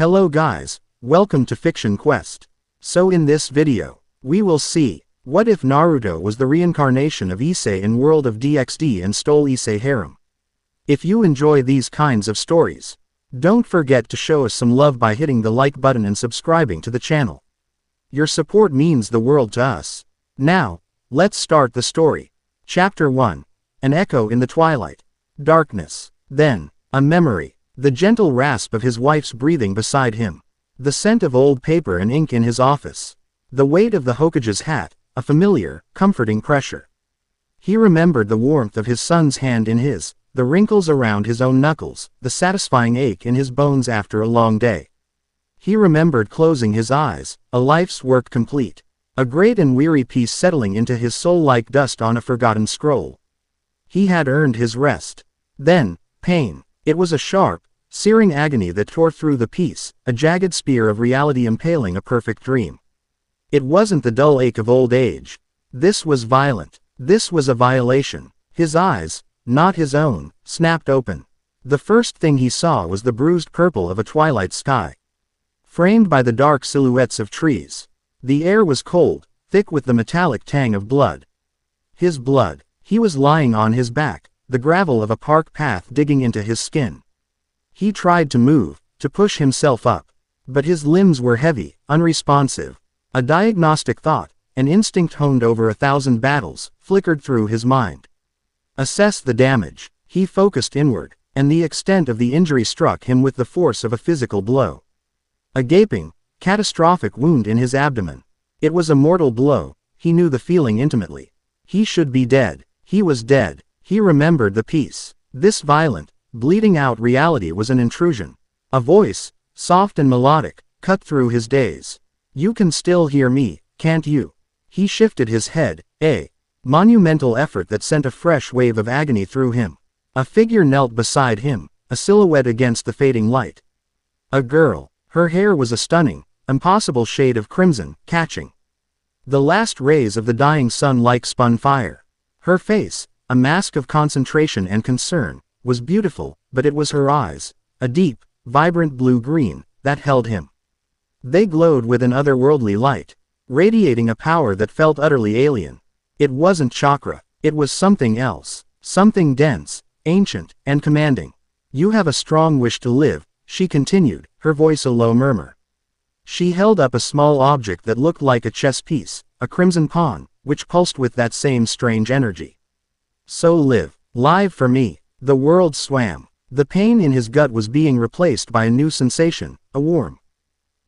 Hello guys, welcome to Fiction Quest. So in this video, we will see, what if Naruto was the reincarnation of Issei in World of DxD and stole Issei harem? If you enjoy these kinds of stories, don't forget to show us some love by hitting the like button and subscribing to the channel. Your support means the world to us. Now, let's start the story. Chapter 1. An echo in the twilight. Darkness. Then, a memory. The gentle rasp of his wife's breathing beside him. The scent of old paper and ink in his office. The weight of the Hokage's hat, a familiar, comforting pressure. He remembered the warmth of his son's hand in his, the wrinkles around his own knuckles, the satisfying ache in his bones after a long day. He remembered closing his eyes, a life's work complete. A great and weary peace settling into his soul like dust on a forgotten scroll. He had earned his rest. Then, pain. It was a sharp, searing agony that tore through the peace, a jagged spear of reality impaling a perfect dream. It wasn't the dull ache of old age. This was violent. This was a violation. His eyes, not his own, snapped open. The first thing he saw was the bruised purple of a twilight sky, framed by the dark silhouettes of trees. The air was cold, thick with the metallic tang of blood. His blood. He was lying on his back, the gravel of a park path digging into his skin. He tried to move, to push himself up. But his limbs were heavy, unresponsive. A diagnostic thought, an instinct honed over 1,000 battles, flickered through his mind. Assess the damage. He focused inward, and the extent of the injury struck him with the force of a physical blow. A gaping, catastrophic wound in his abdomen. It was a mortal blow. He knew the feeling intimately. He should be dead. He was dead. He remembered the peace. This violent, bleeding out reality was an intrusion. A voice, soft and melodic, cut through his daze. You can still hear me, can't you? He shifted his head, a monumental effort that sent a fresh wave of agony through him. A figure knelt beside him, a silhouette against the fading light. A girl. Her hair was a stunning, impossible shade of crimson, catching the last rays of the dying sun like spun fire. Her face, a mask of concentration and concern, was beautiful, but it was her eyes, a deep, vibrant blue-green, that held him. They glowed with an otherworldly light, radiating a power that felt utterly alien. It wasn't chakra, it was something else, something dense, ancient, and commanding. You have a strong wish to live, she continued, her voice a low murmur. She held up a small object that looked like a chess piece, a crimson pawn, which pulsed with that same strange energy. So live, live for me. The world swam. The pain in his gut was being replaced by a new sensation, a warm,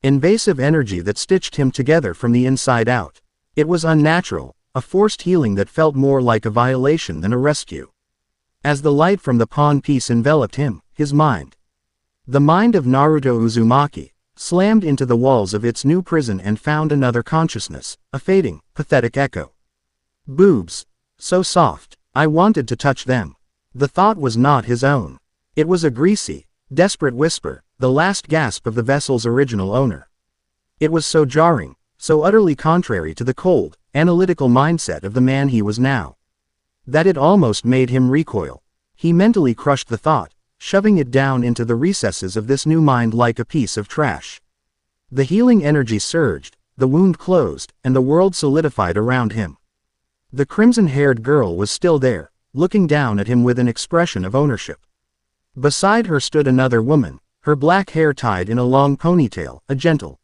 invasive energy that stitched him together from the inside out. It was unnatural, a forced healing that felt more like a violation than a rescue. As the light from the pawn piece enveloped him, his mind, the mind of Naruto Uzumaki, slammed into the walls of its new prison and found another consciousness, a fading, pathetic echo. Boobs. So soft. I wanted to touch them. The thought was not his own. It was a greasy, desperate whisper, the last gasp of the vessel's original owner. It was so jarring, so utterly contrary to the cold, analytical mindset of the man he was now, that it almost made him recoil. He mentally crushed the thought, shoving it down into the recesses of this new mind like a piece of trash. The healing energy surged, the wound closed, and the world solidified around him. The crimson-haired girl was still there, looking down at him with an expression of ownership. Beside her stood another woman, her black hair tied in a long ponytail, a gentle,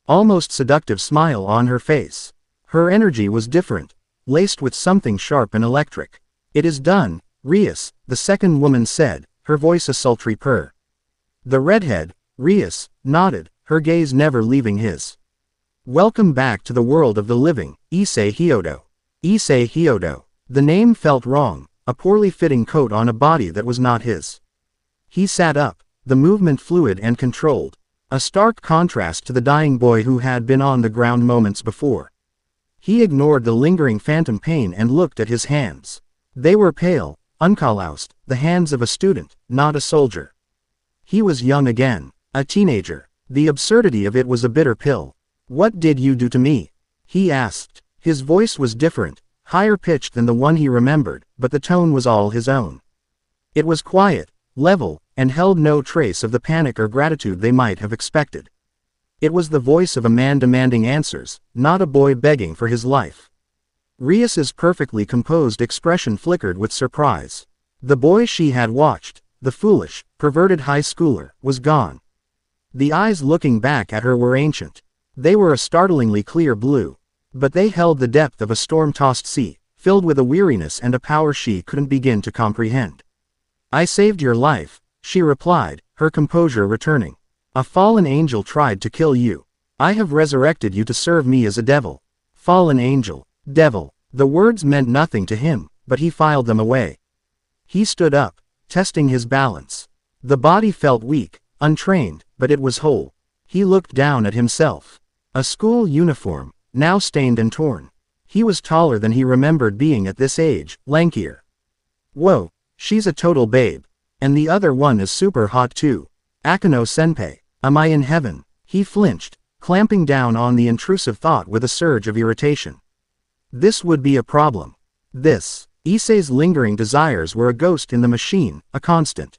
almost seductive smile on her face. Her energy was different, laced with something sharp and electric. It is done, Rias, the second woman said, her voice a sultry purr. The redhead, Rias, nodded, her gaze never leaving his. Welcome back to the world of the living, Issei Hyodo. Issei Hyodo. The name felt wrong, a poorly fitting coat on a body that was not his. He sat up, the movement fluid and controlled, a stark contrast to the dying boy who had been on the ground moments before. He ignored the lingering phantom pain and looked at his hands. They were pale, uncalloused, the hands of a student, not a soldier. He was young again, a teenager. The absurdity of it was a bitter pill. What did you do to me? He asked. His voice was different, higher pitched than the one he remembered, but the tone was all his own. It was quiet, level, and held no trace of the panic or gratitude they might have expected. It was the voice of a man demanding answers, not a boy begging for his life. Rias's perfectly composed expression flickered with surprise. The boy she had watched, the foolish, perverted high schooler, was gone. The eyes looking back at her were ancient. They were a startlingly clear blue. But they held the depth of a storm-tossed sea, filled with a weariness and a power she couldn't begin to comprehend. "I saved your life," she replied, her composure returning. "A fallen angel tried to kill you. I have resurrected you to serve me as a devil." Fallen angel, devil. The words meant nothing to him, but he filed them away. He stood up, testing his balance. The body felt weak, untrained, but it was whole. He looked down at himself. A school uniform, now stained and torn. He was taller than he remembered being at this age, lankier. "Whoa, she's a total babe. And the other one is super hot too. Akano-senpai, am I in heaven?" He flinched, clamping down on the intrusive thought with a surge of irritation. This would be a problem. Issei's lingering desires were a ghost in the machine, a constant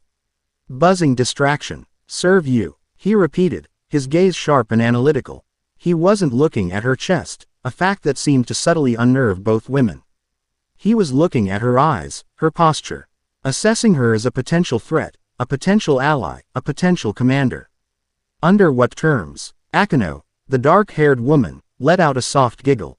buzzing distraction. "Serve you," he repeated, his gaze sharp and analytical. He wasn't looking at her chest, a fact that seemed to subtly unnerve both women. He was looking at her eyes, her posture, assessing her as a potential threat, a potential ally, a potential commander. Under what terms? Akano, the dark-haired woman, let out a soft giggle.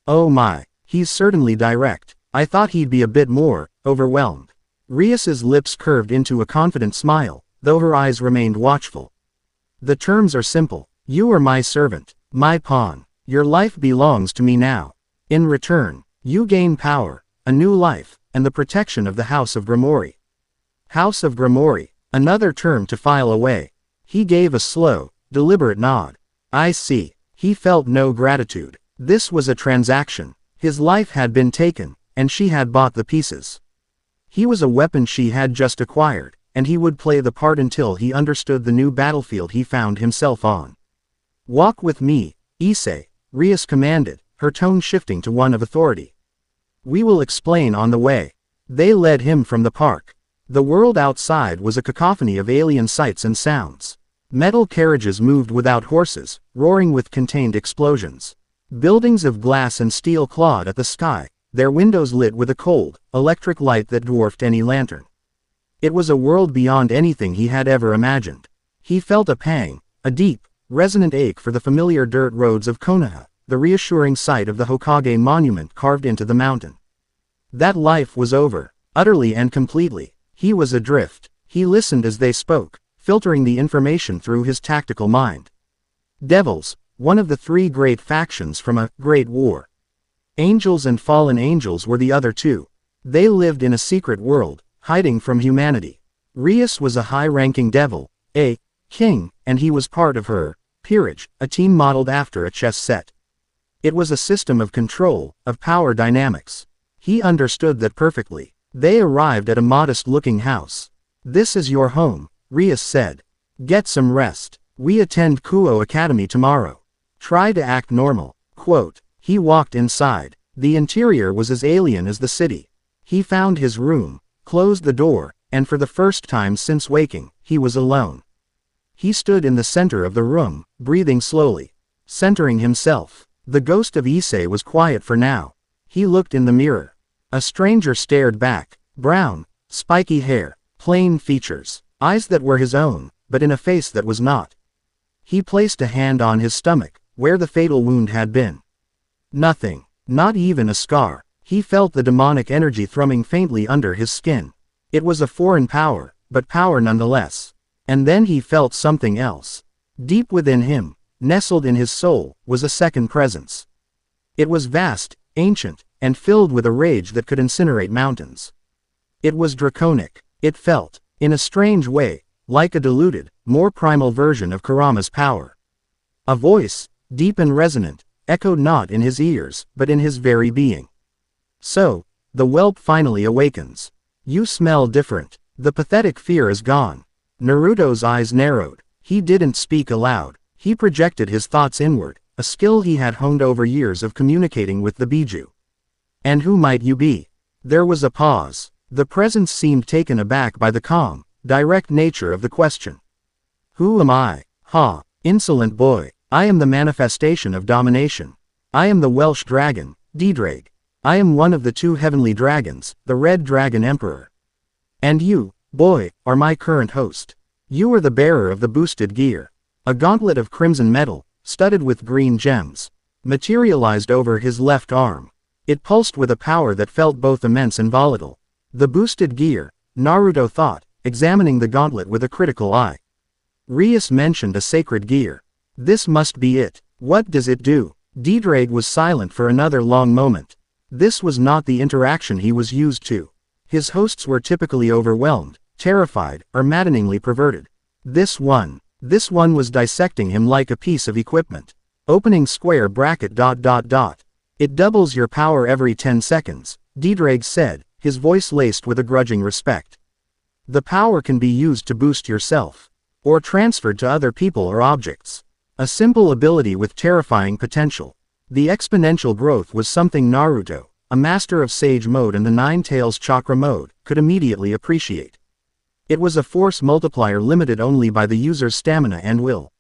"Oh my, he's certainly direct. I thought he'd be a bit more overwhelmed." Rias's lips curved into a confident smile, though her eyes remained watchful. "The terms are simple. You are my servant, my pawn. Your life belongs to me now. In return, you gain power, a new life, and the protection of the House of Grimoire." House of Grimoire, another term to file away. He gave a slow, deliberate nod. "I see." He felt no gratitude. This was a transaction. His life had been taken, and she had bought the pieces. He was a weapon she had just acquired, and he would play the part until he understood the new battlefield he found himself on. "Walk with me, Issei," Rias commanded, her tone shifting to one of authority. "We will explain on the way." They led him from the park. The world outside was a cacophony of alien sights and sounds. Metal carriages moved without horses, roaring with contained explosions. Buildings of glass and steel clawed at the sky, their windows lit with a cold, electric light that dwarfed any lantern. It was a world beyond anything he had ever imagined. He felt a pang, a deep, resonant ache for the familiar dirt roads of Konoha, the reassuring sight of the Hokage monument carved into the mountain. That life was over, utterly and completely. He was adrift. He listened as they spoke, filtering the information through his tactical mind. Devils, one of the three great factions from a great war. Angels and fallen angels were the other two. They lived in a secret world, hiding from humanity. Rias was a high-ranking devil, a king, and he was part of her peerage, a team modeled after a chess set. It was a system of control, of power dynamics. He understood that perfectly. They arrived at a modest-looking house. "This is your home," Rias said. "Get some rest. We attend Kuo Academy tomorrow. Try to act normal." Quote. He walked inside. The interior was as alien as the city. He found his room, closed the door, and for the first time since waking, he was alone. He stood in the center of the room, breathing slowly, centering himself. The ghost of Issei was quiet for now. He looked in the mirror. A stranger stared back, brown, spiky hair, plain features, eyes that were his own, but in a face that was not. He placed a hand on his stomach, where the fatal wound had been. Nothing, not even a scar. He felt the demonic energy thrumming faintly under his skin. It was a foreign power, but power nonetheless. And then he felt something else. Deep within him, nestled in his soul, was a second presence. It was vast, ancient, and filled with a rage that could incinerate mountains. It was draconic. It felt, in a strange way, like a diluted, more primal version of Kurama's power. A voice, deep and resonant, echoed not in his ears, but in his very being. "So, the whelp finally awakens. You smell different. The pathetic fear is gone." Naruto's eyes narrowed. He didn't speak aloud. He projected his thoughts inward, a skill he had honed over years of communicating with the Biju. "And who might you be?" There was a pause. The presence seemed taken aback by the calm, direct nature of the question. Who am I? Ha! Insolent boy. I am the manifestation of domination. I am the Welsh dragon, Ddraig. I am one of the two heavenly dragons, the Red Dragon Emperor. And you, boy, are my current host. You are the bearer of the boosted gear. A gauntlet of crimson metal, studded with green gems, materialized over his left arm. It pulsed with a power that felt both immense and volatile. The boosted gear, Naruto thought, examining the gauntlet with a critical eye. Rias mentioned a sacred gear. This must be it. What does it do? Ddraig was silent for another long moment. This was not the interaction he was used to. His hosts were typically overwhelmed, terrified, or maddeningly perverted. This one was dissecting him like a piece of equipment. Opening square bracket ... It doubles your power every 10 seconds, Ddraig said, his voice laced with a grudging respect. The power can be used to boost yourself, or transferred to other people or objects. A simple ability with terrifying potential. The exponential growth was something Naruto, a master of Sage Mode and the Nine Tails Chakra Mode, could immediately appreciate. It was a force multiplier limited only by the user's stamina and will.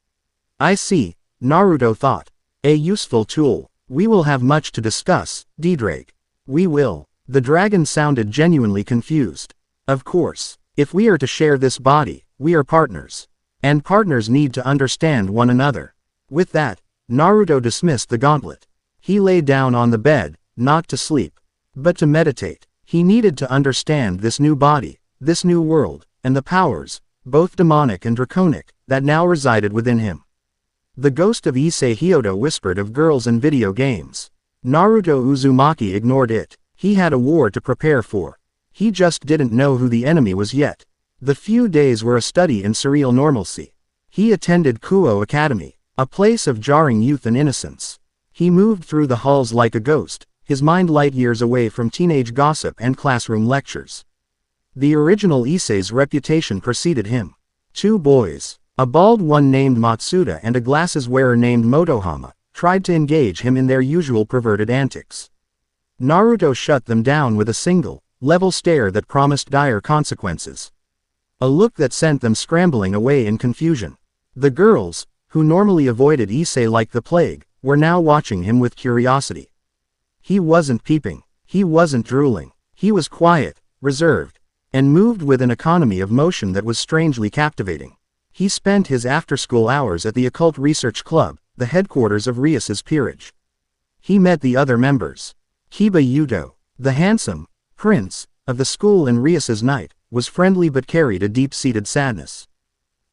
I see, Naruto thought. A useful tool. We will have much to discuss, Ddraig. We will. The dragon sounded genuinely confused. Of course, if we are to share this body, we are partners. And partners need to understand one another. With that, Naruto dismissed the gauntlet. He lay down on the bed, not to sleep, but to meditate. He needed to understand this new body, this new world, and the powers, both demonic and draconic, that now resided within him. The ghost of Issei Hyodo whispered of girls and video games. Naruto Uzumaki ignored it. He had a war to prepare for. He just didn't know who the enemy was yet. The few days were a study in surreal normalcy. He attended Kuo Academy, a place of jarring youth and innocence. He moved through the halls like a ghost, his mind light years away from teenage gossip and classroom lectures. The original Issei's reputation preceded him. Two boys, a bald one named Matsuda and a glasses-wearer named Motohama, tried to engage him in their usual perverted antics. Naruto shut them down with a single, level stare that promised dire consequences. A look that sent them scrambling away in confusion. The girls, who normally avoided Issei like the plague, were now watching him with curiosity. He wasn't peeping. He wasn't drooling. He was quiet, reserved, and moved with an economy of motion that was strangely captivating. He spent his after-school hours at the Occult Research Club, the headquarters of Rias's peerage. He met the other members. Kiba Yuto, the handsome prince of the school in Rias's night, was friendly but carried a deep-seated sadness.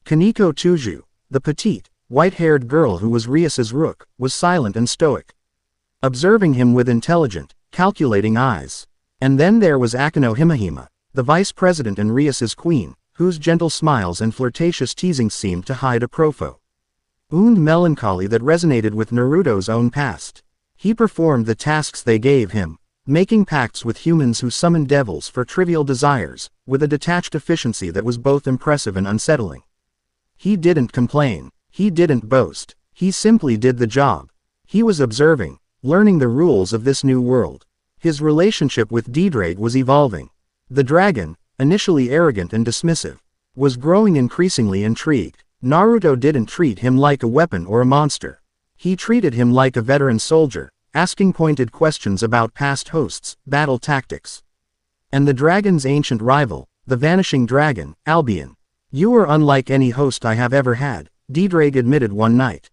Kaneko Tuju, the petite, white-haired girl who was Rias's rook, was silent and stoic, observing him with intelligent, calculating eyes. And then there was Akano Himehime, the vice president and Rias's queen, whose gentle smiles and flirtatious teasings seemed to hide a profound melancholy that resonated with Naruto's own past. He performed the tasks they gave him, making pacts with humans who summoned devils for trivial desires, with a detached efficiency that was both impressive and unsettling. He didn't complain. He didn't boast. He simply did the job. He was observing, learning the rules of this new world. His relationship with Ddraig was evolving. The dragon, initially arrogant and dismissive, was growing increasingly intrigued. Naruto didn't treat him like a weapon or a monster. He treated him like a veteran soldier, asking pointed questions about past hosts, battle tactics, and the dragon's ancient rival, the vanishing dragon, Albion. You are unlike any host I have ever had, Ddraig admitted one night.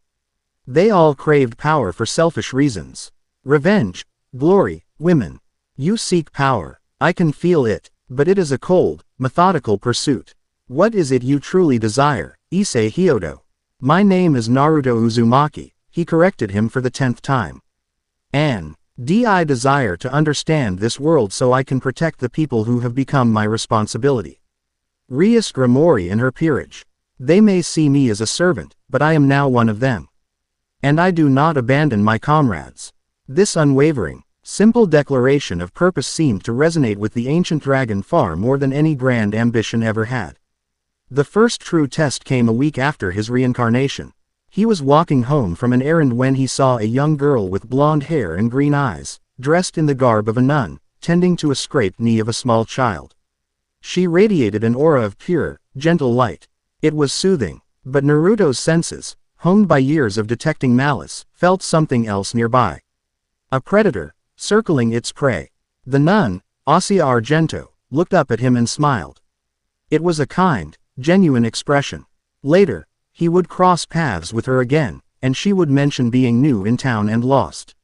They all craved power for selfish reasons. Revenge, glory, women. You seek power. I can feel it, but it is a cold, methodical pursuit. What is it you truly desire, Issei Hyodo? My name is Naruto Uzumaki, he corrected him for the 10th time. I desire to understand this world so I can protect the people who have become my responsibility. Rias Grimori and her peerage. They may see me as a servant, but I am now one of them. And I do not abandon my comrades. This unwavering, simple declaration of purpose seemed to resonate with the ancient dragon far more than any grand ambition ever had. The first true test came a week after his reincarnation. He was walking home from an errand when he saw a young girl with blonde hair and green eyes, dressed in the garb of a nun, tending to a scraped knee of a small child. She radiated an aura of pure, gentle light. It was soothing. But Naruto's senses, honed by years of detecting malice, felt something else nearby. A predator, circling its prey. The nun, Asia Argento, looked up at him and smiled. It was a kind, genuine expression. Later, he would cross paths with her again, and she would mention being new in town and lost.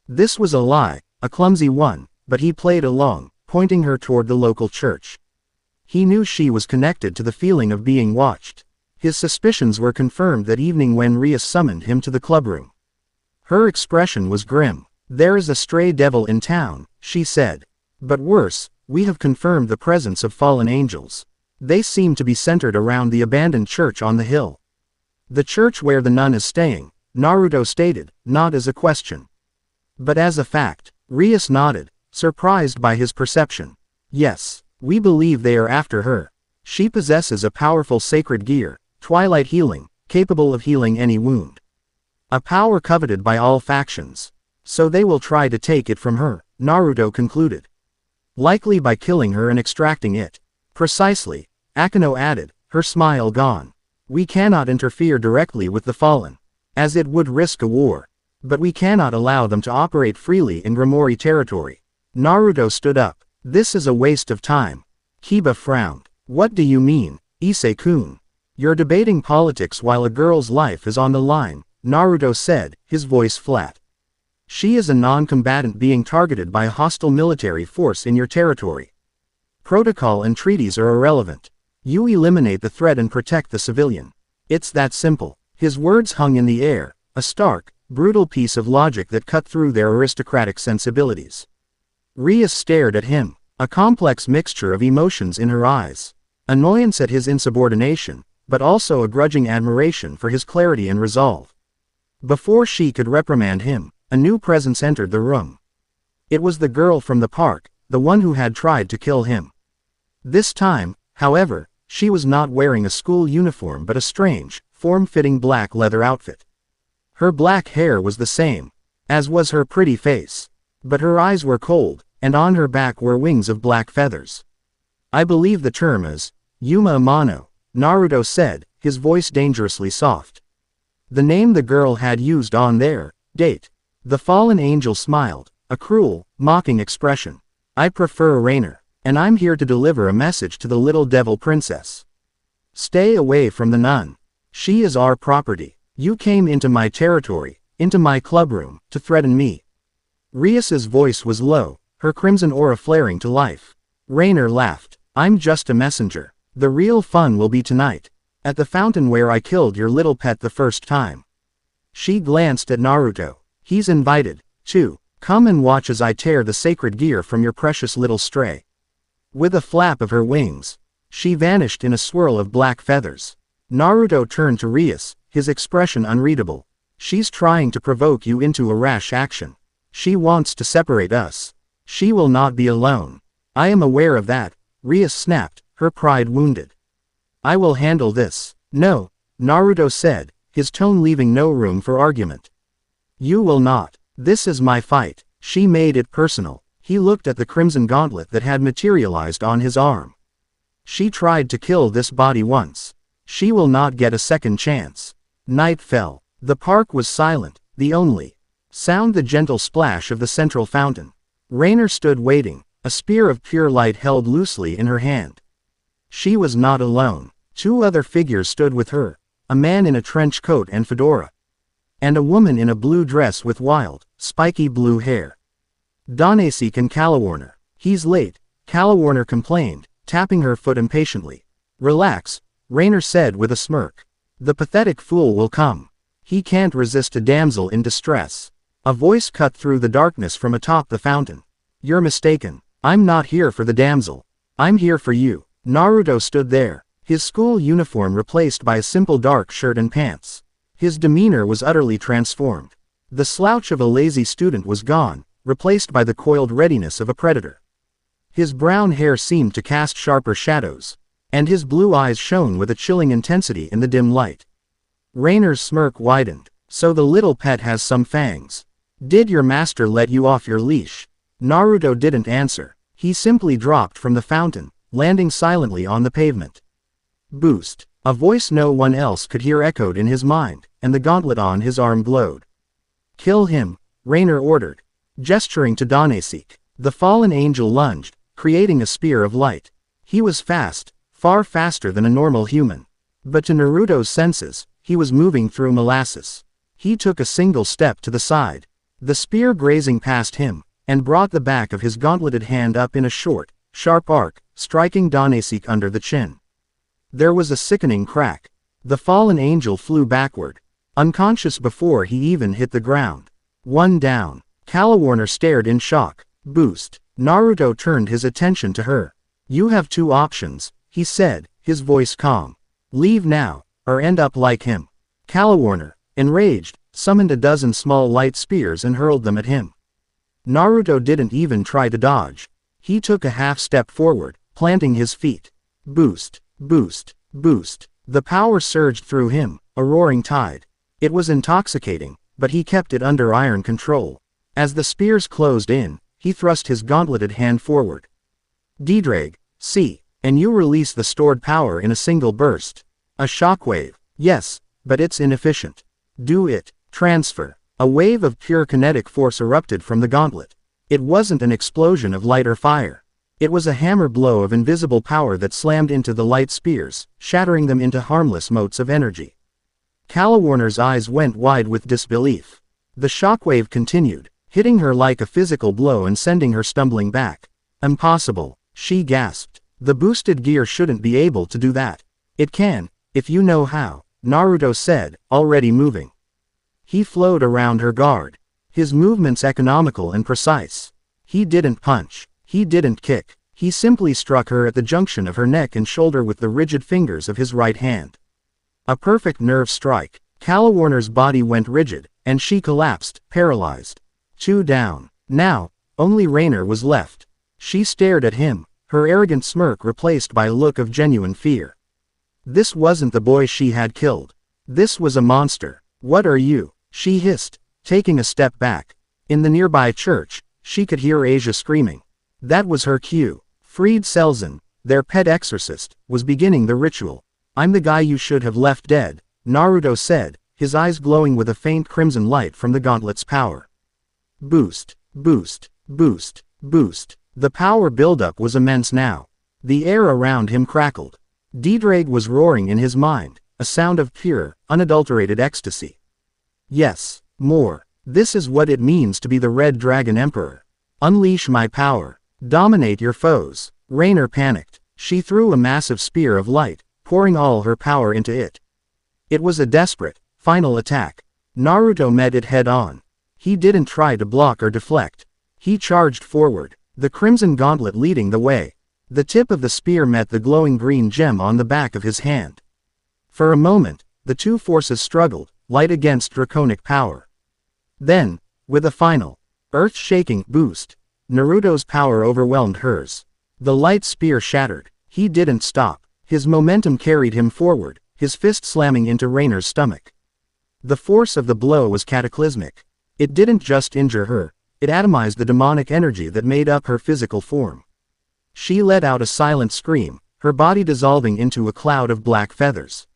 This was a lie, a clumsy one, but he played along, pointing her toward the local church. He knew she was connected to the feeling of being watched. His suspicions were confirmed that evening when Rias summoned him to the clubroom. Her expression was grim. "There is a stray devil in town," she said. "But worse, we have confirmed the presence of fallen angels. They seem to be centered around the abandoned church on the hill." "The church where the nun is staying," Naruto stated, not as a question, but as a fact. Rias nodded, surprised by his perception. "Yes, we believe they are after her. She possesses a powerful sacred gear, Twilight Healing, capable of healing any wound. A power coveted by all factions. So they will try to take it from her," Naruto concluded. "Likely by killing her and extracting it." "Precisely," Akino added, her smile gone. "We cannot interfere directly with the fallen, as it would risk a war. But we cannot allow them to operate freely in Grimori territory." Naruto stood up. "This is a waste of time." Kiba frowned. "What do you mean, Issei-kun? You're debating politics while a girl's life is on the line," Naruto said, his voice flat. "She is a non-combatant being targeted by a hostile military force in your territory. Protocol and treaties are irrelevant. You eliminate the threat and protect the civilian. It's that simple." His words hung in the air, a stark, brutal piece of logic that cut through their aristocratic sensibilities. Rias stared at him, a complex mixture of emotions in her eyes. Annoyance at his insubordination, but also a grudging admiration for his clarity and resolve. Before she could reprimand him, a new presence entered the room. It was the girl from the park, the one who had tried to kill him. This time, however, she was not wearing a school uniform but a strange, form-fitting black leather outfit. Her black hair was the same, as was her pretty face. But her eyes were cold, and on her back were wings of black feathers. "I believe the term is Yuma Amano," Naruto said, his voice dangerously soft. The name the girl had used on their date. The fallen angel smiled, a cruel, mocking expression. "I prefer Rainer, and I'm here to deliver a message to the little devil princess. Stay away from the nun. She is our property. You came into my territory, into my clubroom, to threaten me." Rias's voice was low, her crimson aura flaring to life. Rainer laughed. "I'm just a messenger. The real fun will be tonight, at the fountain where I killed your little pet the first time." She glanced at Naruto. "He's invited, too. Come and watch as I tear the sacred gear from your precious little stray." With a flap of her wings, she vanished in a swirl of black feathers. Naruto turned to Rias, his expression unreadable. "She's trying to provoke you into a rash action. She wants to separate us. She will not be alone." "I am aware of that," Rias snapped, her pride wounded. "I will handle this." "No," Naruto said, his tone leaving no room for argument. "You will not. This is my fight." She made it personal. He looked at the crimson gauntlet that had materialized on his arm. "She tried to kill this body once. She will not get a second chance." Night fell. The park was silent, the only sound the gentle splash of the central fountain. Rainer stood waiting, a spear of pure light held loosely in her hand. She was not alone. Two other figures stood with her, a man in a trench coat and fedora, and a woman in a blue dress with wild, spiky blue hair. "Donesi can Calawarner. He's late," Calawarner complained, tapping her foot impatiently. "Relax," Rainer said with a smirk. "The pathetic fool will come. He can't resist a damsel in distress." A voice cut through the darkness from atop the fountain. "You're mistaken. I'm not here for the damsel. I'm here for you." Naruto stood there, his school uniform replaced by a simple dark shirt and pants. His demeanor was utterly transformed. The slouch of a lazy student was gone, replaced by the coiled readiness of a predator. His brown hair seemed to cast sharper shadows, and his blue eyes shone with a chilling intensity in the dim light. Rainer's smirk widened. "So the little pet has some fangs. Did your master let you off your leash?" Naruto didn't answer. He simply dropped from the fountain, landing silently on the pavement. boost. A voice no one else could hear echoed in his mind, and the gauntlet on his arm glowed. Kill him, Rainer ordered. Gesturing to Danasik, the fallen angel lunged, creating a spear of light. He was fast, far faster than a normal human. But to Naruto's senses, he was moving through molasses. He took a single step to the side, the spear grazing past him, and brought the back of his gauntleted hand up in a short, sharp arc, striking Danasik under the chin. There was a sickening crack. The fallen angel flew backward, unconscious before he even hit the ground. One down. Kalawarner stared in shock. Boost. Naruto turned his attention to her. You have two options, he said, his voice calm. Leave now, or end up like him. Kalawarner, enraged, summoned a dozen small light spears and hurled them at him. Naruto didn't even try to dodge. He took a half step forward, planting his feet. Boost. Boost, boost. The power surged through him, a roaring tide. It was intoxicating, but he kept it under iron control. As the spears closed in, he thrust his gauntleted hand forward. Didrag, see, and you release the stored power in a single burst. A shockwave, yes, but it's inefficient. Do it, transfer. A wave of pure kinetic force erupted from the gauntlet. It wasn't an explosion of light or fire. It was a hammer blow of invisible power that slammed into the light spears, shattering them into harmless motes of energy. Kalawarner's eyes went wide with disbelief. The shockwave continued, hitting her like a physical blow and sending her stumbling back. Impossible, she gasped. The boosted gear shouldn't be able to do that. It can, if you know how, Naruto said, already moving. He flowed around her guard. His movements economical and precise. He didn't punch. He didn't kick. He simply struck her at the junction of her neck and shoulder with the rigid fingers of his right hand. A perfect nerve strike. Kalawarner's body went rigid, and she collapsed, paralyzed. Two down. Now, only Rainer was left. She stared at him, her arrogant smirk replaced by a look of genuine fear. This wasn't the boy she had killed. This was a monster. What are you? She hissed, taking a step back. In the nearby church, she could hear Asia screaming. That was her cue. Fried Selzen, their pet exorcist, was beginning the ritual. I'm the guy you should have left dead, Naruto said, his eyes glowing with a faint crimson light from the gauntlet's power. Boost, boost, boost, boost. The power buildup was immense now. The air around him crackled. Didrag was roaring in his mind, a sound of pure, unadulterated ecstasy. Yes, more. This is what it means to be the Red Dragon Emperor. Unleash my power. Dominate your foes. Rainer panicked. She threw a massive spear of light, pouring all her power into it. It was a desperate, final attack. Naruto met it head-on. He didn't try to block or deflect. He charged forward, the crimson gauntlet leading the way. The tip of the spear met the glowing green gem on the back of his hand. For a moment, the two forces struggled, light against draconic power. Then, with a final, earth-shaking boost, Naruto's power overwhelmed hers. The light spear shattered. He didn't stop. His momentum carried him forward, his fist slamming into Rainer's stomach. The force of the blow was cataclysmic. It didn't just injure her, it atomized the demonic energy that made up her physical form. She let out a silent scream, her body dissolving into a cloud of black feathers.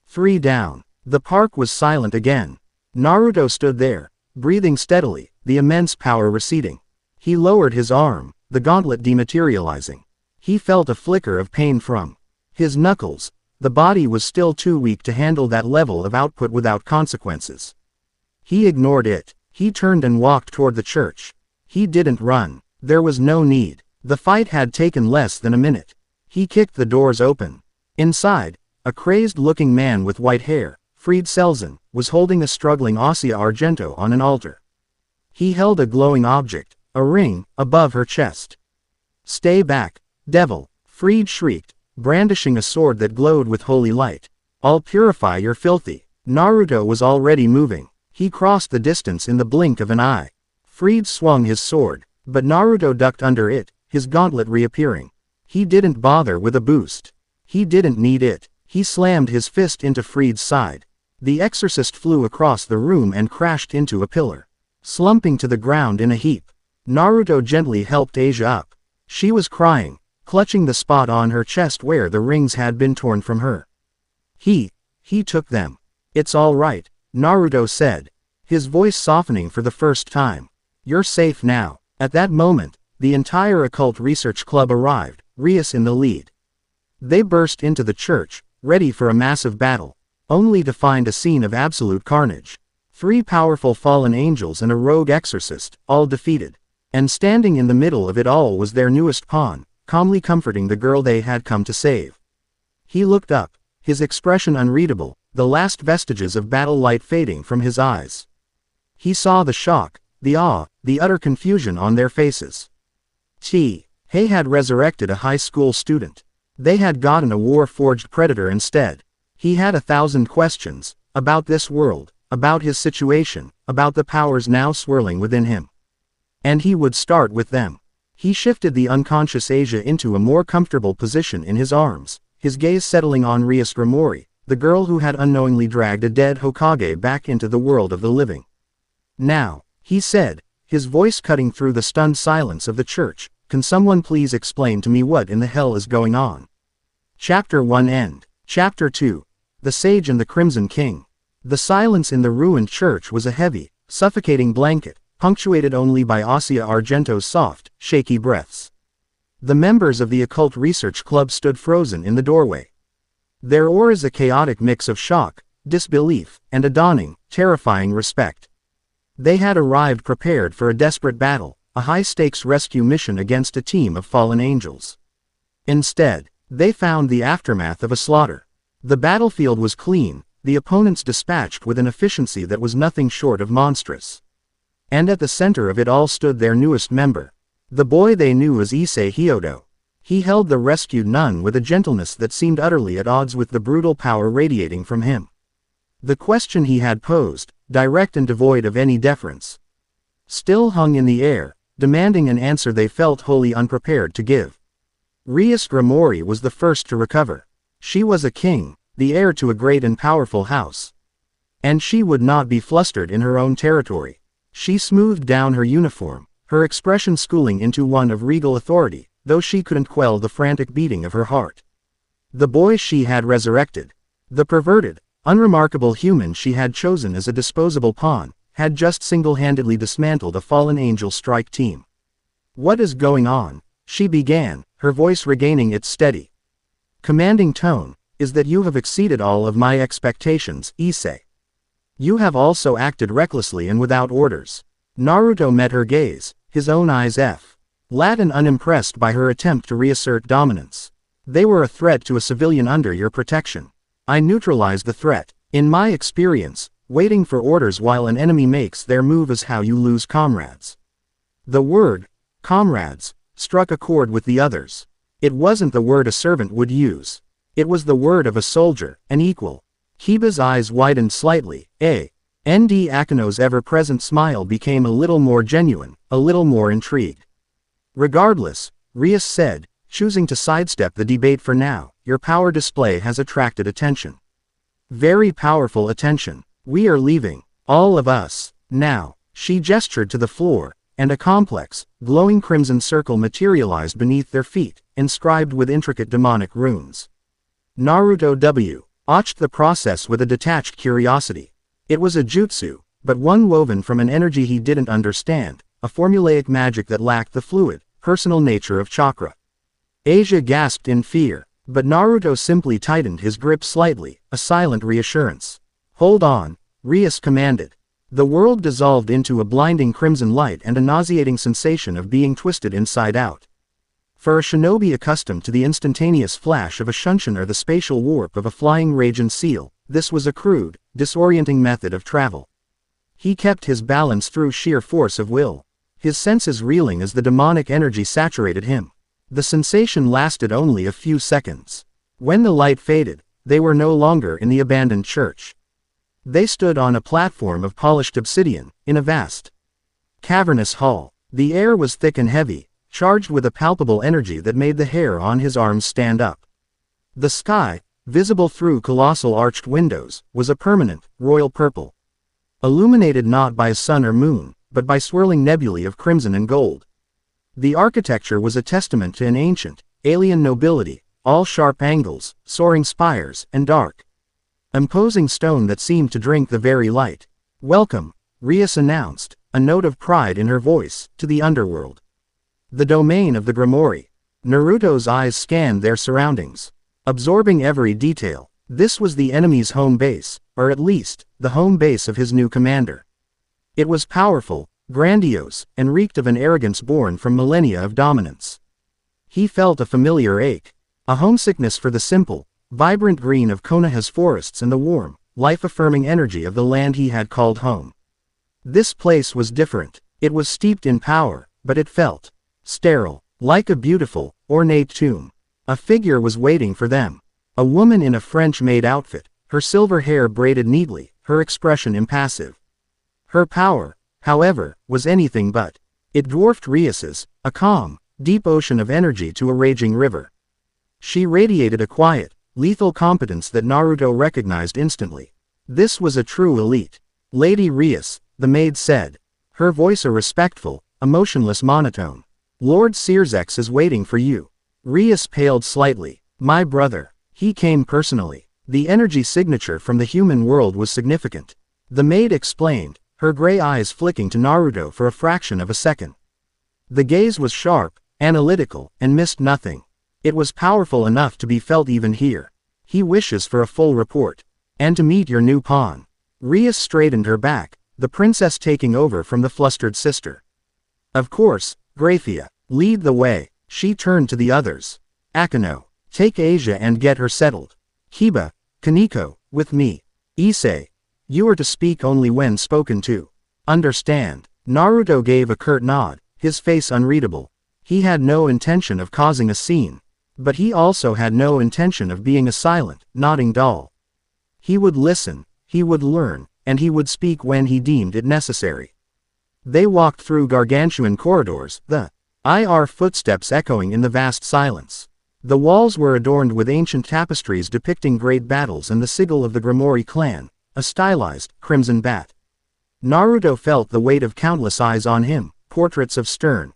3 down. The park was silent again. Naruto stood there, breathing steadily, the immense power receding. He lowered his arm, the gauntlet dematerializing. He felt a flicker of pain from his knuckles. The body was still too weak to handle that level of output without consequences. He ignored it. He turned and walked toward the church. He didn't run. There was no need. The fight had taken less than a minute. He kicked the doors open. Inside, a crazed-looking man with white hair, Fried Selzen, was holding a struggling Ossia Argento on an altar. He held a glowing object, a ring, above her chest. Stay back, devil, Fried shrieked, brandishing a sword that glowed with holy light. I'll purify your filthy. Naruto was already moving. He crossed the distance in the blink of an eye. Fried swung his sword, but Naruto ducked under it, his gauntlet reappearing. He didn't bother with a boost. He didn't need it. He slammed his fist into Fried's side. The exorcist flew across the room and crashed into a pillar, slumping to the ground in a heap. Naruto gently helped Asia up. She was crying, clutching the spot on her chest where the rings had been torn from her. He took them. It's all right, Naruto said, his voice softening for the first time. You're safe now. At that moment, the entire occult research club arrived, Rias in the lead. They burst into the church, ready for a massive battle, only to find a scene of absolute carnage. 3 powerful fallen angels and a rogue exorcist, all defeated. And standing in the middle of it all was their newest pawn, calmly comforting the girl they had come to save. He looked up, his expression unreadable, the last vestiges of battle light fading from his eyes. He saw the shock, the awe, the utter confusion on their faces. He had resurrected a high school student. They had gotten a war-forged predator instead. He had 1,000 questions, about this world, about his situation, about the powers now swirling within him. And he would start with them. He shifted the unconscious Asia into a more comfortable position in his arms, his gaze settling on Rias Ramori, the girl who had unknowingly dragged a dead Hokage back into the world of the living. Now, he said, his voice cutting through the stunned silence of the church, can someone please explain to me what in the hell is going on? Chapter 1 End. Chapter 2. The Sage and the Crimson King. The silence in the ruined church was a heavy, suffocating blanket, punctuated only by Asia Argento's soft, shaky breaths. The members of the Occult Research Club stood frozen in the doorway. Their auras a chaotic mix of shock, disbelief, and a dawning, terrifying respect. They had arrived prepared for a desperate battle, a high-stakes rescue mission against a team of fallen angels. Instead, they found the aftermath of a slaughter. The battlefield was clean, the opponents dispatched with an efficiency that was nothing short of monstrous. And at the center of it all stood their newest member. The boy they knew as Issei Hyodo. He held the rescued nun with a gentleness that seemed utterly at odds with the brutal power radiating from him. The question he had posed, direct and devoid of any deference, still hung in the air, demanding an answer they felt wholly unprepared to give. Rias Ramori was the first to recover. She was a king, the heir to a great and powerful house. And she would not be flustered in her own territory. She smoothed down her uniform, her expression schooling into one of regal authority, though she couldn't quell the frantic beating of her heart. The boy she had resurrected, the perverted, unremarkable human she had chosen as a disposable pawn, had just single-handedly dismantled a fallen angel strike team. "What is going on?" she began, her voice regaining its steady, commanding tone. "Is that you have exceeded all of my expectations, Issei. You have also acted recklessly and without orders." Naruto met her gaze, his own eyes flat and unimpressed by her attempt to reassert dominance. "They were a threat to a civilian under your protection. I neutralized the threat. In my experience, waiting for orders while an enemy makes their move is how you lose comrades." The word, comrades, struck a chord with the others. It wasn't the word a servant would use. It was the word of a soldier, an equal. Kiba's eyes widened slightly. Nd Akino's ever-present smile became a little more genuine, a little more intrigued. "Regardless," Rias said, choosing to sidestep the debate for now, "your power display has attracted attention. Very powerful attention. We are leaving. All of us. Now." She gestured to the floor, and a complex, glowing crimson circle materialized beneath their feet, inscribed with intricate demonic runes. Naruto watched the process with a detached curiosity. It was a jutsu, but one woven from an energy he didn't understand, a formulaic magic that lacked the fluid, personal nature of chakra. Asia gasped in fear, but Naruto simply tightened his grip slightly, a silent reassurance. "Hold on," Rias commanded. The world dissolved into a blinding crimson light and a nauseating sensation of being twisted inside out. For a shinobi accustomed to the instantaneous flash of a shunshin or the spatial warp of a flying Raijin seal, this was a crude, disorienting method of travel. He kept his balance through sheer force of will, his senses reeling as the demonic energy saturated him. The sensation lasted only a few seconds. When the light faded, they were no longer in the abandoned church. They stood on a platform of polished obsidian, in a vast, cavernous hall. The air was thick and heavy, charged with a palpable energy that made the hair on his arms stand up. The sky, visible through colossal arched windows, was a permanent, royal purple. Illuminated not by sun or moon, but by swirling nebulae of crimson and gold. The architecture was a testament to an ancient, alien nobility, all sharp angles, soaring spires, and dark, imposing stone that seemed to drink the very light. "Welcome," Rias announced, a note of pride in her voice, "to the underworld. The domain of the Grimoire." Naruto's eyes scanned their surroundings, absorbing every detail. This was the enemy's home base, or at least, the home base of his new commander. It was powerful, grandiose, and reeked of an arrogance born from millennia of dominance. He felt a familiar ache, a homesickness for the simple, vibrant green of Konoha's forests and the warm, life-affirming energy of the land he had called home. This place was different. It was steeped in power, but it felt sterile, like a beautiful, ornate tomb. A figure was waiting for them. A woman in a French-made outfit, her silver hair braided neatly, her expression impassive. Her power, however, was anything but. It dwarfed Rias's, a calm, deep ocean of energy to a raging river. She radiated a quiet, lethal competence that Naruto recognized instantly. This was a true elite. "Lady Rias," the maid said, her voice a respectful, emotionless monotone. "Lord Searsex is waiting for you." Rias paled slightly. "My brother." He came personally. The energy signature from the human world was significant. The maid explained, her gray eyes flicking to Naruto for a fraction of a second. The gaze was sharp, analytical, and missed nothing. It was powerful enough to be felt even here. "He wishes for a full report. And to meet your new pawn." Rias straightened her back, the princess taking over from the flustered sister. "Of course, Graphia, lead the way." She turned to the others. "Akano, take Asia and get her settled. Kiba, Kaneko, with me. Issei, you are to speak only when spoken to. Understand?" Naruto gave a curt nod, his face unreadable. He had no intention of causing a scene. But he also had no intention of being a silent, nodding doll. He would listen, he would learn, and he would speak when he deemed it necessary. They walked through gargantuan corridors, the ir footsteps echoing in the vast silence. The walls were adorned with ancient tapestries depicting great battles and the sigil of the Grimoire clan, a stylized, crimson bat. Naruto felt the weight of countless eyes on him, portraits of stern,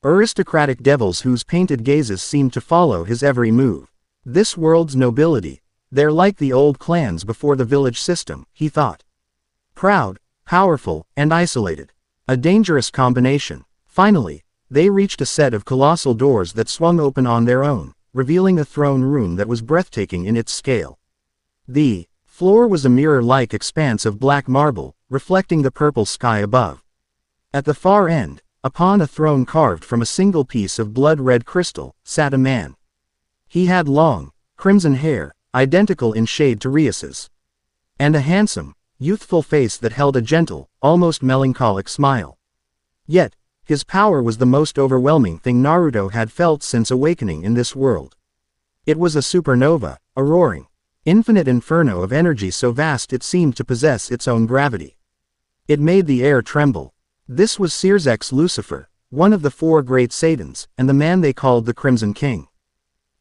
aristocratic devils whose painted gazes seemed to follow his every move. This world's nobility, they're like the old clans before the village system, he thought. Proud, powerful, and isolated. A dangerous combination. Finally, they reached a set of colossal doors that swung open on their own, revealing a throne room that was breathtaking in its scale. The floor was a mirror-like expanse of black marble, reflecting the purple sky above. At the far end, upon a throne carved from a single piece of blood-red crystal, sat a man. He had long, crimson hair, identical in shade to Rias's, and a handsome, youthful face that held a gentle, almost melancholic smile. Yet, his power was the most overwhelming thing Naruto had felt since awakening in this world. It was a supernova, a roaring, infinite inferno of energy so vast it seemed to possess its own gravity. It made the air tremble. This was Searsex Lucifer, one of the four great Satans, and the man they called the Crimson King.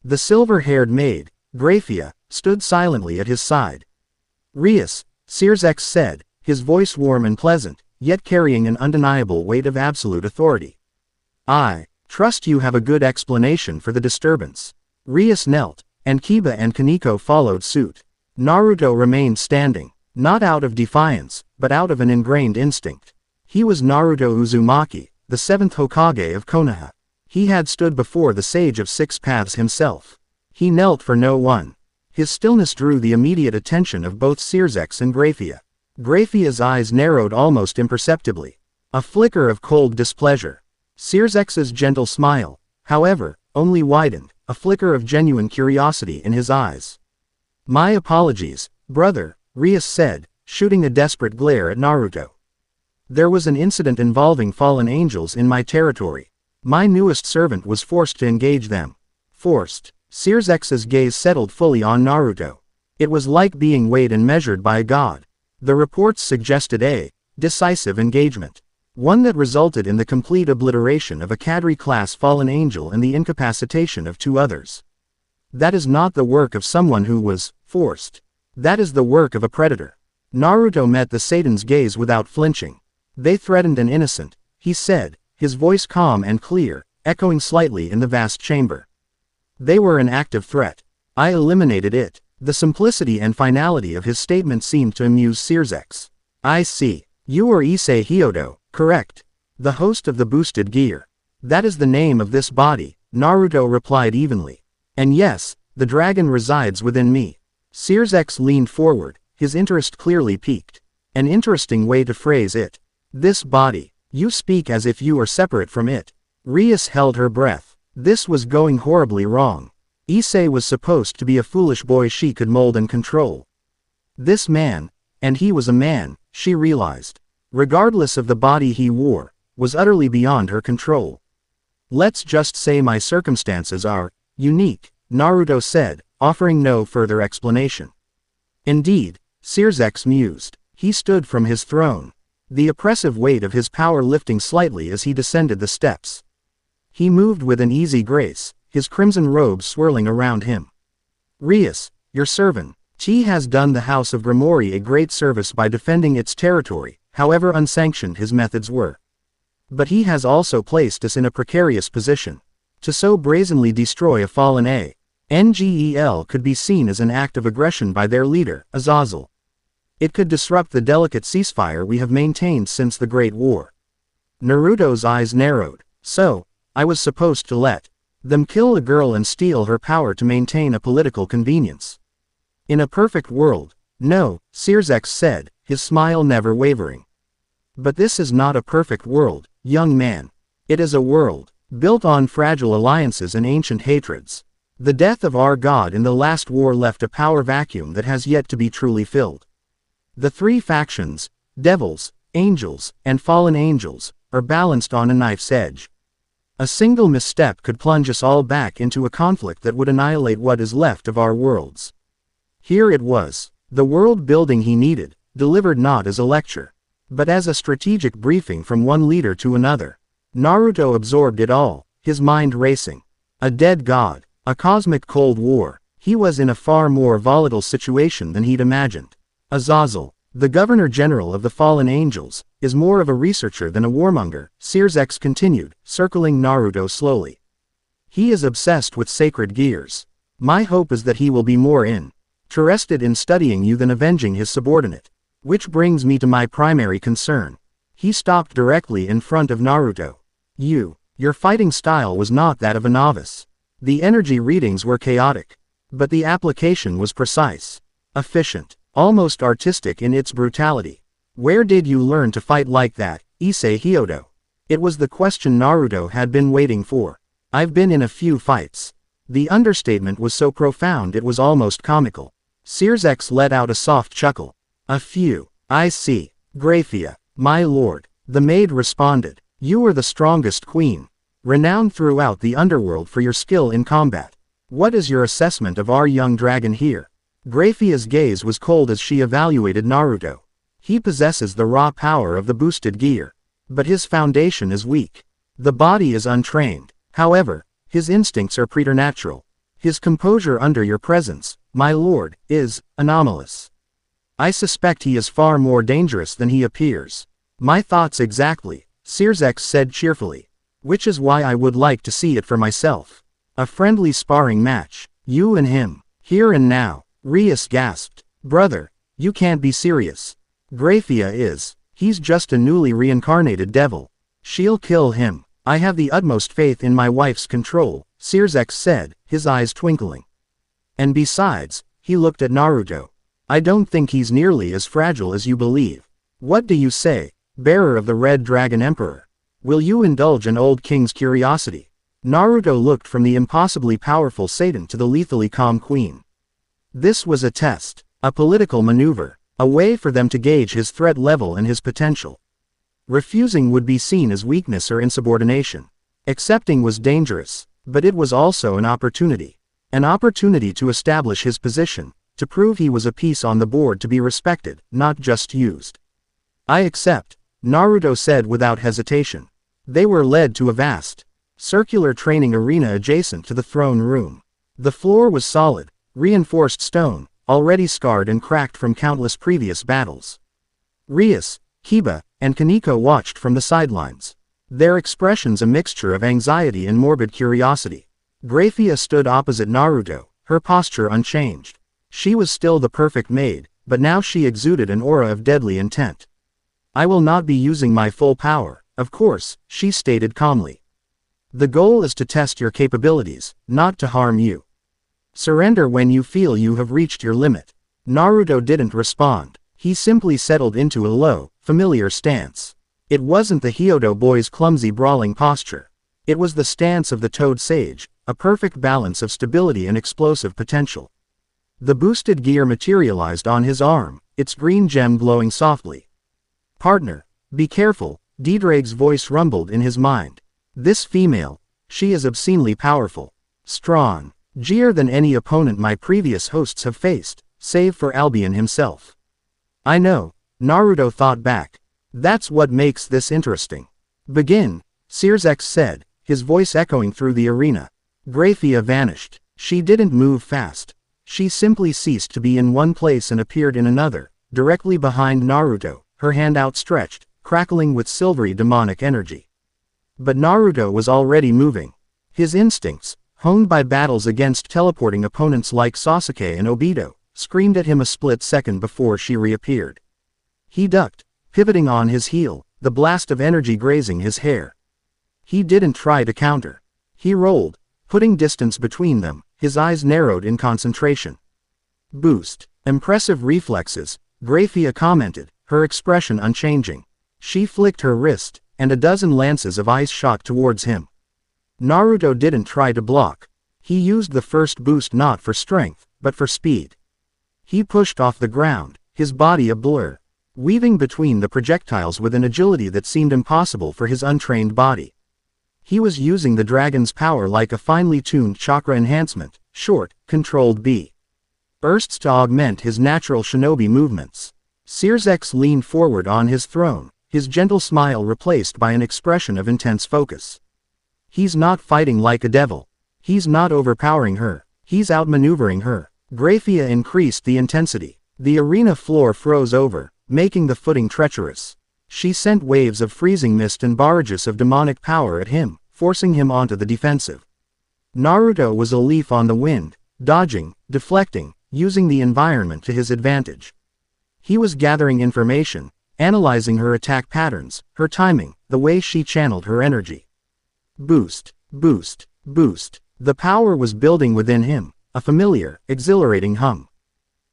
The silver-haired maid, Graphia, stood silently at his side. "Rias," Searsex said, his voice warm and pleasant, yet carrying an undeniable weight of absolute authority. "I trust you have a good explanation for the disturbance." Rias knelt, and Kiba and Kaneko followed suit. Naruto remained standing, not out of defiance, but out of an ingrained instinct. He was Naruto Uzumaki, the seventh Hokage of Konoha. He had stood before the Sage of Six Paths himself. He knelt for no one. His stillness drew the immediate attention of both Searsex and Graphia. Graphia's eyes narrowed almost imperceptibly. A flicker of cold displeasure. Searsex's gentle smile, however, only widened, a flicker of genuine curiosity in his eyes. "My apologies, brother," Rias said, shooting a desperate glare at Naruto. "There was an incident involving fallen angels in my territory. My newest servant was forced to engage them." Forced. Searsex's gaze settled fully on Naruto. It was like being weighed and measured by a god. The reports suggested a decisive engagement. One that resulted in the complete obliteration of a Cadre-class fallen angel and the incapacitation of two others. That is not the work of someone who was forced. That is the work of a predator. Naruto met the Satan's gaze without flinching. "They threatened an innocent," he said, his voice calm and clear, echoing slightly in the vast chamber. They were an active threat. I eliminated it. The simplicity and finality of his statement seemed to amuse Sirzex. I see. You are Issei Hyodo, correct? The host of the boosted gear. That is the name of this body, Naruto replied evenly. And yes, the dragon resides within me. Sirzex leaned forward, his interest clearly piqued. An interesting way to phrase it. This body. You speak as if you are separate from it. Rias held her breath. This was going horribly wrong. Issei was supposed to be a foolish boy she could mold and control. This man, and he was a man, she realized, regardless of the body he wore, was utterly beyond her control. Let's just say my circumstances are unique, Naruto said, offering no further explanation. Indeed, Sirzex mused. He stood from his throne, the oppressive weight of his power lifting slightly as he descended the steps. He moved with an easy grace, his crimson robe swirling around him. Rias, your servant. He has done the House of Grimoire a great service by defending its territory, however unsanctioned his methods were. But he has also placed us in a precarious position. To so brazenly destroy a fallen Ngel could be seen as an act of aggression by their leader, Azazel. It could disrupt the delicate ceasefire we have maintained since the Great War. Naruto's eyes narrowed. So, I was supposed to let them kill a girl and steal her power to maintain a political convenience. In a perfect world, no, Sirzex said, his smile never wavering. But this is not a perfect world, young man. It is a world built on fragile alliances and ancient hatreds. The death of our god in the last war left a power vacuum that has yet to be truly filled. The three factions, devils, angels, and fallen angels, are balanced on a knife's edge. A single misstep could plunge us all back into a conflict that would annihilate what is left of our worlds. Here it was, the world building he needed, delivered not as a lecture, but as a strategic briefing from one leader to another. Naruto absorbed it all, his mind racing. A dead god, a cosmic cold war. He was in a far more volatile situation than he'd imagined. Azazel, the governor-general of the fallen angels, is more of a researcher than a warmonger, Sirzex continued, circling Naruto slowly. He is obsessed with sacred gears. My hope is that he will be more interested in studying you than avenging his subordinate. Which brings me to my primary concern. He stopped directly in front of Naruto. Your fighting style was not that of a novice. The energy readings were chaotic. But the application was precise, efficient, almost artistic in its brutality. Where did you learn to fight like that, Issei Hyodo? It was the question Naruto had been waiting for. I've been in a few fights. The understatement was so profound it was almost comical. Sirzex let out a soft chuckle. A few. I see. Graphia, my lord. The maid responded. You are the strongest queen, renowned throughout the underworld for your skill in combat. What is your assessment of our young dragon here? Graphia's gaze was cold as she evaluated Naruto. He possesses the raw power of the boosted gear. But his foundation is weak. The body is untrained. However, his instincts are preternatural. His composure under your presence, my lord, is anomalous. I suspect he is far more dangerous than he appears. My thoughts exactly, Sirzex said cheerfully. Which is why I would like to see it for myself. A friendly sparring match. You and him. Here and now. Rias gasped. Brother, you can't be serious. Graphia is. He's just a newly reincarnated devil. She'll kill him. I have the utmost faith in my wife's control, Sirzex said, his eyes twinkling. And besides, he looked at Naruto. I don't think he's nearly as fragile as you believe. What do you say, bearer of the Red Dragon Emperor? Will you indulge an old king's curiosity? Naruto looked from the impossibly powerful Satan to the lethally calm queen. This was a test, a political maneuver, a way for them to gauge his threat level and his potential. Refusing would be seen as weakness or insubordination. Accepting was dangerous, but it was also an opportunity. An opportunity to establish his position, to prove he was a piece on the board to be respected, not just used. I accept, Naruto said without hesitation. They were led to a vast, circular training arena adjacent to the throne room. The floor was solid, reinforced stone, already scarred and cracked from countless previous battles. Rias, Kiba, and Kaneko watched from the sidelines. Their expressions a mixture of anxiety and morbid curiosity. Graphia stood opposite Naruto, her posture unchanged. She was still the perfect maid, but now she exuded an aura of deadly intent. I will not be using my full power, of course, she stated calmly. The goal is to test your capabilities, not to harm you. Surrender when you feel you have reached your limit. Naruto didn't respond. He simply settled into a low, familiar stance. It wasn't the Hyodo boy's clumsy brawling posture. It was the stance of the Toad Sage, a perfect balance of stability and explosive potential. The boosted gear materialized on his arm, its green gem glowing softly. Partner, be careful, Didrake's voice rumbled in his mind. This female, she is obscenely powerful. Strong. Gier than any opponent my previous hosts have faced, save for Albion himself. I know, Naruto thought back. That's what makes this interesting. Begin, Sirzex said, his voice echoing through the arena. Graphia vanished. She didn't move fast. She simply ceased to be in one place and appeared in another, directly behind Naruto, her hand outstretched, crackling with silvery demonic energy. But Naruto was already moving. His instincts, honed by battles against teleporting opponents like Sasuke and Obito, screamed at him a split second before she reappeared. He ducked, pivoting on his heel, the blast of energy grazing his hair. He didn't try to counter. He rolled, putting distance between them, his eyes narrowed in concentration. Boost. Impressive reflexes, Graphia commented, her expression unchanging. She flicked her wrist, and a dozen lances of ice shot towards him. Naruto didn't try to block. He used the first boost not for strength, but for speed. He pushed off the ground, his body a blur, weaving between the projectiles with an agility that seemed impossible for his untrained body. He was using the dragon's power like a finely tuned chakra enhancement, short, controlled bursts to augment his natural shinobi movements. Sirzex leaned forward on his throne, his gentle smile replaced by an expression of intense focus. He's not fighting like a devil. He's not overpowering her. He's outmaneuvering her. Graphia increased the intensity. The arena floor froze over, making the footing treacherous. She sent waves of freezing mist and barrages of demonic power at him, forcing him onto the defensive. Naruto was a leaf on the wind, dodging, deflecting, using the environment to his advantage. He was gathering information, analyzing her attack patterns, her timing, the way she channeled her energy. Boost, boost, boost. The power was building within him, a familiar, exhilarating hum.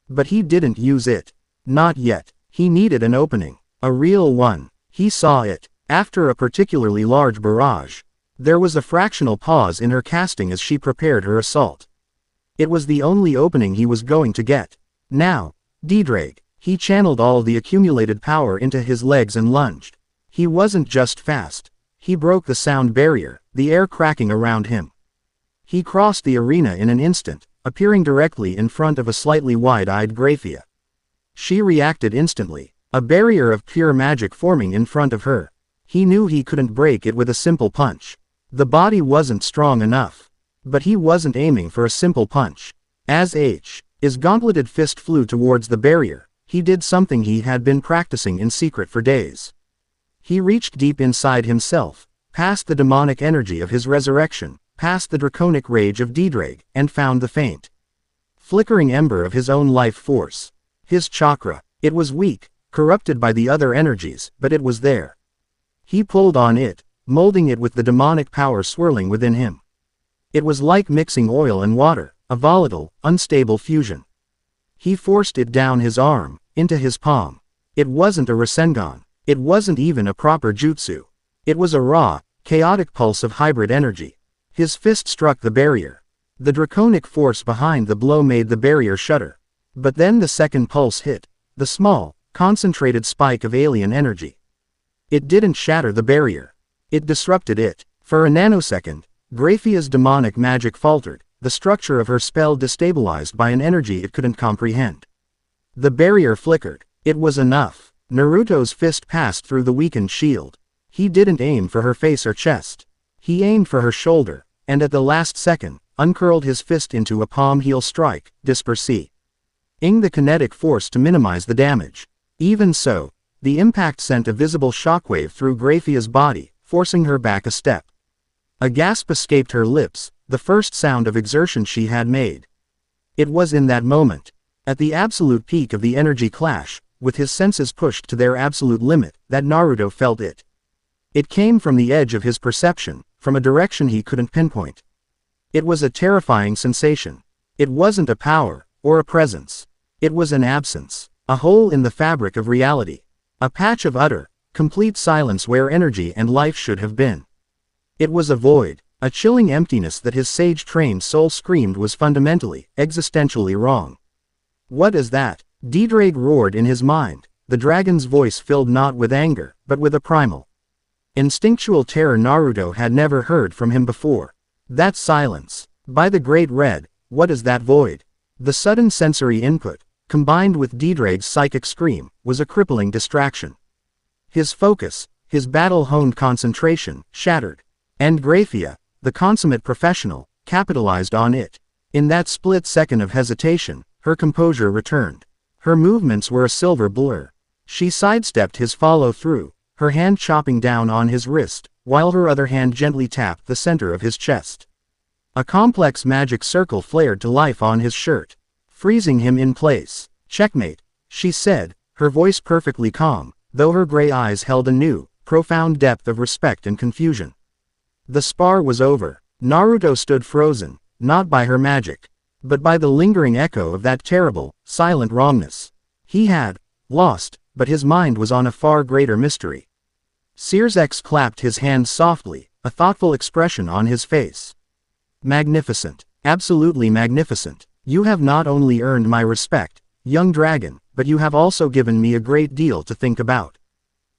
But he didn't use it. Not yet. He needed an opening. A real one. He saw it. After a particularly large barrage. There was a fractional pause in her casting as she prepared her assault. It was the only opening he was going to get. Now, Didrake. He channeled all the accumulated power into his legs and lunged. He wasn't just fast. He broke the sound barrier, the air cracking around him. He crossed the arena in an instant, appearing directly in front of a slightly wide-eyed Graphia. She reacted instantly, a barrier of pure magic forming in front of her. He knew he couldn't break it with a simple punch. The body wasn't strong enough. But he wasn't aiming for a simple punch. As his gauntleted fist flew towards the barrier, he did something he had been practicing in secret for days. He reached deep inside himself, past the demonic energy of his resurrection, past the draconic rage of Didrake, and found the faint, flickering ember of his own life force. His chakra. It was weak, corrupted by the other energies, but it was there. He pulled on it, molding it with the demonic power swirling within him. It was like mixing oil and water, a volatile, unstable fusion. He forced it down his arm, into his palm. It wasn't a Rasengan. It wasn't even a proper jutsu. It was a raw, chaotic pulse of hybrid energy. His fist struck the barrier. The draconic force behind the blow made the barrier shudder. But then the second pulse hit, the small, concentrated spike of alien energy. It didn't shatter the barrier. It disrupted it. For a nanosecond, Graphia's demonic magic faltered, the structure of her spell destabilized by an energy it couldn't comprehend. The barrier flickered. It was enough. Naruto's fist passed through the weakened shield. He didn't aim for her face or chest. He aimed for her shoulder, and at the last second, uncurled his fist into a palm-heel strike, dispersing the kinetic force to minimize the damage. Even so, the impact sent a visible shockwave through Graphia's body, forcing her back a step. A gasp escaped her lips, the first sound of exertion she had made. It was in that moment, at the absolute peak of the energy clash, with his senses pushed to their absolute limit, that Naruto felt it. It came from the edge of his perception, from a direction he couldn't pinpoint. It was a terrifying sensation. It wasn't a power, or a presence. It was an absence, a hole in the fabric of reality. A patch of utter, complete silence where energy and life should have been. It was a void, a chilling emptiness that his sage-trained soul screamed was fundamentally, existentially wrong. What is that? Didraig roared in his mind, the dragon's voice filled not with anger, but with a primal, instinctual terror Naruto had never heard from him before. That silence. By the Great Red, what is that void? The sudden sensory input, combined with Didraig's psychic scream, was a crippling distraction. His focus, his battle-honed concentration, shattered. And Graphia, the consummate professional, capitalized on it. In that split second of hesitation, her composure returned. Her movements were a silver blur. She sidestepped his follow-through, her hand chopping down on his wrist, while her other hand gently tapped the center of his chest. A complex magic circle flared to life on his shirt, freezing him in place. "Checkmate," she said, her voice perfectly calm, though her gray eyes held a new, profound depth of respect and confusion. The spar was over. Naruto stood frozen, not by her magic, but by the lingering echo of that terrible, silent wrongness. He had lost, but his mind was on a far greater mystery. Sears clapped his hands softly, a thoughtful expression on his face. "Magnificent. Absolutely magnificent. You have not only earned my respect, young dragon, but you have also given me a great deal to think about."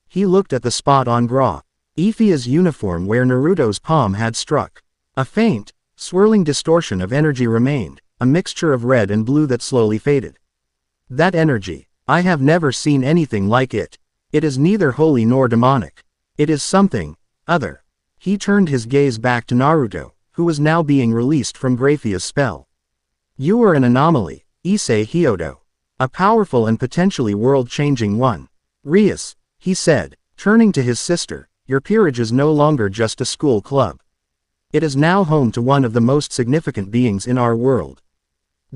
He looked at the spot on Graphia's uniform where Naruto's palm had struck. A faint, swirling distortion of energy remained, a mixture of red and blue that slowly faded. "That energy, I have never seen anything like it. It is neither holy nor demonic. It is something other." He turned his gaze back to Naruto, who was now being released from Graphia's spell. "You are an anomaly, Issei Hyodo. A powerful and potentially world-changing one. Rias," he said, turning to his sister, "your peerage is no longer just a school club. It is now home to one of the most significant beings in our world.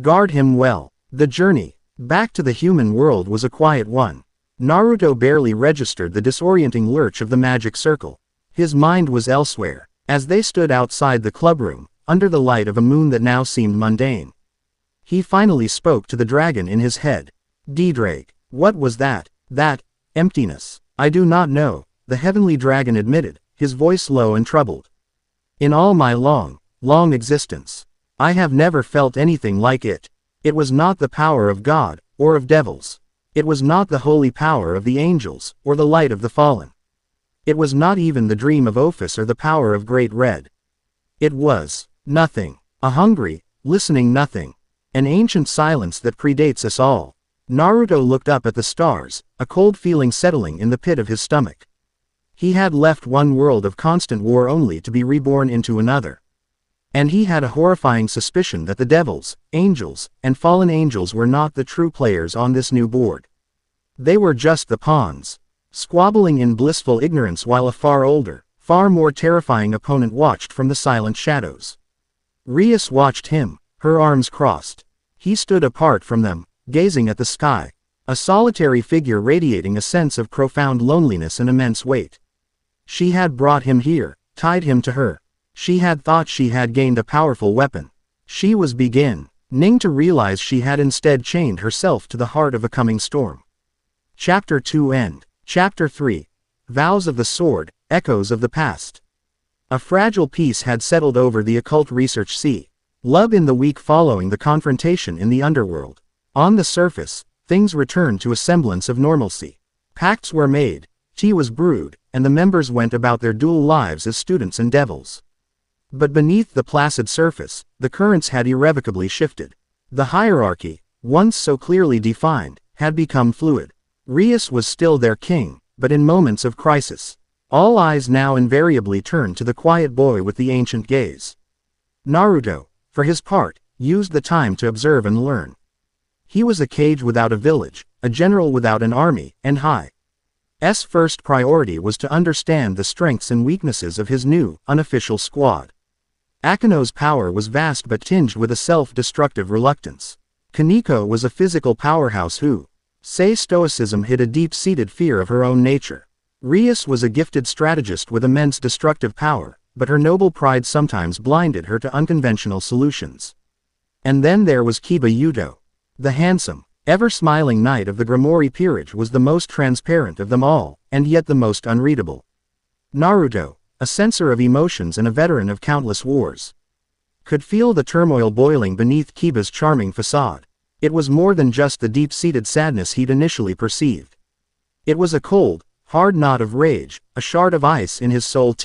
Guard him well." The journey back to the human world was a quiet one. Naruto barely registered the disorienting lurch of the magic circle. His mind was elsewhere, as they stood outside the clubroom, under the light of a moon that now seemed mundane. He finally spoke to the dragon in his head. "Didraig, what was that? That emptiness?" "I do not know," the heavenly dragon admitted, his voice low and troubled. "In all my long existence, I have never felt anything like it. It was not the power of God, or of devils. It was not the holy power of the angels, or the light of the fallen. It was not even the dream of Ophis or the power of Great Red. It was nothing. A hungry, listening nothing. An ancient silence that predates us all." Naruto looked up at the stars, a cold feeling settling in the pit of his stomach. He had left one world of constant war only to be reborn into another. And he had a horrifying suspicion that the devils, angels, and fallen angels were not the true players on this new board. They were just the pawns, squabbling in blissful ignorance while a far older, far more terrifying opponent watched from the silent shadows. Rias watched him, her arms crossed. He stood apart from them, gazing at the sky, a solitary figure radiating a sense of profound loneliness and immense weight. She had brought him here, tied him to her. She had thought she had gained a powerful weapon. She was beginning to realize she had instead chained herself to the heart of a coming storm. Chapter 2 End. Chapter 3. Vows of the Sword, Echoes of the Past. A fragile peace had settled over the occult research sea. Love in the week following the confrontation in the underworld. On the surface, things returned to a semblance of normalcy. Pacts were made, tea was brewed, and the members went about their dual lives as students and devils. But beneath the placid surface, the currents had irrevocably shifted. The hierarchy, once so clearly defined, had become fluid. Rias was still their king, but in moments of crisis, all eyes now invariably turned to the quiet boy with the ancient gaze. Naruto, for his part, used the time to observe and learn. He was a cage without a village, a general without an army, and Hi's first priority was to understand the strengths and weaknesses of his new, unofficial squad. Akino's power was vast but tinged with a self-destructive reluctance. Kaneko was a physical powerhouse who, say stoicism hid a deep-seated fear of her own nature. Rias was a gifted strategist with immense destructive power, but her noble pride sometimes blinded her to unconventional solutions. And then there was Kiba Yuto. The handsome, ever-smiling knight of the Grimoire peerage was the most transparent of them all, and yet the most unreadable. Naruto, a censor of emotions and a veteran of countless wars, could feel the turmoil boiling beneath Kiba's charming facade. It was more than just the deep-seated sadness he'd initially perceived. It was a cold, hard knot of rage, a shard of ice in his soul.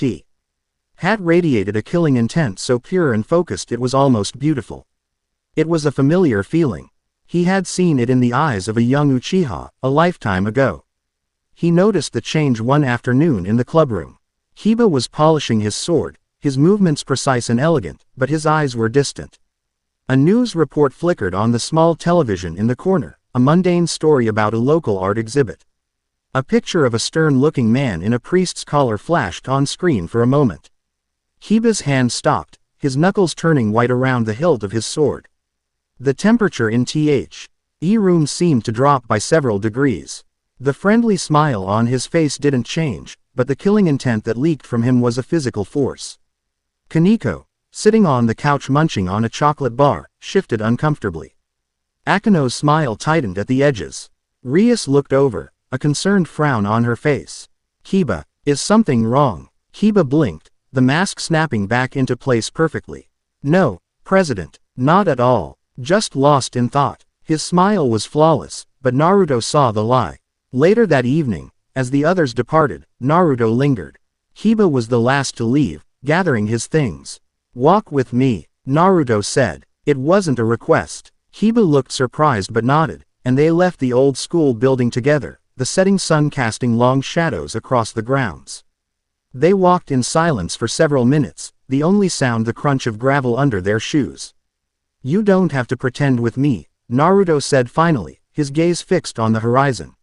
Had radiated a killing intent so pure and focused it was almost beautiful. It was a familiar feeling. He had seen it in the eyes of a young Uchiha, a lifetime ago. He noticed the change one afternoon in the clubroom. Kiba was polishing his sword, his movements precise and elegant, but his eyes were distant. A news report flickered on the small television in the corner, a mundane story about a local art exhibit. A picture of a stern-looking man in a priest's collar flashed on screen for a moment. Kiba's hand stopped, his knuckles turning white around the hilt of his sword. The temperature in the room seemed to drop by several degrees. The friendly smile on his face didn't change, but the killing intent that leaked from him was a physical force. Kaneko, sitting on the couch munching on a chocolate bar, shifted uncomfortably. Akino's smile tightened at the edges. Rias looked over, a concerned frown on her face. Kiba, is something wrong? Kiba blinked, the mask snapping back into place perfectly. No, President, not at all, just lost in thought. His smile was flawless, but Naruto saw the lie. Later that evening, as the others departed, Naruto lingered. Kiba was the last to leave, gathering his things. Walk with me, Naruto said. It wasn't a request. Kiba looked surprised but nodded, and they left the old school building together, the setting sun casting long shadows across the grounds. They walked in silence for several minutes, the only sound the crunch of gravel under their shoes. You don't have to pretend with me, Naruto said finally, his gaze fixed on the horizon.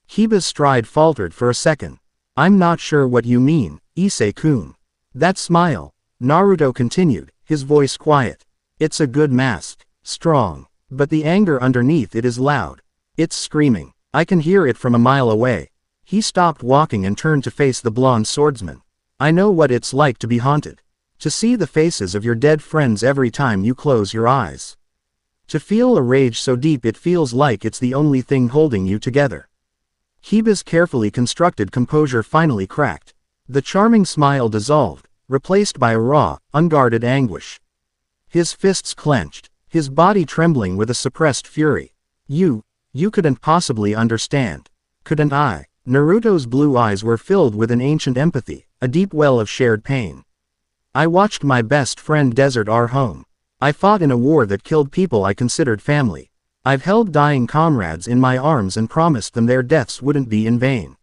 Kiba's stride faltered for a second. I'm not sure what you mean, Issei-kun. That smile, Naruto continued, his voice quiet. It's a good mask, strong, but the anger underneath it is loud. It's screaming. I can hear it from a mile away. He stopped walking and turned to face the blonde swordsman. I know what it's like to be haunted. To see the faces of your dead friends every time you close your eyes. To feel a rage so deep it feels like it's the only thing holding you together. Kiba's carefully constructed composure finally cracked. The charming smile dissolved, replaced by a raw, unguarded anguish. His fists clenched, his body trembling with a suppressed fury. You couldn't possibly understand. Couldn't I? Naruto's blue eyes were filled with an ancient empathy, a deep well of shared pain. I watched my best friend desert our home. I fought in a war that killed people I considered family. I've held dying comrades in my arms and promised them their deaths wouldn't be in vain.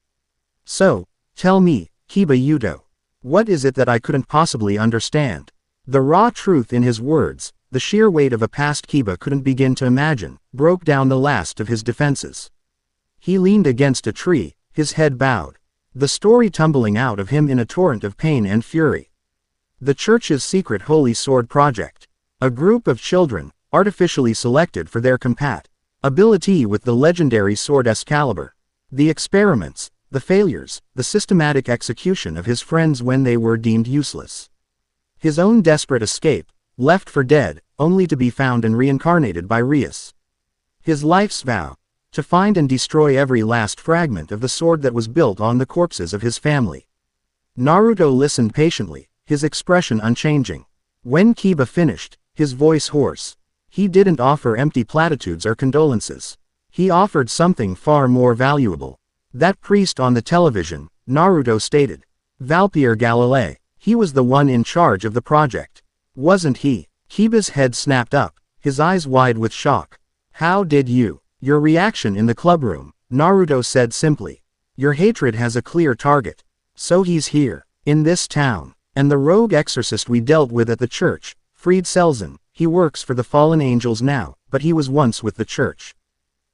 So, tell me, Kiba Yuto, what is it that I couldn't possibly understand? The raw truth in his words, the sheer weight of a past Kiba couldn't begin to imagine, broke down the last of his defenses. He leaned against a tree, his head bowed. The story tumbling out of him in a torrent of pain and fury. The church's secret Holy Sword Project. A group of children, artificially selected for their compatibility with the legendary sword Excalibur. The experiments, the failures, the systematic execution of his friends when they were deemed useless. His own desperate escape, left for dead, only to be found and reincarnated by Rias. His life's vow, to find and destroy every last fragment of the sword that was built on the corpses of his family. Naruto listened patiently, his expression unchanging. When Kiba finished, his voice hoarse, he didn't offer empty platitudes or condolences. He offered something far more valuable. That priest on the television, Naruto stated. Valpier Galilei, he was the one in charge of the project. Wasn't he? Kiba's head snapped up, his eyes wide with shock. How did you? Your reaction in the clubroom, Naruto said simply. Your hatred has a clear target. So he's here, in this town. And the rogue exorcist we dealt with at the church, Fried Selzen, he works for the fallen angels now, but he was once with the church.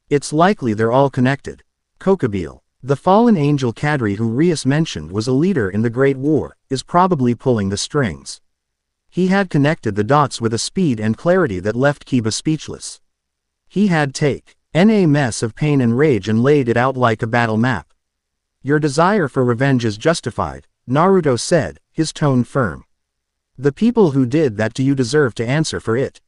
It's likely they're all connected. Kokabeel, the fallen angel Kadri who Rias mentioned was a leader in the Great War, is probably pulling the strings. He had connected the dots with a speed and clarity that left Kiba speechless. He had taken a mess of pain and rage and laid it out like a battle map. Your desire for revenge is justified, Naruto said, his tone firm. The people who did that to you deserve to answer for it.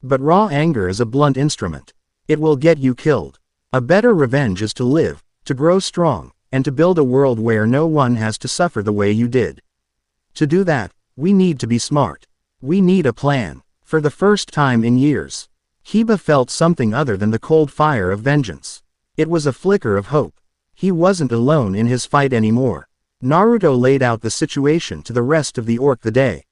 But raw anger is a blunt instrument. It will get you killed. A better revenge is to live, to grow strong, and to build a world where no one has to suffer the way you did. To do that, we need to be smart. We need a plan. For the first time in years, Kiba felt something other than the cold fire of vengeance. It was a flicker of hope. He wasn't alone in his fight anymore. Naruto laid out the situation to the rest of the orc the day.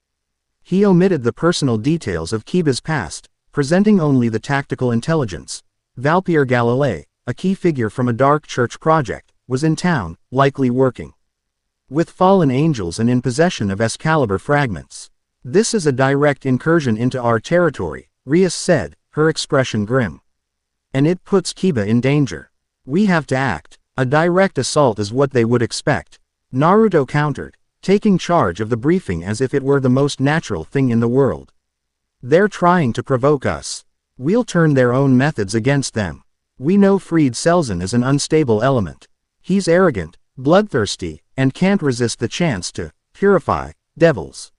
He omitted the personal details of Kiba's past, presenting only the tactical intelligence. Valpier Galilei, a key figure from a dark church project, was in town, likely working with fallen angels and in possession of Excalibur fragments. This is a direct incursion into our territory, Rias said, her expression grim. And it puts Kiba in danger. We have to act. A direct assault is what they would expect. Naruto countered, taking charge of the briefing as if it were the most natural thing in the world. They're trying to provoke us. We'll turn their own methods against them. We know Fried Selzen is an unstable element. He's arrogant, bloodthirsty, and can't resist the chance to purify devils.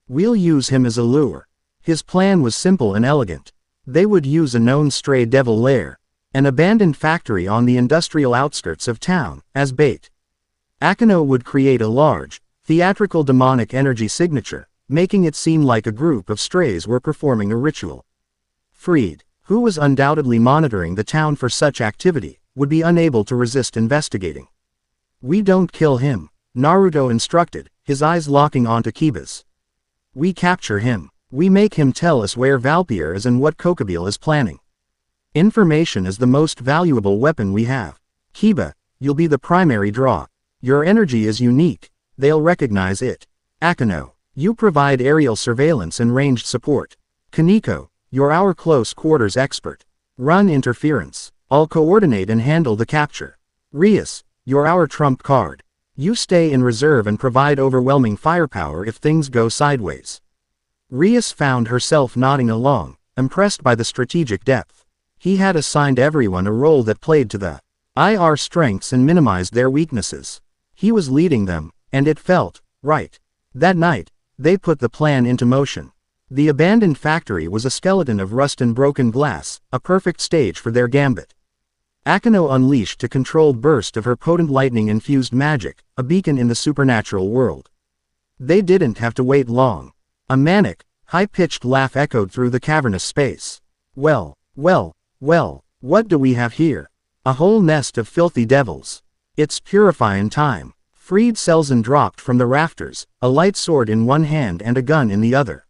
We'll use him as a lure. His plan was simple and elegant. They would use a known stray devil lair, an abandoned factory on the industrial outskirts of town, as bait. Akeno would create a large, theatrical demonic energy signature, making it seem like a group of strays were performing a ritual. Fried, who was undoubtedly monitoring the town for such activity, would be unable to resist investigating. We don't kill him, Naruto instructed, his eyes locking onto Kiba's. We capture him. We make him tell us where Valpier is and what Kokobile is planning. Information is the most valuable weapon we have. Kiba, you'll be the primary draw. Your energy is unique. They'll recognize it. Akeno, you provide aerial surveillance and ranged support. Kaneko, you're our close quarters expert. Run interference. I'll coordinate and handle the capture. Rias, you're our trump card. You stay in reserve and provide overwhelming firepower if things go sideways. Rias found herself nodding along, impressed by the strategic depth. He had assigned everyone a role that played to their strengths and minimized their weaknesses. He was leading them, and it felt right. That night, they put the plan into motion. The abandoned factory was a skeleton of rust and broken glass, a perfect stage for their gambit. Akeno unleashed a controlled burst of her potent lightning-infused magic, a beacon in the supernatural world. They didn't have to wait long. A manic, high-pitched laugh echoed through the cavernous space. Well, what do we have here? A whole nest of filthy devils. It's purifying time. Fried Selzen dropped from the rafters, a light sword in one hand and a gun in the other.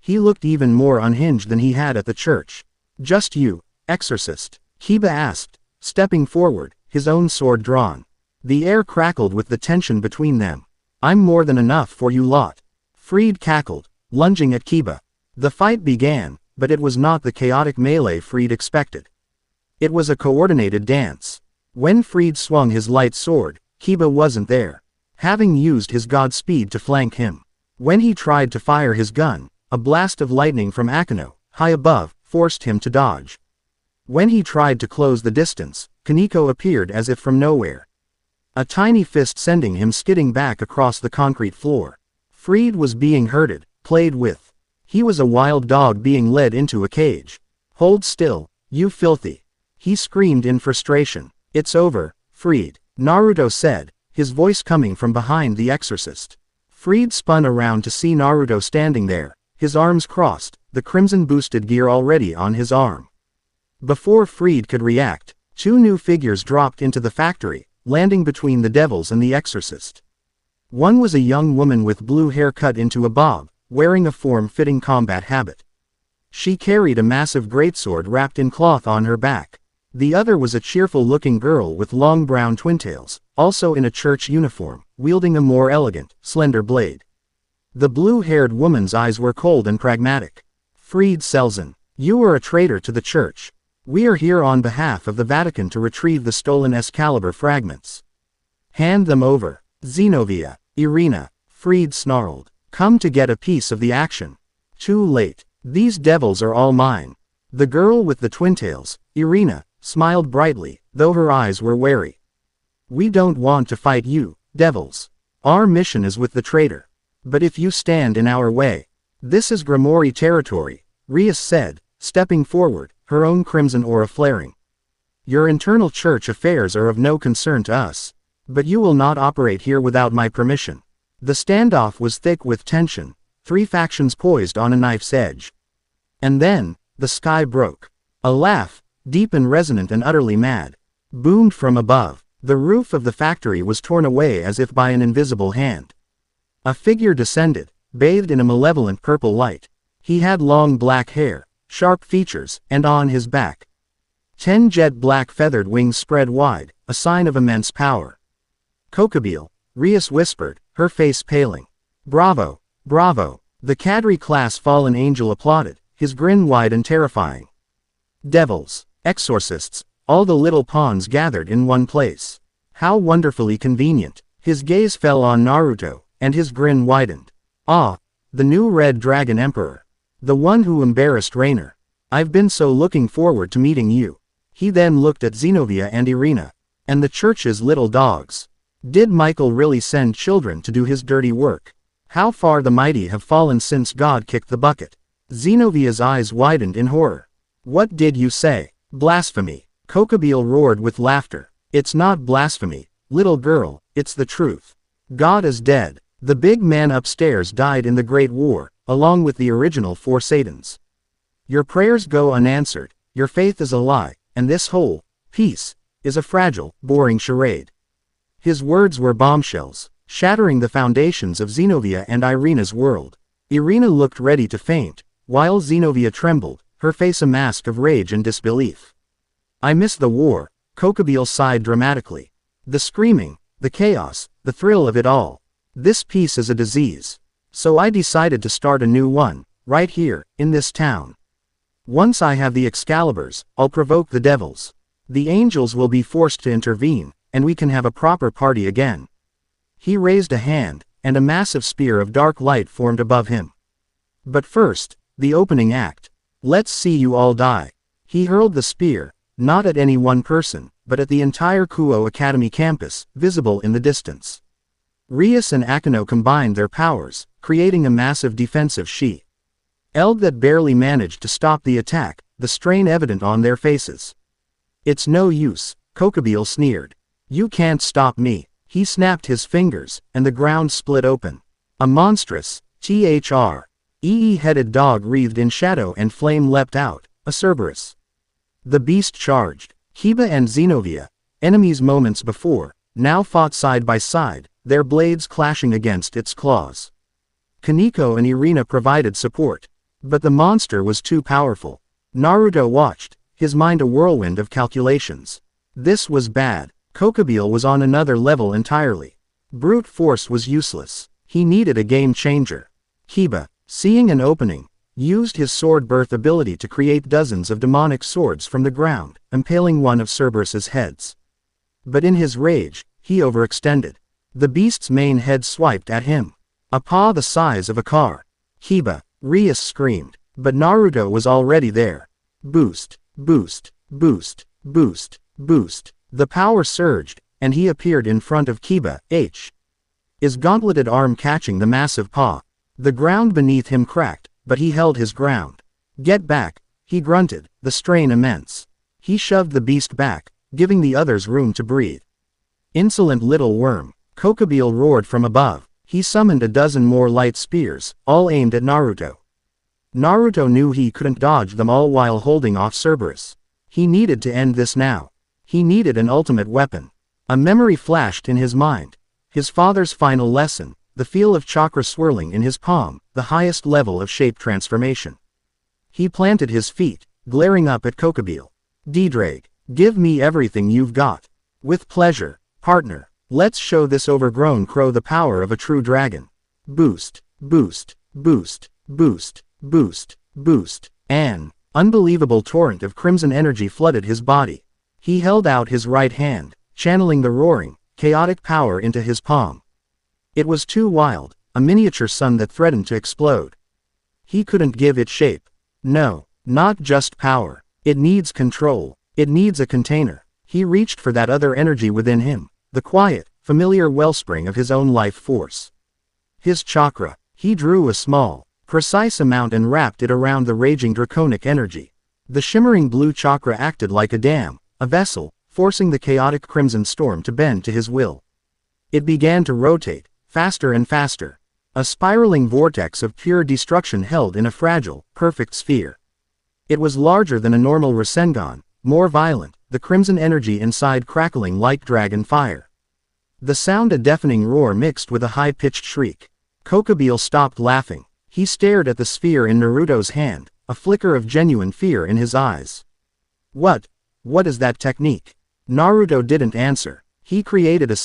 He looked even more unhinged than he had at the church. Just you, exorcist? Kiba asked, stepping forward, his own sword drawn. The air crackled with the tension between them. I'm more than enough for you lot. Fried cackled, lunging at Kiba. The fight began, but it was not the chaotic melee Fried expected. It was a coordinated dance. When Fried swung his light sword, Kiba wasn't there, having used his god speed to flank him. When he tried to fire his gun, a blast of lightning from Akeno, high above, forced him to dodge. When he tried to close the distance, Kaneko appeared as if from nowhere. A tiny fist sending him skidding back across the concrete floor. Fried was being herded, played with. He was a wild dog being led into a cage. Hold still, you filthy. He screamed in frustration. It's over, Fried, Naruto said, his voice coming from behind the exorcist. Fried spun around to see Naruto standing there, his arms crossed, the crimson boosted gear already on his arm. Before Fried could react, two new figures dropped into the factory, landing between the devils and the exorcist. One was a young woman with blue hair cut into a bob, wearing a form-fitting combat habit. She carried a massive greatsword wrapped in cloth on her back. The other was a cheerful-looking girl with long brown twintails, also in a church uniform, wielding a more elegant, slender blade. The blue-haired woman's eyes were cold and pragmatic. Fried Selzen, you are a traitor to the church. We are here on behalf of the Vatican to retrieve the stolen Excalibur fragments. Hand them over. Xenovia, Irina, Fried snarled. Come to get a piece of the action. Too late. These devils are all mine. The girl with the twin tails, Irina, smiled brightly, though her eyes were wary. We don't want to fight you, devils. Our mission is with the traitor. But if you stand in our way, this is Grimoire territory, Rias said, stepping forward, her own crimson aura flaring. Your internal church affairs are of no concern to us. But you will not operate here without my permission. The standoff was thick with tension, 3 factions poised on a knife's edge. And then, the sky broke. A laugh, deep and resonant and utterly mad, boomed from above. The roof of the factory was torn away as if by an invisible hand. A figure descended, bathed in a malevolent purple light. He had long black hair, sharp features, and on his back 10 jet black feathered wings spread wide, a sign of immense power. Kokobile, Rias whispered, her face paling. Bravo, bravo. The Kadri class fallen angel applauded, his grin wide and terrifying. Devils, exorcists, all the little pawns gathered in one place. How wonderfully convenient. His gaze fell on Naruto, and his grin widened. Ah, the new Red Dragon Emperor. The one who embarrassed Rainer. I've been so looking forward to meeting you. He then looked at Zenobia and Irina. And the church's little dogs. Did Michael really send children to do his dirty work? How far the mighty have fallen since God kicked the bucket. Zenovia's eyes widened in horror. What did you say? Blasphemy. Kokobile roared with laughter. It's not blasphemy, little girl, it's the truth. God is dead. The big man upstairs died in the Great War, along with the original 4 Satans. Your prayers go unanswered, your faith is a lie, and this whole piece is a fragile, boring charade. His words were bombshells, shattering the foundations of Zenobia and Irina's world. Irina looked ready to faint, while Zenobia trembled, her face a mask of rage and disbelief. I miss the war, Kokobile sighed dramatically. The screaming, the chaos, the thrill of it all. This peace is a disease. So I decided to start a new one, right here, in this town. Once I have the Excaliburs, I'll provoke the devils. The angels will be forced to intervene, and we can have a proper party again. He raised a hand, and a massive spear of dark light formed above him. But first, the opening act. Let's see you all die. He hurled the spear, not at any one person, but at the entire Kuo Academy campus, visible in the distance. Rias and Akino combined their powers, creating a massive defensive sheet. Elg that barely managed to stop the attack, the strain evident on their faces. It's no use, Kokobile sneered. You can't stop me. He snapped his fingers, and the ground split open. A monstrous, headed dog wreathed in shadow and flame leapt out, a Cerberus. The beast charged. Kiba and Zenobia, enemies moments before, now fought side by side, their blades clashing against its claws. Kaneko and Irina provided support. But the monster was too powerful. Naruto watched, his mind a whirlwind of calculations. This was bad. Kokobile was on another level entirely. Brute force was useless. He needed a game changer. Kiba, seeing an opening, used his sword birth ability to create dozens of demonic swords from the ground, impaling one of Cerberus's heads. But in his rage, he overextended. The beast's main head swiped at him. A paw the size of a car. Kiba, Rias screamed, but Naruto was already there. Boost, boost, boost, boost, boost. The power surged, and he appeared in front of Kiba, his gauntleted arm catching the massive paw. The ground beneath him cracked, but he held his ground. Get back, he grunted, the strain immense. He shoved the beast back, giving the others room to breathe. Insolent little worm, Kokobile roared from above. He summoned a dozen more light spears, all aimed at Naruto. Naruto knew he couldn't dodge them all while holding off Cerberus. He needed to end this now. He needed an ultimate weapon. A memory flashed in his mind. His father's final lesson, the feel of chakra swirling in his palm, the highest level of shape transformation. He planted his feet, glaring up at Kokobile. Didrake, give me everything you've got. With pleasure, partner. Let's show this overgrown crow the power of a true dragon. Boost, boost, boost, boost, boost, boost. An unbelievable torrent of crimson energy flooded his body. He held out his right hand, channeling the roaring, chaotic power into his palm. It was too wild, a miniature sun that threatened to explode. He couldn't give it shape. No, not just power. It needs control. It needs a container. He reached for that other energy within him, the quiet, familiar wellspring of his own life force. His chakra. He drew a small, precise amount and wrapped it around the raging draconic energy. The shimmering blue chakra acted like a dam, a vessel, forcing the chaotic crimson storm to bend to his will. It began to rotate, faster and faster. A spiraling vortex of pure destruction held in a fragile, perfect sphere. It was larger than a normal Rasengan, more violent, the crimson energy inside crackling like dragon fire. The sound a deafening roar mixed with a high-pitched shriek. Kokobile stopped laughing. He stared at the sphere in Naruto's hand, a flicker of genuine fear in his eyes. What is that technique? Naruto didn't answer. He created a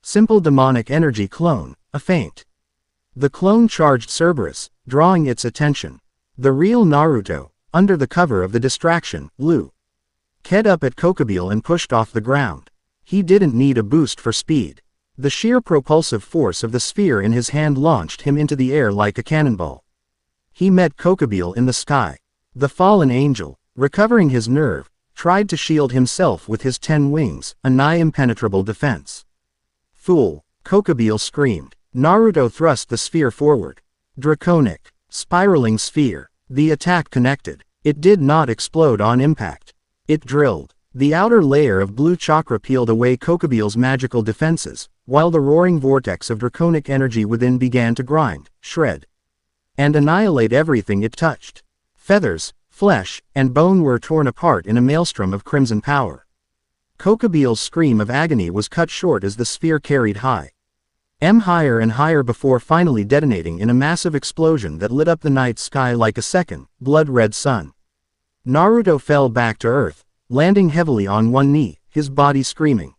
simple demonic energy clone, a feint. The clone charged Cerberus, drawing its attention. The real Naruto, under the cover of the distraction, looked up at Kokobile and pushed off the ground. He didn't need a boost for speed. The sheer propulsive force of the sphere in his hand launched him into the air like a cannonball. He met Kokobile in the sky. The fallen angel, recovering his nerve, tried to shield himself with his 10 wings, a nigh impenetrable defense. Fool! Kokobile screamed. Naruto thrust the sphere forward. Draconic, spiraling sphere. The attack connected. It did not explode on impact. It drilled. The outer layer of blue chakra peeled away Kokobile's magical defenses, while the roaring vortex of draconic energy within began to grind, shred, and annihilate everything it touched. Feathers, flesh, and bone were torn apart in a maelstrom of crimson power. Kokobile's scream of agony was cut short as the sphere carried higher and higher before finally detonating in a massive explosion that lit up the night sky like a second, blood-red sun. Naruto fell back to earth, landing heavily on one knee, his body screaming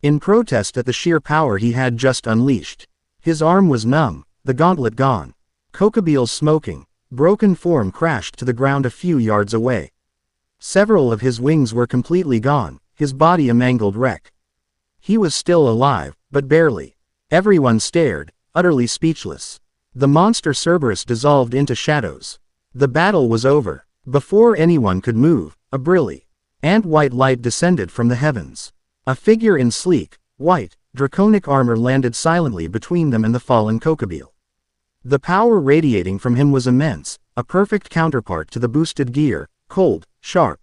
in protest at the sheer power he had just unleashed. His arm was numb, the gauntlet gone. Kokobile's smoking, broken form crashed to the ground a few yards away. Several of his wings were completely gone, his body a mangled wreck. He was still alive, but barely. Everyone stared, utterly speechless. The monster Cerberus dissolved into shadows. The battle was over. Before anyone could move, a brilliant white light descended from the heavens. A figure in sleek, white, draconic armor landed silently between them and the fallen Kokobile. The power radiating from him was immense, a perfect counterpart to the boosted gear, cold, sharp,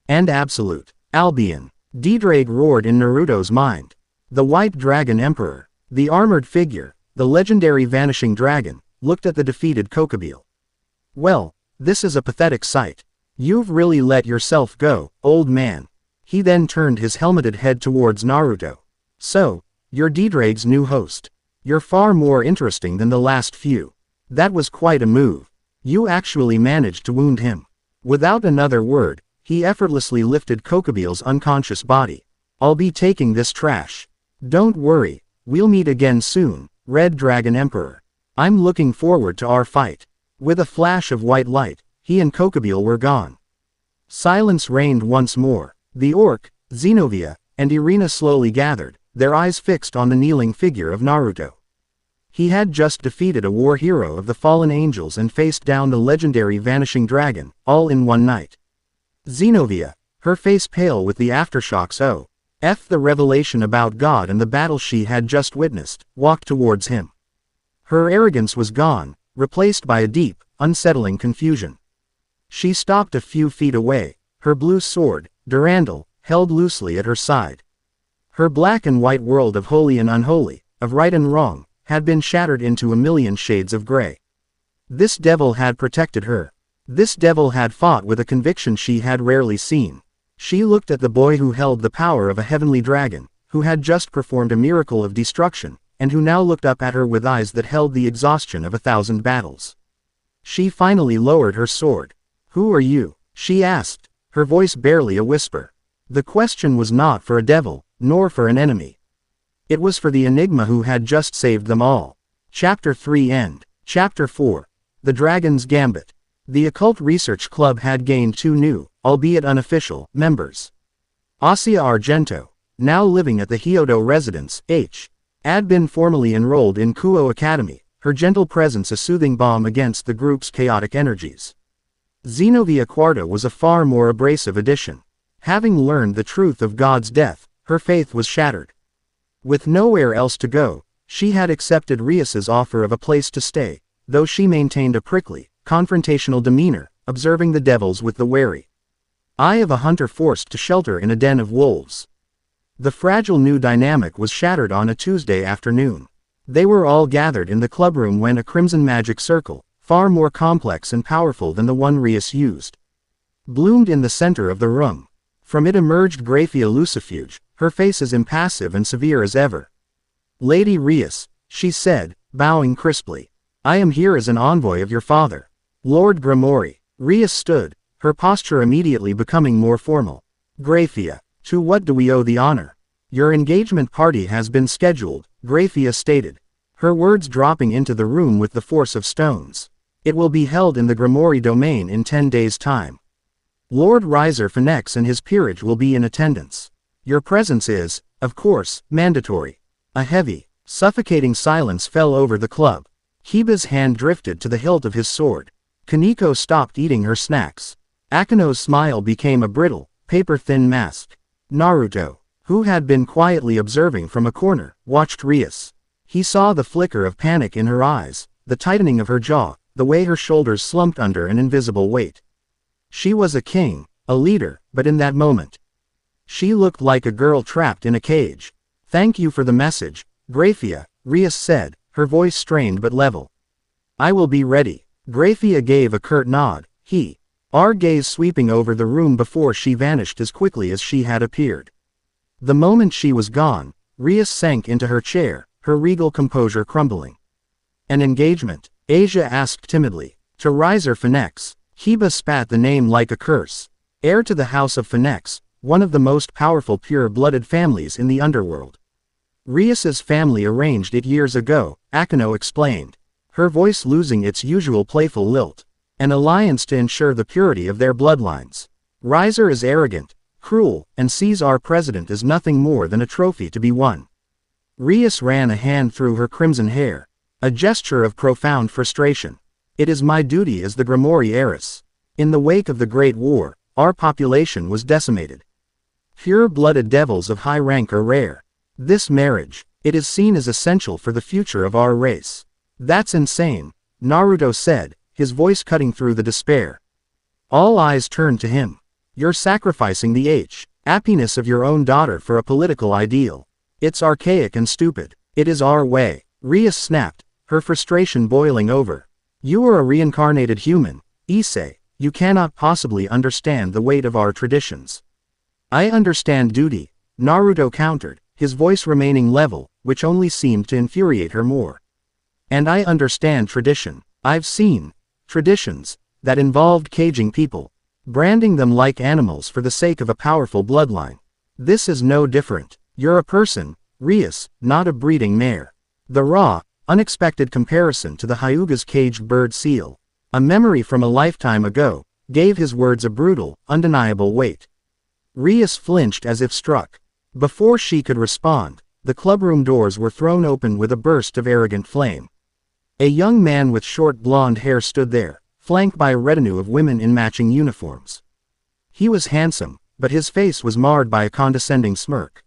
and absolute. Albion. D-Drake roared in Naruto's mind. The White Dragon Emperor, the armored figure, the legendary vanishing dragon, looked at the defeated Kokobile. Well, this is a pathetic sight. You've really let yourself go, old man. He then turned his helmeted head towards Naruto. So, you're D-Drake's new host. You're far more interesting than the last few. That was quite a move. You actually managed to wound him. Without another word, he effortlessly lifted Kokobile's unconscious body. I'll be taking this trash. Don't worry, we'll meet again soon, Red Dragon Emperor. I'm looking forward to our fight. With a flash of white light, he and Kokobile were gone. Silence reigned once more. The orc, Zenobia, and Irina slowly gathered, their eyes fixed on the kneeling figure of Naruto. He had just defeated a war hero of the fallen angels and faced down the legendary vanishing dragon, all in one night. Zenobia, her face pale with the aftershocks of the revelation about God and the battle she had just witnessed, walked towards him. Her arrogance was gone, replaced by a deep, unsettling confusion. She stopped a few feet away, her blue sword, Durandal, held loosely at her side. Her black and white world of holy and unholy, of right and wrong, had been shattered into a million shades of gray. This devil had protected her. This devil had fought with a conviction she had rarely seen. She looked at the boy who held the power of a heavenly dragon, who had just performed a miracle of destruction, and who now looked up at her with eyes that held the exhaustion of 1,000 battles. She finally lowered her sword. Who are you? She asked, her voice barely a whisper. The question was not for a devil, nor for an enemy. It was for the enigma who had just saved them all. Chapter 3 End. Chapter 4. The Dragon's Gambit. The Occult Research Club had gained 2 new, albeit unofficial, members. Asia Argento, now living at the Hyodo residence, had been formally enrolled in Kuo Academy, her gentle presence a soothing balm against the group's chaotic energies. Zenobia Quarta was a far more abrasive addition. Having learned the truth of God's death, her faith was shattered. With nowhere else to go, she had accepted Rias's offer of a place to stay, though she maintained a prickly, confrontational demeanor, observing the devils with the wary eye of a hunter forced to shelter in a den of wolves. The fragile new dynamic was shattered on a Tuesday afternoon. They were all gathered in the clubroom when a crimson magic circle, far more complex and powerful than the one Rias used, bloomed in the center of the room. From it emerged Graphia Lucifuge, her face as impassive and severe as ever. "Lady Rias," she said, bowing crisply, "I am here as an envoy of your father, Lord Grimory." Rias stood, her posture immediately becoming more formal. "Graphia, to what do we owe the honor?" "Your engagement party has been scheduled," Graphia stated, her words dropping into the room with the force of stones. "It will be held in the Grimory domain in 10 days' time. Lord Riser Phoenix and his peerage will be in attendance. Your presence is, of course, mandatory." A heavy, suffocating silence fell over the club. Kiba's hand drifted to the hilt of his sword. Kaneko stopped eating her snacks. Akino's smile became a brittle, paper-thin mask. Naruto, who had been quietly observing from a corner, watched Rias. He saw the flicker of panic in her eyes, the tightening of her jaw, the way her shoulders slumped under an invisible weight. She was a king, a leader, but in that moment, she looked like a girl trapped in a cage. "Thank you for the message, Graphia," Rias said, her voice strained but level. "I will be ready." Graphia gave a curt nod, her gaze sweeping over the room before she vanished as quickly as she had appeared. The moment she was gone, Rias sank into her chair, her regal composure crumbling. "An engagement?" Asia asked timidly. "To Riser Phoenix." Kiba spat the name like a curse. "Heir to the house of Phoenix, one of the most powerful pure-blooded families in the underworld. Rias's family arranged it years ago," Akino explained, her voice losing its usual playful lilt. "An alliance to ensure the purity of their bloodlines. Riser is arrogant, cruel, and sees our president as nothing more than a trophy to be won." Rias ran a hand through her crimson hair, a gesture of profound frustration. "It is my duty as the Grimory heiress. In the wake of the Great War, our population was decimated. Pure-blooded devils of high rank are rare. This marriage, it is seen as essential for the future of our race." "That's insane," Naruto said, his voice cutting through the despair. All eyes turned to him. "You're sacrificing the happiness of your own daughter for a political ideal. It's archaic and stupid." "It is our way," Rias snapped, her frustration boiling over. "You are a reincarnated human, Issei. You cannot possibly understand the weight of our traditions." "I understand duty," Naruto countered, his voice remaining level, which only seemed to infuriate her more. "And I understand tradition. I've seen traditions that involved caging people, branding them like animals for the sake of a powerful bloodline. This is no different. You're a person, Rias, not a breeding mare." The raw, unexpected comparison to the Hyuga's caged bird seal, a memory from a lifetime ago, gave his words a brutal, undeniable weight. Rias flinched as if struck. Before she could respond, the clubroom doors were thrown open with a burst of arrogant flame. A young man with short blonde hair stood there, flanked by a retinue of women in matching uniforms. He was handsome, but his face was marred by a condescending smirk.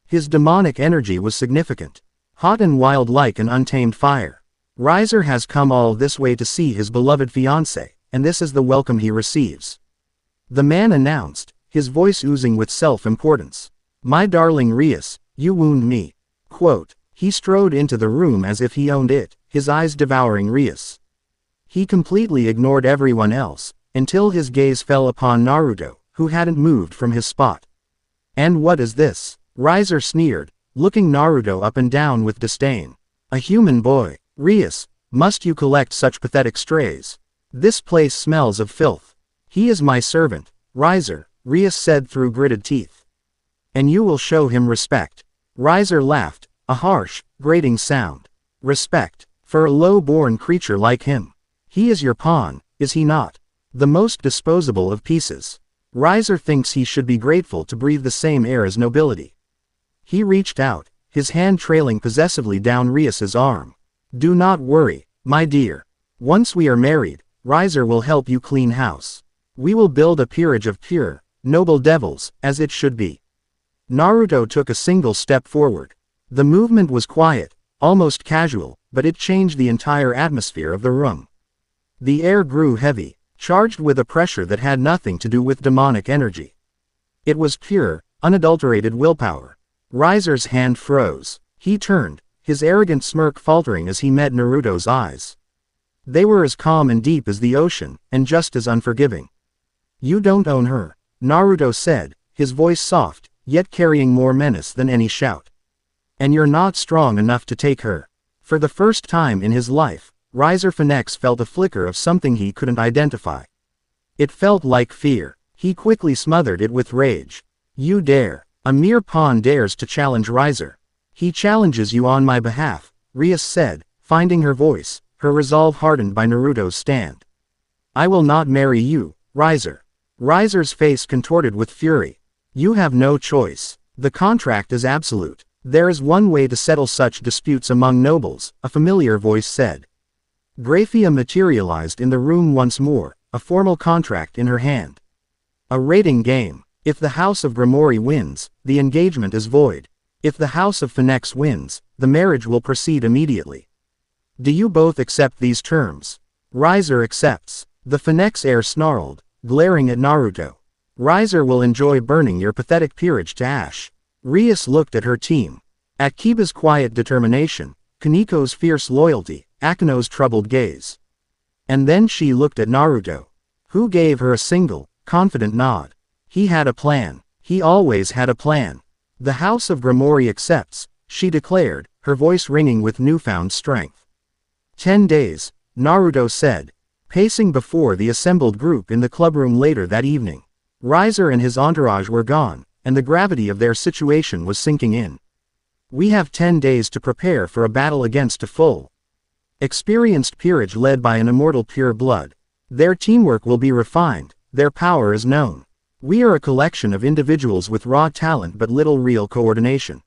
His demonic energy was significant, hot and wild like an untamed fire. "Riser has come all this way to see his beloved fiancée, and this is the welcome he receives," the man announced, his voice oozing with self-importance. "My darling Rias, you wound me." Quote. He strode into the room as if he owned it, his eyes devouring Rias. He completely ignored everyone else, until his gaze fell upon Naruto, who hadn't moved from his spot. "And what is this?" Riser sneered, looking Naruto up and down with disdain. "A human boy. Rias, must you collect such pathetic strays? This place smells of filth." "He is my servant, Riser," Rias said through gritted teeth. "And you will show him respect." Riser laughed, a harsh, grating sound. "Respect? For a low-born creature like him? He is your pawn, is he not? The most disposable of pieces. Riser thinks he should be grateful to breathe the same air as nobility." He reached out, his hand trailing possessively down Rias's arm. Do not worry, my dear. Once we are married, Riser will help you clean house. We will build a peerage of pure, noble devils, as it should be. Naruto took a single step forward. The movement was quiet, almost casual, but it changed the entire atmosphere of the room. The air grew heavy, charged with a pressure that had nothing to do with demonic energy. It was pure, unadulterated willpower. Riser's hand froze. He turned, his arrogant smirk faltering as he met Naruto's eyes. They were as calm and deep as the ocean, and just as unforgiving. You don't own her, Naruto said, his voice soft, yet carrying more menace than any shout. And you're not strong enough to take her. For the first time in his life, Riser Phoenix felt a flicker of something he couldn't identify. It felt like fear. He quickly smothered it with rage. You dare. A mere pawn dares to challenge Riser. He challenges you on my behalf, Rias said, finding her voice, her resolve hardened by Naruto's stand. I will not marry you, Riser. Riser's face contorted with fury. You have no choice. The contract is absolute. There is one way to settle such disputes among nobles, a familiar voice said. Graphia materialized in the room once more, a formal contract in her hand. A rating game. If the House of Gremory wins, the engagement is void. If the House of Phoenix wins, the marriage will proceed immediately. Do you both accept these terms? Riser accepts. The Phoenix heir snarled, glaring at Naruto. Riser will enjoy burning your pathetic peerage to ash. Rias looked at her team. At Kiba's quiet determination, Kaniko's fierce loyalty, Akino's troubled gaze. And then she looked at Naruto, who gave her a single, confident nod. He had a plan. He always had a plan. The House of Gremory accepts, she declared, her voice ringing with newfound strength. 10 days, Naruto said, pacing before the assembled group in the clubroom later that evening. Riser and his entourage were gone, and the gravity of their situation was sinking in. We have 10 days to prepare for a battle against a full, experienced peerage led by an immortal pure blood. Their teamwork will be refined, their power is known. We are a collection of individuals with raw talent but little real coordination.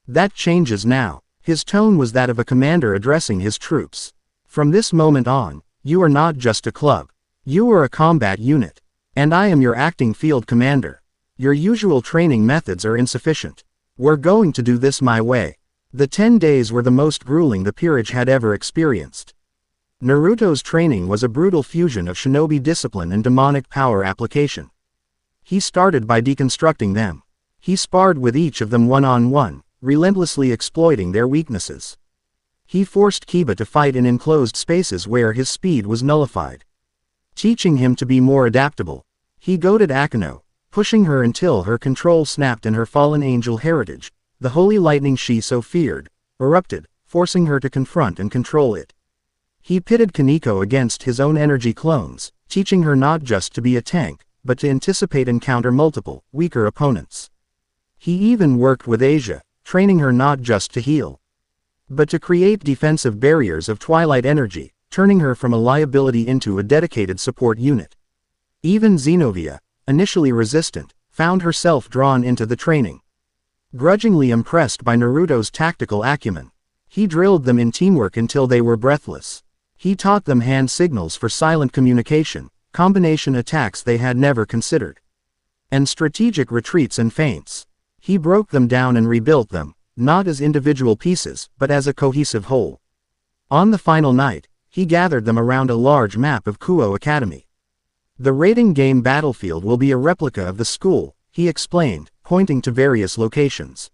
That changes now. His tone was that of a commander addressing his troops. From this moment on, you are not just a club. You are a combat unit. And I am your acting field commander. Your usual training methods are insufficient. We're going to do this my way. The 10 days were the most grueling the peerage had ever experienced. Naruto's training was a brutal fusion of shinobi discipline and demonic power application. He started by deconstructing them. He sparred with each of them one-on-one, relentlessly exploiting their weaknesses. He forced Kiba to fight in enclosed spaces where his speed was nullified. Teaching him to be more adaptable, he goaded Akino, pushing her until her control snapped and her fallen angel heritage, the holy lightning she so feared, erupted, forcing her to confront and control it. He pitted Kaniko against his own energy clones, teaching her not just to be a tank, but to anticipate and counter multiple, weaker opponents. He even worked with Asia, training her not just to heal, but to create defensive barriers of twilight energy, turning her from a liability into a dedicated support unit. Even Xenovia, initially resistant, found herself drawn into the training. Grudgingly impressed by Naruto's tactical acumen, he drilled them in teamwork until they were breathless. He taught them hand signals for silent communication, combination attacks they had never considered, and strategic retreats and feints. He broke them down and rebuilt them, not as individual pieces, but as a cohesive whole. On the final night, he gathered them around a large map of Kuo Academy. The rating game battlefield will be a replica of the school, he explained, pointing to various locations.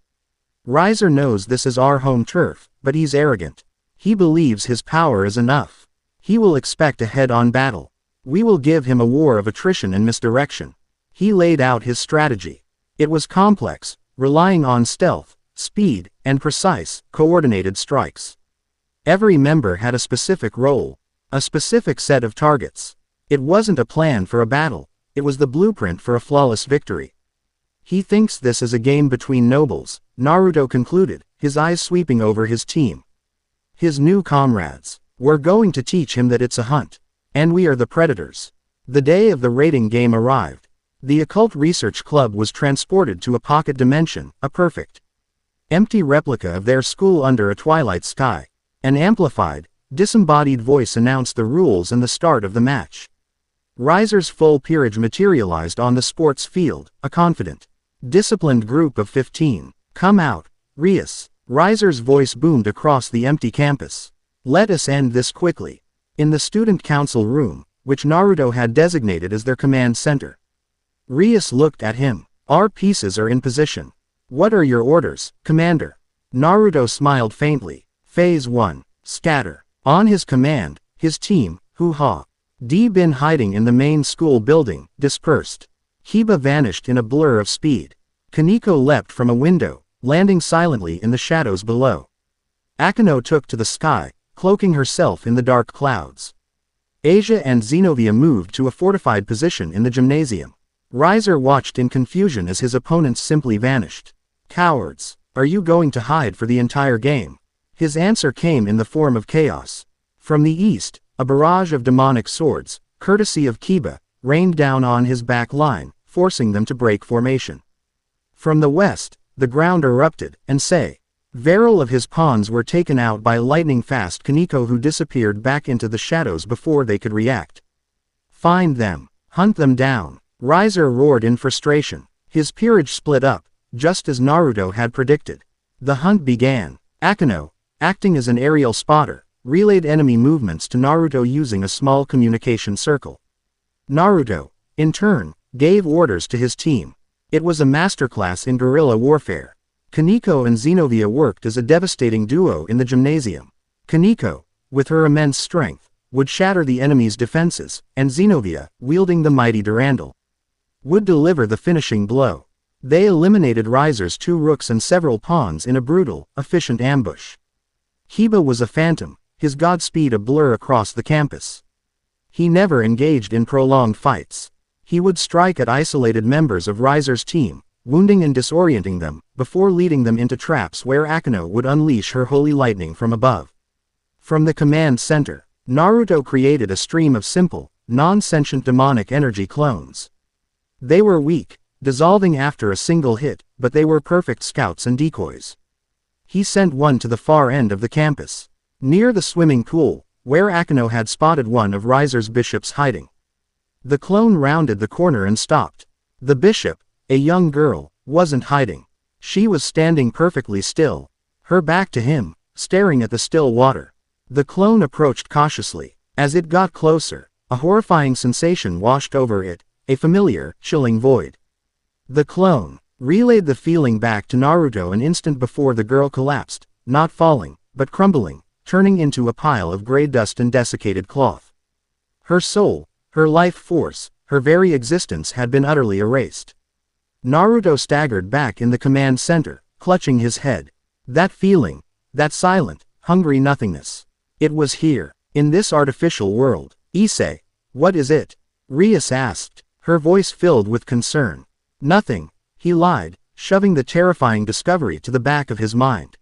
Riser knows this is our home turf, but he's arrogant. He believes his power is enough. He will expect a head-on battle. We will give him a war of attrition and misdirection. He laid out his strategy. It was complex, relying on stealth, speed, and precise, coordinated strikes. Every member had a specific role, a specific set of targets. It wasn't a plan for a battle, it was the blueprint for a flawless victory. He thinks this is a game between nobles, Naruto concluded, his eyes sweeping over his team. His new comrades. We're going to teach him that it's a hunt. And we are the predators. The day of the rating game arrived. The Occult Research Club was transported to a pocket dimension, a perfect, empty replica of their school under a twilight sky. An amplified, disembodied voice announced the rules and the start of the match. Riser's full peerage materialized on the sports field, a confident, disciplined group of 15. Come out, Rias. Riser's voice boomed across the empty campus. Let us end this quickly. In the student council room, which Naruto had designated as their command center, Rias looked at him. Our pieces are in position. What are your orders, Commander? Naruto smiled faintly. Phase 1. Scatter. On his command, his team, hoo-ha, been hiding in the main school building, dispersed. Hiba vanished in a blur of speed. Kaneko leapt from a window, landing silently in the shadows below. Akeno took to the sky, cloaking herself in the dark clouds. Asia and Xenovia moved to a fortified position in the gymnasium. Riser watched in confusion as his opponents simply vanished. Cowards, are you going to hide for the entire game? His answer came in the form of chaos. From the east, a barrage of demonic swords, courtesy of Kiba, rained down on his back line, forcing them to break formation. From the west, the ground erupted, and several of his pawns were taken out by lightning-fast Kaneko, who disappeared back into the shadows before they could react. Find them. Hunt them down. Riser roared in frustration. His peerage split up, just as Naruto had predicted. The hunt began. Akeno, acting as an aerial spotter, relayed enemy movements to Naruto using a small communication circle. Naruto, in turn, gave orders to his team. It was a masterclass in guerrilla warfare. Kaneko and Xenovia worked as a devastating duo in the gymnasium. Kaneko, with her immense strength, would shatter the enemy's defenses, and Xenovia, wielding the mighty Durandal, would deliver the finishing blow. They eliminated Riser's 2 rooks and several pawns in a brutal, efficient ambush. Hiba was a phantom, his godspeed a blur across the campus. He never engaged in prolonged fights. He would strike at isolated members of Riser's team, wounding and disorienting them, before leading them into traps where Akeno would unleash her holy lightning from above. From the command center, Naruto created a stream of simple, non-sentient demonic energy clones. They were weak, dissolving after a single hit, but they were perfect scouts and decoys. He sent one to the far end of the campus, near the swimming pool, where Akeno had spotted one of Riser's bishops hiding. The clone rounded the corner and stopped. The bishop, a young girl, wasn't hiding. She was standing perfectly still, her back to him, staring at the still water. The clone approached cautiously. As it got closer, a horrifying sensation washed over it, a familiar, chilling void. The clone relayed the feeling back to Naruto an instant before the girl collapsed, not falling, but crumbling, turning into a pile of gray dust and desiccated cloth. Her soul, her life force, her very existence had been utterly erased. Naruto staggered back in the command center, clutching his head. That feeling, that silent, hungry nothingness. It was here, in this artificial world. Issei, what is it? Rias asked, her voice filled with concern. Nothing, he lied, shoving the terrifying discovery to the back of his mind.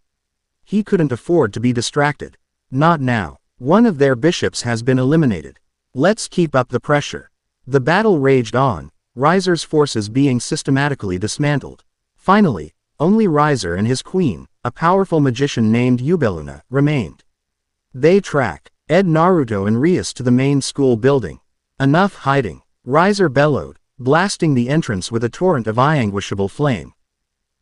He couldn't afford to be distracted. Not now. One of their bishops has been eliminated. Let's keep up the pressure. The battle raged on, Riser's forces being systematically dismantled. Finally, only Riser and his queen, a powerful magician named Yubeluna, remained. They tracked Naruto and Rias to the main school building. Enough hiding, Riser bellowed, blasting the entrance with a torrent of inextinguishable flame.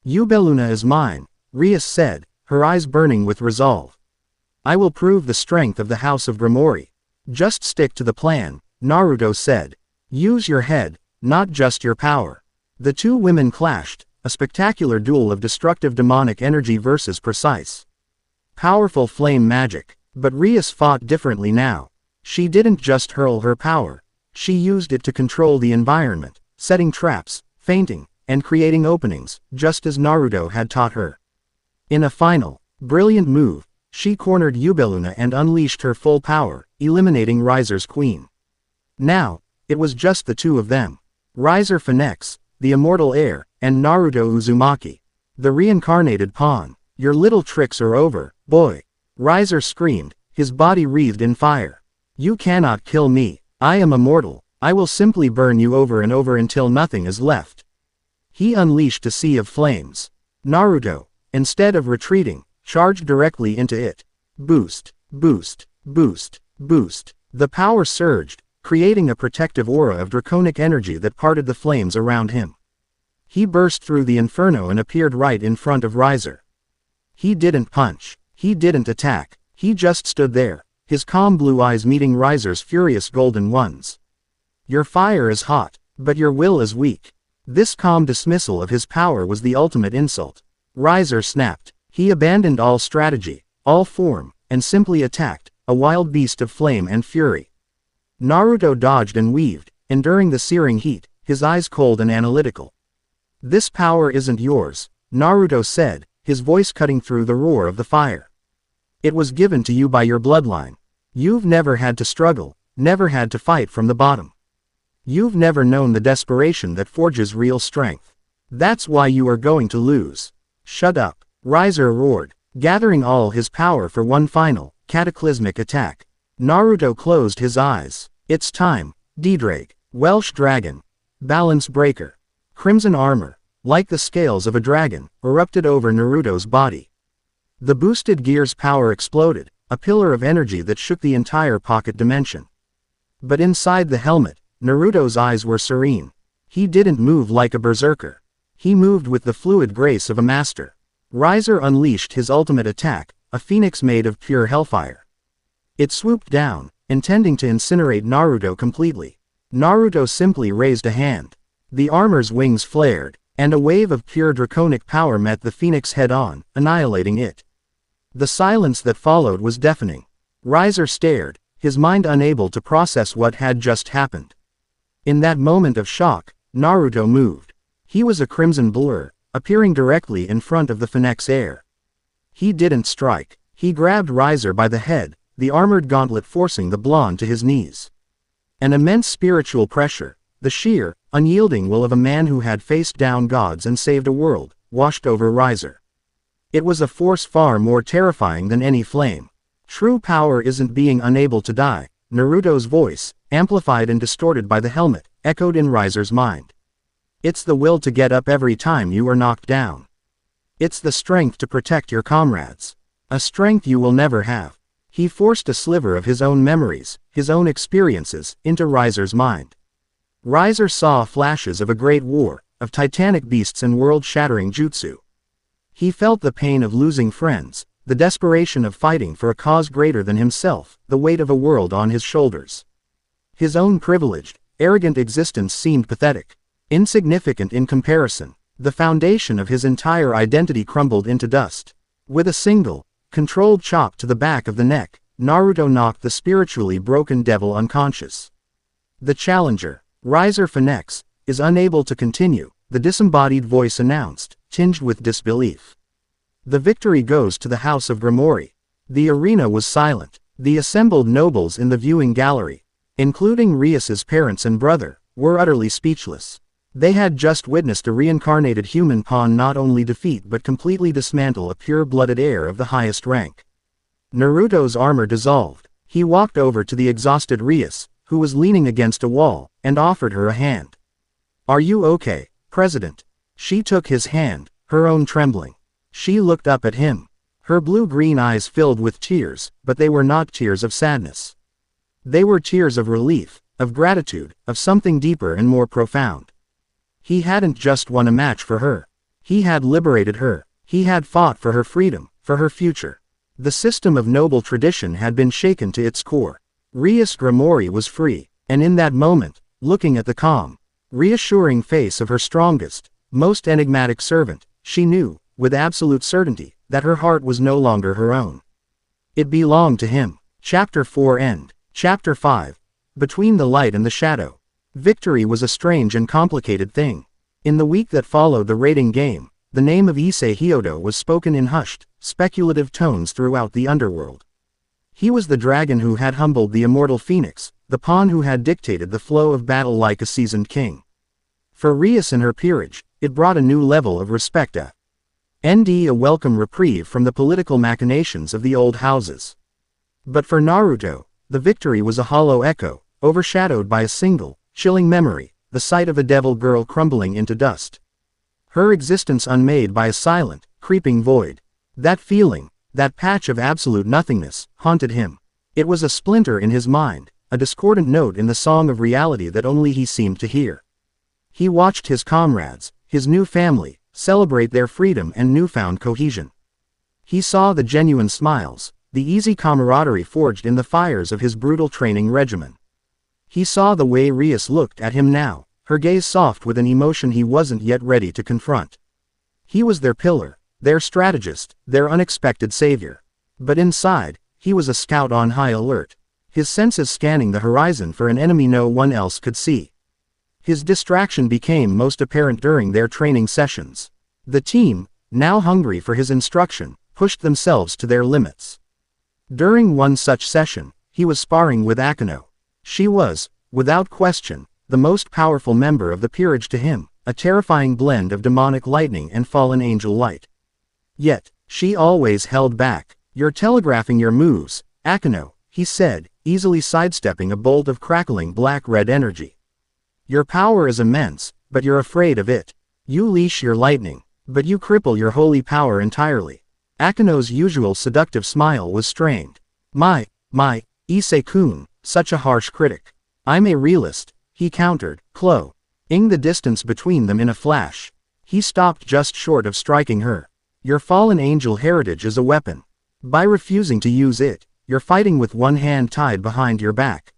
Yubeluna is mine, Rias said, her eyes burning with resolve. I will prove the strength of the House of Grimoire. Just stick to the plan, Naruto said. Use your head, not just your power. The two women clashed, a spectacular duel of destructive demonic energy versus precise, powerful flame magic. But Rias fought differently now. She didn't just hurl her power. She used it to control the environment, setting traps, feinting, and creating openings, just as Naruto had taught her. In a final, brilliant move, she cornered Yubeluna and unleashed her full power, eliminating Riser's queen. Now, it was just the two of them. Riser Phoenix, the immortal heir, and Naruto Uzumaki, the reincarnated pawn. Your little tricks are over, boy. Riser screamed, his body wreathed in fire. You cannot kill me. I am immortal. I will simply burn you over and over until nothing is left. He unleashed a sea of flames. Naruto, instead of retreating, charged directly into it. Boost, boost, boost, boost. The power surged, creating a protective aura of draconic energy that parted the flames around him. He burst through the inferno and appeared right in front of Riser. He didn't punch. He didn't attack. He just stood there, his calm blue eyes meeting Riser's furious golden ones. Your fire is hot, but your will is weak. This calm dismissal of his power was the ultimate insult. Riser snapped. He abandoned all strategy, all form, and simply attacked, a wild beast of flame and fury. Naruto dodged and weaved, enduring the searing heat, his eyes cold and analytical. This power isn't yours, Naruto said, his voice cutting through the roar of the fire. It was given to you by your bloodline. You've never had to struggle, never had to fight from the bottom. You've never known the desperation that forges real strength. That's why you are going to lose. Shut up, Riser roared, gathering all his power for one final, cataclysmic attack. Naruto closed his eyes. It's time, D-Drake, Welsh Dragon, Balance Breaker. Crimson armor, like the scales of a dragon, erupted over Naruto's body. The boosted gear's power exploded, a pillar of energy that shook the entire pocket dimension. But inside the helmet, Naruto's eyes were serene. He didn't move like a berserker. He moved with the fluid grace of a master. Riser unleashed his ultimate attack, a phoenix made of pure hellfire. It swooped down, intending to incinerate Naruto completely. Naruto simply raised a hand. The armor's wings flared, and a wave of pure draconic power met the phoenix head-on, annihilating it. The silence that followed was deafening. Riser stared, his mind unable to process what had just happened. In that moment of shock, Naruto moved. He was a crimson blur, appearing directly in front of the phoenix heir. He didn't strike. He grabbed Riser by the head, the armored gauntlet forcing the blonde to his knees. An immense spiritual pressure, the sheer, unyielding will of a man who had faced down gods and saved a world, washed over Riser. It was a force far more terrifying than any flame. True power isn't being unable to die, Naruto's voice, amplified and distorted by the helmet, echoed in Riser's mind. It's the will to get up every time you are knocked down. It's the strength to protect your comrades. A strength you will never have. He forced a sliver of his own memories, his own experiences, into Riser's mind. Riser saw flashes of a great war, of titanic beasts and world-shattering jutsu. He felt the pain of losing friends, the desperation of fighting for a cause greater than himself, the weight of a world on his shoulders. His own privileged, arrogant existence seemed pathetic, insignificant in comparison. The foundation of his entire identity crumbled into dust. With a single, controlled chop to the back of the neck, Naruto knocked the spiritually broken devil unconscious. The challenger, Riser Phoenix, is unable to continue, the disembodied voice announced, tinged with disbelief. The victory goes to the House of Gremory. The arena was silent. The assembled nobles in the viewing gallery, including Rias's parents and brother, were utterly speechless. They had just witnessed a reincarnated human pawn not only defeat but completely dismantle a pure-blooded heir of the highest rank. Naruto's armor dissolved. He walked over to the exhausted Rias, who was leaning against a wall, and offered her a hand. "Are you okay, President?" She took his hand, her own trembling. She looked up at him. Her blue-green eyes filled with tears, but they were not tears of sadness. They were tears of relief, of gratitude, of something deeper and more profound. He hadn't just won a match for her. He had liberated her. He had fought for her freedom, for her future. The system of noble tradition had been shaken to its core. Rias Gremory was free, and in that moment, looking at the calm, reassuring face of her strongest, most enigmatic servant, she knew, with absolute certainty, that her heart was no longer her own. It belonged to him. Chapter 4 End. Chapter 5. Between the light and the shadow. Victory was a strange and complicated thing. In the week that followed the raiding game, the name of Issei Hyodo was spoken in hushed, speculative tones throughout the underworld. He was the dragon who had humbled the immortal phoenix, the pawn who had dictated the flow of battle like a seasoned king. For Rias and her peerage, it brought a new level of respect, a welcome reprieve from the political machinations of the old houses. But for Naruto, the victory was a hollow echo, overshadowed by a single, chilling memory, the sight of a devil girl crumbling into dust. Her existence unmade by a silent, creeping void. That feeling, That patch of absolute nothingness haunted him. It was a splinter in his mind, a discordant note in the song of reality that only he seemed to hear. He watched his comrades, his new family, celebrate their freedom and newfound cohesion. He saw the genuine smiles, the easy camaraderie forged in the fires of his brutal training regimen. He saw the way Rias looked at him now, her gaze soft with an emotion he wasn't yet ready to confront. He was their pillar, their strategist, their unexpected savior. But inside, he was a scout on high alert, his senses scanning the horizon for an enemy no one else could see. His distraction became most apparent during their training sessions. The team, now hungry for his instruction, pushed themselves to their limits. During one such session, he was sparring with Akeno. She was, without question, the most powerful member of the peerage to him, a terrifying blend of demonic lightning and fallen angel light. Yet, she always held back. "You're telegraphing your moves, Akeno," he said, easily sidestepping a bolt of crackling black-red energy. "Your power is immense, but you're afraid of it. You leash your lightning, but you cripple your holy power entirely." Akeno's usual seductive smile was strained. My, Issei-kun, such a harsh critic. "I'm a realist," he countered, closing the distance between them in a flash. He stopped just short of striking her. "Your fallen angel heritage is a weapon. By refusing to use it, you're fighting with one hand tied behind your back.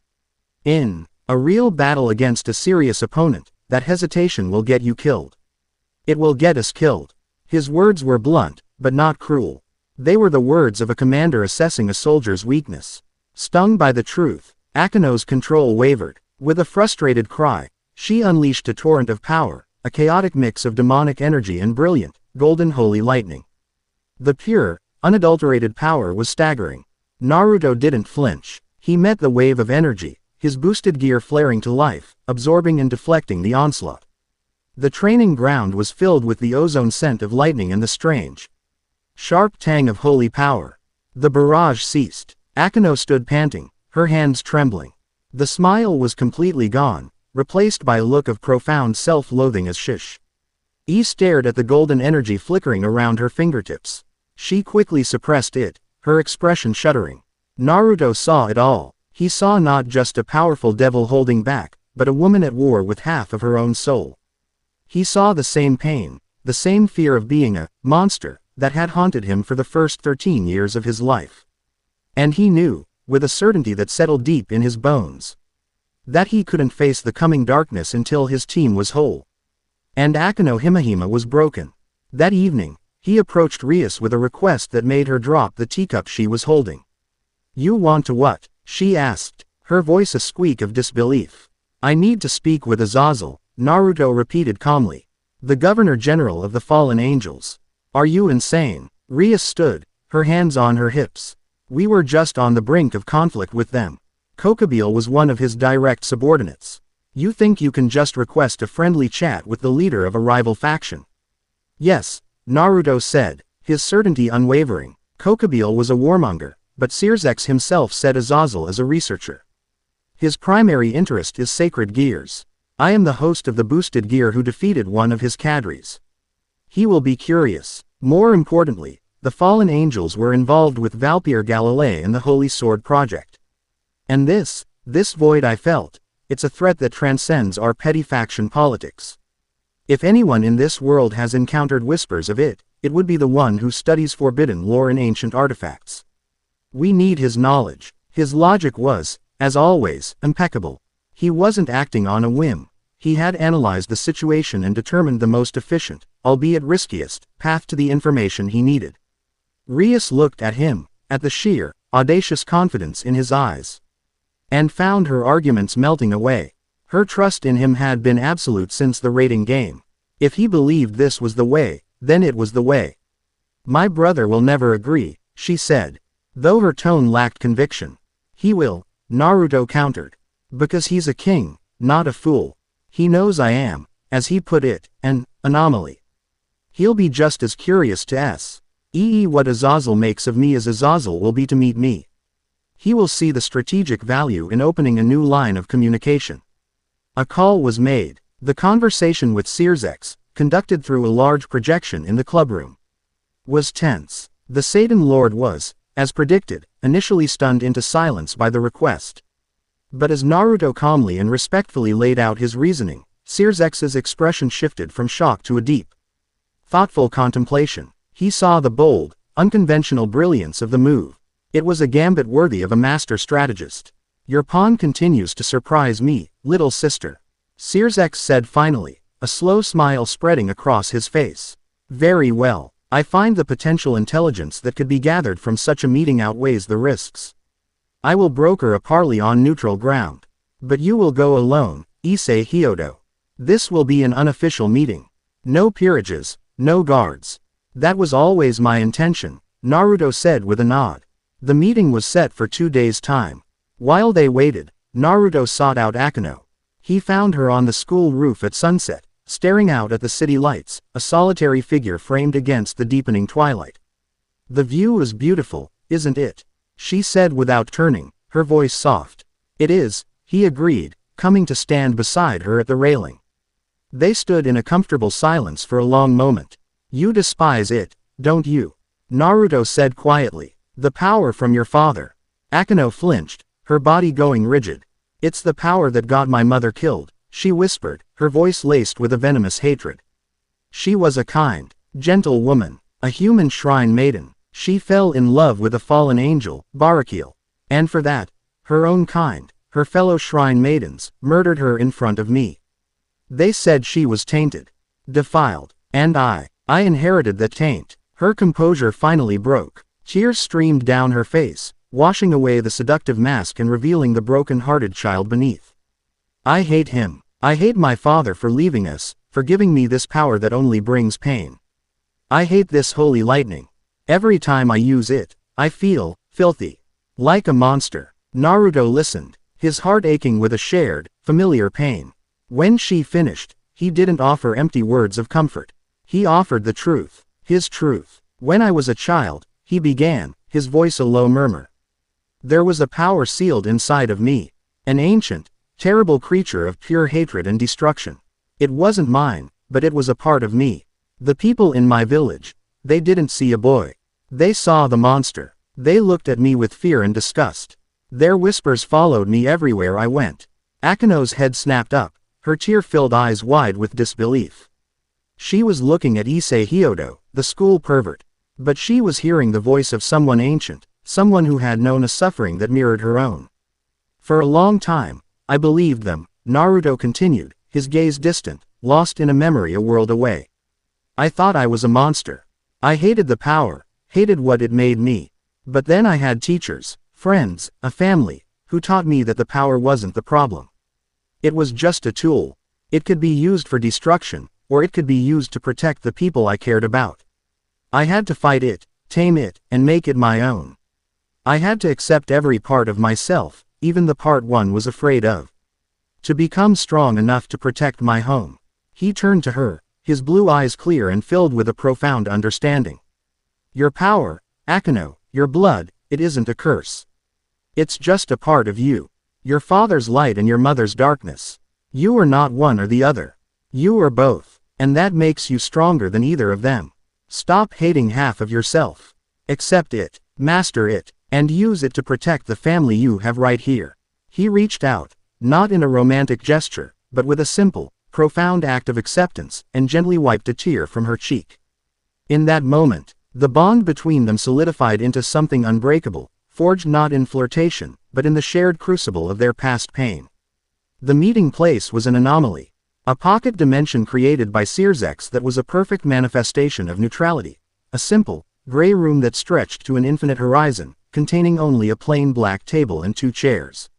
In a real battle against a serious opponent, that hesitation will get you killed. It will get us killed." His words were blunt, but not cruel. They were the words of a commander assessing a soldier's weakness. Stung by the truth, Akeno's control wavered. With a frustrated cry, she unleashed a torrent of power, a chaotic mix of demonic energy and brilliant, golden holy lightning. The pure, unadulterated power was staggering. Naruto didn't flinch. He met the wave of energy, his boosted gear flaring to life, absorbing and deflecting the onslaught. The training ground was filled with the ozone scent of lightning and the strange, sharp tang of holy power. The barrage ceased. Akeno stood panting, her hands trembling. The smile was completely gone, replaced by a look of profound self-loathing as she stared at the golden energy flickering around her fingertips. She quickly suppressed it, her expression shuddering. Naruto saw it all. He saw not just a powerful devil holding back, but a woman at war with half of her own soul. He saw the same pain, the same fear of being a monster, that had haunted him for the first 13 years of his life. And he knew, with a certainty that settled deep in his bones, that he couldn't face the coming darkness until his team was whole. And Akeno Himehime was broken. That evening, he approached Rias with a request that made her drop the teacup she was holding. "You want to what?" she asked, her voice a squeak of disbelief. "I need to speak with Azazel," Naruto repeated calmly. "The Governor General of the Fallen Angels." "Are you insane?" Rias stood, her hands on her hips. "We were just on the brink of conflict with them. Kokubile was one of his direct subordinates. You think you can just request a friendly chat with the leader of a rival faction?" "Yes," Naruto said, his certainty unwavering. "Kokubile was a warmonger, but Searsex himself said Azazel is a researcher. His primary interest is sacred gears. I am the host of the boosted gear who defeated one of his cadres. He will be curious." More importantly, the fallen angels were involved with Valpyr Galilei and the Holy Sword Project. And this void I felt, it's a threat that transcends our petty faction politics. If anyone in this world has encountered whispers of it, it would be the one who studies forbidden lore and ancient artifacts. We need his knowledge. His logic was, as always, impeccable. He wasn't acting on a whim. He had analyzed the situation and determined the most efficient, albeit riskiest, path to the information he needed. Rias looked at him, at the sheer, audacious confidence in his eyes, and found her arguments melting away. Her trust in him had been absolute since the raiding game. If he believed this was the way, then it was the way. "My brother will never agree," she said, though her tone lacked conviction. "He will," Naruto countered. "Because he's a king, not a fool. He knows I am, as he put it, an anomaly. He'll be just as curious to see what Azazel makes of me as Azazel will be to meet me. He will see the strategic value in opening a new line of communication." A call was made. The conversation with Searsex, conducted through a large projection in the clubroom, was tense. The Satan Lord was, as predicted, initially stunned into silence by the request. But as Naruto calmly and respectfully laid out his reasoning, Searzex's expression shifted from shock to a deep, thoughtful contemplation. He saw the bold, unconventional brilliance of the move. It was a gambit worthy of a master strategist. Your pawn continues to surprise me, little sister. Searzex said finally, a slow smile spreading across his face. Very well. I find the potential intelligence that could be gathered from such a meeting outweighs the risks. I will broker a parley on neutral ground. But you will go alone, Issei Hyodo. This will be an unofficial meeting. No peerages, no guards. That was always my intention, Naruto said with a nod. The meeting was set for 2 days' time. While they waited, Naruto sought out Akeno. He found her on the school roof at sunset, staring out at the city lights, a solitary figure framed against the deepening twilight. The view was beautiful, isn't it? She said without turning, her voice soft. It is, he agreed, coming to stand beside her at the railing. They stood in a comfortable silence for a long moment. You despise it, don't you? Naruto said quietly. The power from your father. Akeno flinched, her body going rigid. It's the power that got my mother killed, she whispered, her voice laced with a venomous hatred. She was a kind, gentle woman, a human shrine maiden. She fell in love with a fallen angel, Barakiel. And for that, her own kind, her fellow shrine maidens, murdered her in front of me. They said she was tainted, defiled, and I inherited that taint. Her composure finally broke. Tears streamed down her face, washing away the seductive mask and revealing the broken-hearted child beneath. I hate him. I hate my father for leaving us, for giving me this power that only brings pain. I hate this holy lightning. Every time I use it, I feel filthy. Like a monster. Naruto listened, his heart aching with a shared, familiar pain. When she finished, he didn't offer empty words of comfort. He offered the truth, his truth. When I was a child, he began, his voice a low murmur. There was a power sealed inside of me. An ancient, terrible creature of pure hatred and destruction. It wasn't mine, but it was a part of me. The people in my village, they didn't see a boy. They saw the monster. They looked at me with fear and disgust. Their whispers followed me everywhere I went. Akeno's head snapped up, her tear-filled eyes wide with disbelief. She was looking at Issei Hyodo, the school pervert. But she was hearing the voice of someone ancient, someone who had known a suffering that mirrored her own. For a long time, I believed them, Naruto continued, his gaze distant, lost in a memory a world away. I thought I was a monster. I hated the power, hated what it made me. But then I had teachers, friends, a family, who taught me that the power wasn't the problem. It was just a tool. It could be used for destruction, or it could be used to protect the people I cared about. I had to fight it, tame it, and make it my own. I had to accept every part of myself, even the part one was afraid of. To become strong enough to protect my home. He turned to her, his blue eyes clear and filled with a profound understanding. Your power, Akeno, your blood, it isn't a curse. It's just a part of you. Your father's light and your mother's darkness. You are not one or the other. You are both, and that makes you stronger than either of them. Stop hating half of yourself. Accept it, master it, and use it to protect the family you have right here. He reached out, not in a romantic gesture, but with a simple, profound act of acceptance, and gently wiped a tear from her cheek. In that moment, the bond between them solidified into something unbreakable, forged not in flirtation, but in the shared crucible of their past pain. The meeting place was an anomaly. A pocket dimension created by Searzex that was a perfect manifestation of neutrality. A simple, gray room that stretched to an infinite horizon, containing only a plain black table and 2 chairs.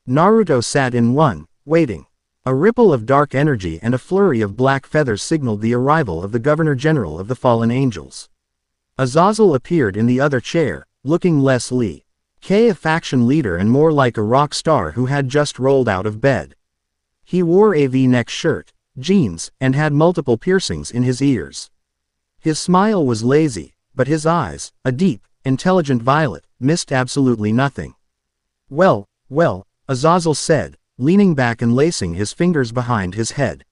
Naruto sat in one, waiting. A ripple of dark energy and a flurry of black feathers signaled the arrival of the Governor-General of the Fallen Angels. Azazel appeared in the other chair, looking less Lee K, a faction leader and more like a rock star who had just rolled out of bed. He wore a V-neck shirt, jeans, and had multiple piercings in his ears. His smile was lazy, but his eyes, a deep, intelligent violet, missed absolutely nothing. Well, Azazel said, leaning back and lacing his fingers behind his head.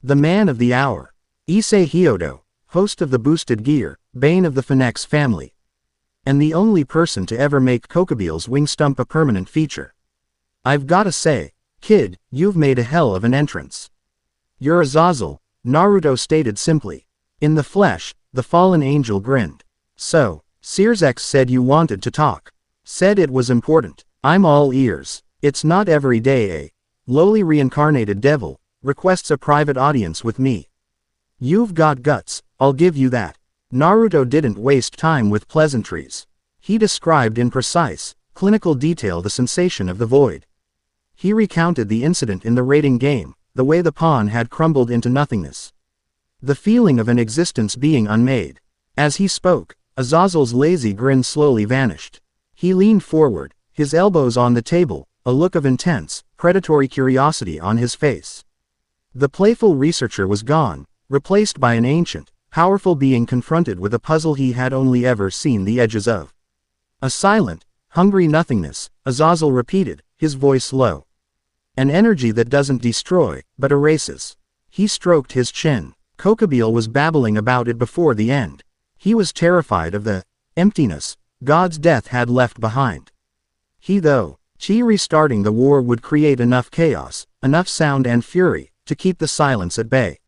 The man of the hour. Issei Hyodo, host of the Boosted Gear, bane of the Phoenix family, and the only person to ever make Kokobeel's wing stump a permanent feature. I've gotta say, kid, you've made a hell of an entrance. You're Azazel, Naruto stated simply. In the flesh, the fallen angel grinned. So, Sears X said you wanted to talk. Said it was important. I'm all ears. It's not every day a lowly reincarnated devil requests a private audience with me. You've got guts, I'll give you that. Naruto didn't waste time with pleasantries. He described in precise, clinical detail the sensation of the void. He recounted the incident in the raiding game, the way the pawn had crumbled into nothingness. The feeling of an existence being unmade. As he spoke, Azazel's lazy grin slowly vanished. He leaned forward, his elbows on the table, a look of intense, predatory curiosity on his face. The playful researcher was gone, replaced by an ancient, powerful being confronted with a puzzle he had only ever seen the edges of. A silent, hungry nothingness, Azazel repeated, his voice low. An energy that doesn't destroy, but erases. He stroked his chin. Kokobeel was babbling about it before the end. He was terrified of the emptiness God's death had left behind. Restarting the war would create enough chaos, enough sound and fury, to keep the silence at bay.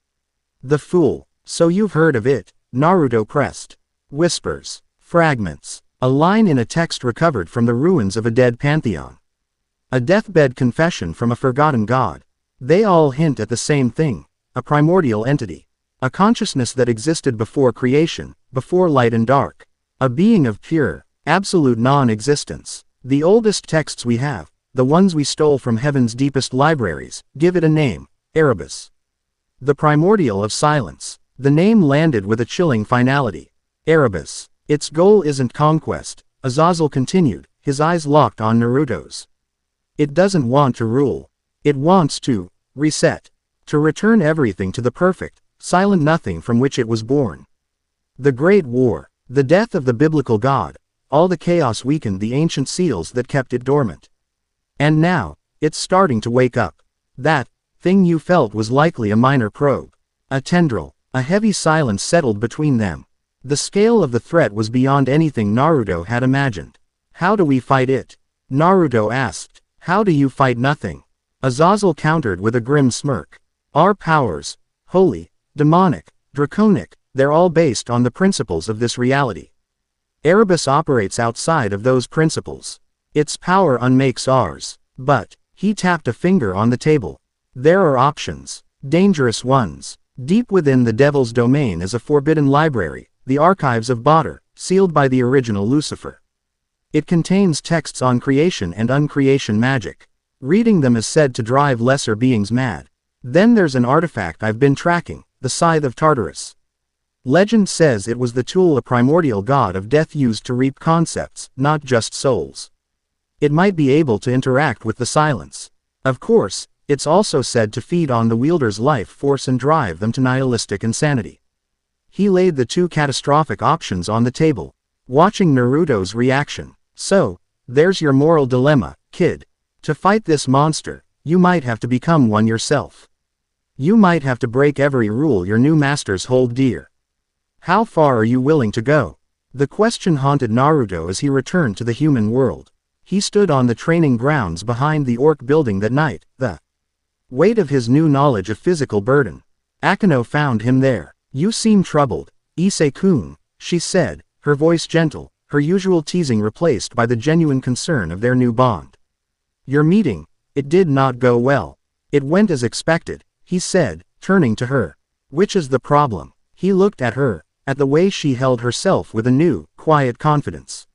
The fool. So you've heard of it, Naruto pressed. Whispers. Fragments. A line in a text recovered from the ruins of a dead pantheon. A deathbed confession from a forgotten god. They all hint at the same thing, a primordial entity. A consciousness that existed before creation, before light and dark. A being of pure, absolute non-existence. The oldest texts we have, the ones we stole from heaven's deepest libraries, give it a name, Erebus. The primordial of silence. The name landed with a chilling finality. Erebus. Its goal isn't conquest, Azazel continued, his eyes locked on Naruto's. It doesn't want to rule. It wants to reset. To return everything to the perfect, silent nothing from which it was born. The Great War, the death of the biblical god, all the chaos weakened the ancient seals that kept it dormant. And now, it's starting to wake up. That thing you felt was likely a minor probe. A tendril. A heavy silence settled between them. The scale of the threat was beyond anything Naruto had imagined. How do we fight it? Naruto asked. How do you fight nothing? Azazel countered with a grim smirk. Our powers, holy, demonic, draconic, they're all based on the principles of this reality. Erebus operates outside of those principles. Its power unmakes ours. But, he tapped a finger on the table. There are options. Dangerous ones. Deep within the devil's domain is a forbidden library, the archives of Badr, sealed by the original Lucifer. It contains texts on creation and uncreation magic. Reading them is said to drive lesser beings mad. Then there's an artifact I've been tracking, the Scythe of Tartarus. Legend says it was the tool a primordial god of death used to reap concepts, not just souls. It might be able to interact with the silence. Of course, it's also said to feed on the wielder's life force and drive them to nihilistic insanity. He laid the two catastrophic options on the table, watching Naruto's reaction. So, there's your moral dilemma, kid. To fight this monster, you might have to become one yourself. You might have to break every rule your new masters hold dear. How far are you willing to go? The question haunted Naruto as he returned to the human world. He stood on the training grounds behind the orc building that night, the weight of his new knowledge of physical burden. Akeno found him there. You seem troubled, Issei-kun, she said, her voice gentle, her usual teasing replaced by the genuine concern of their new bond. Your meeting, it did not go well. It went as expected, he said, turning to her. Which is the problem? He looked at her, at the way she held herself with a new, quiet confidence.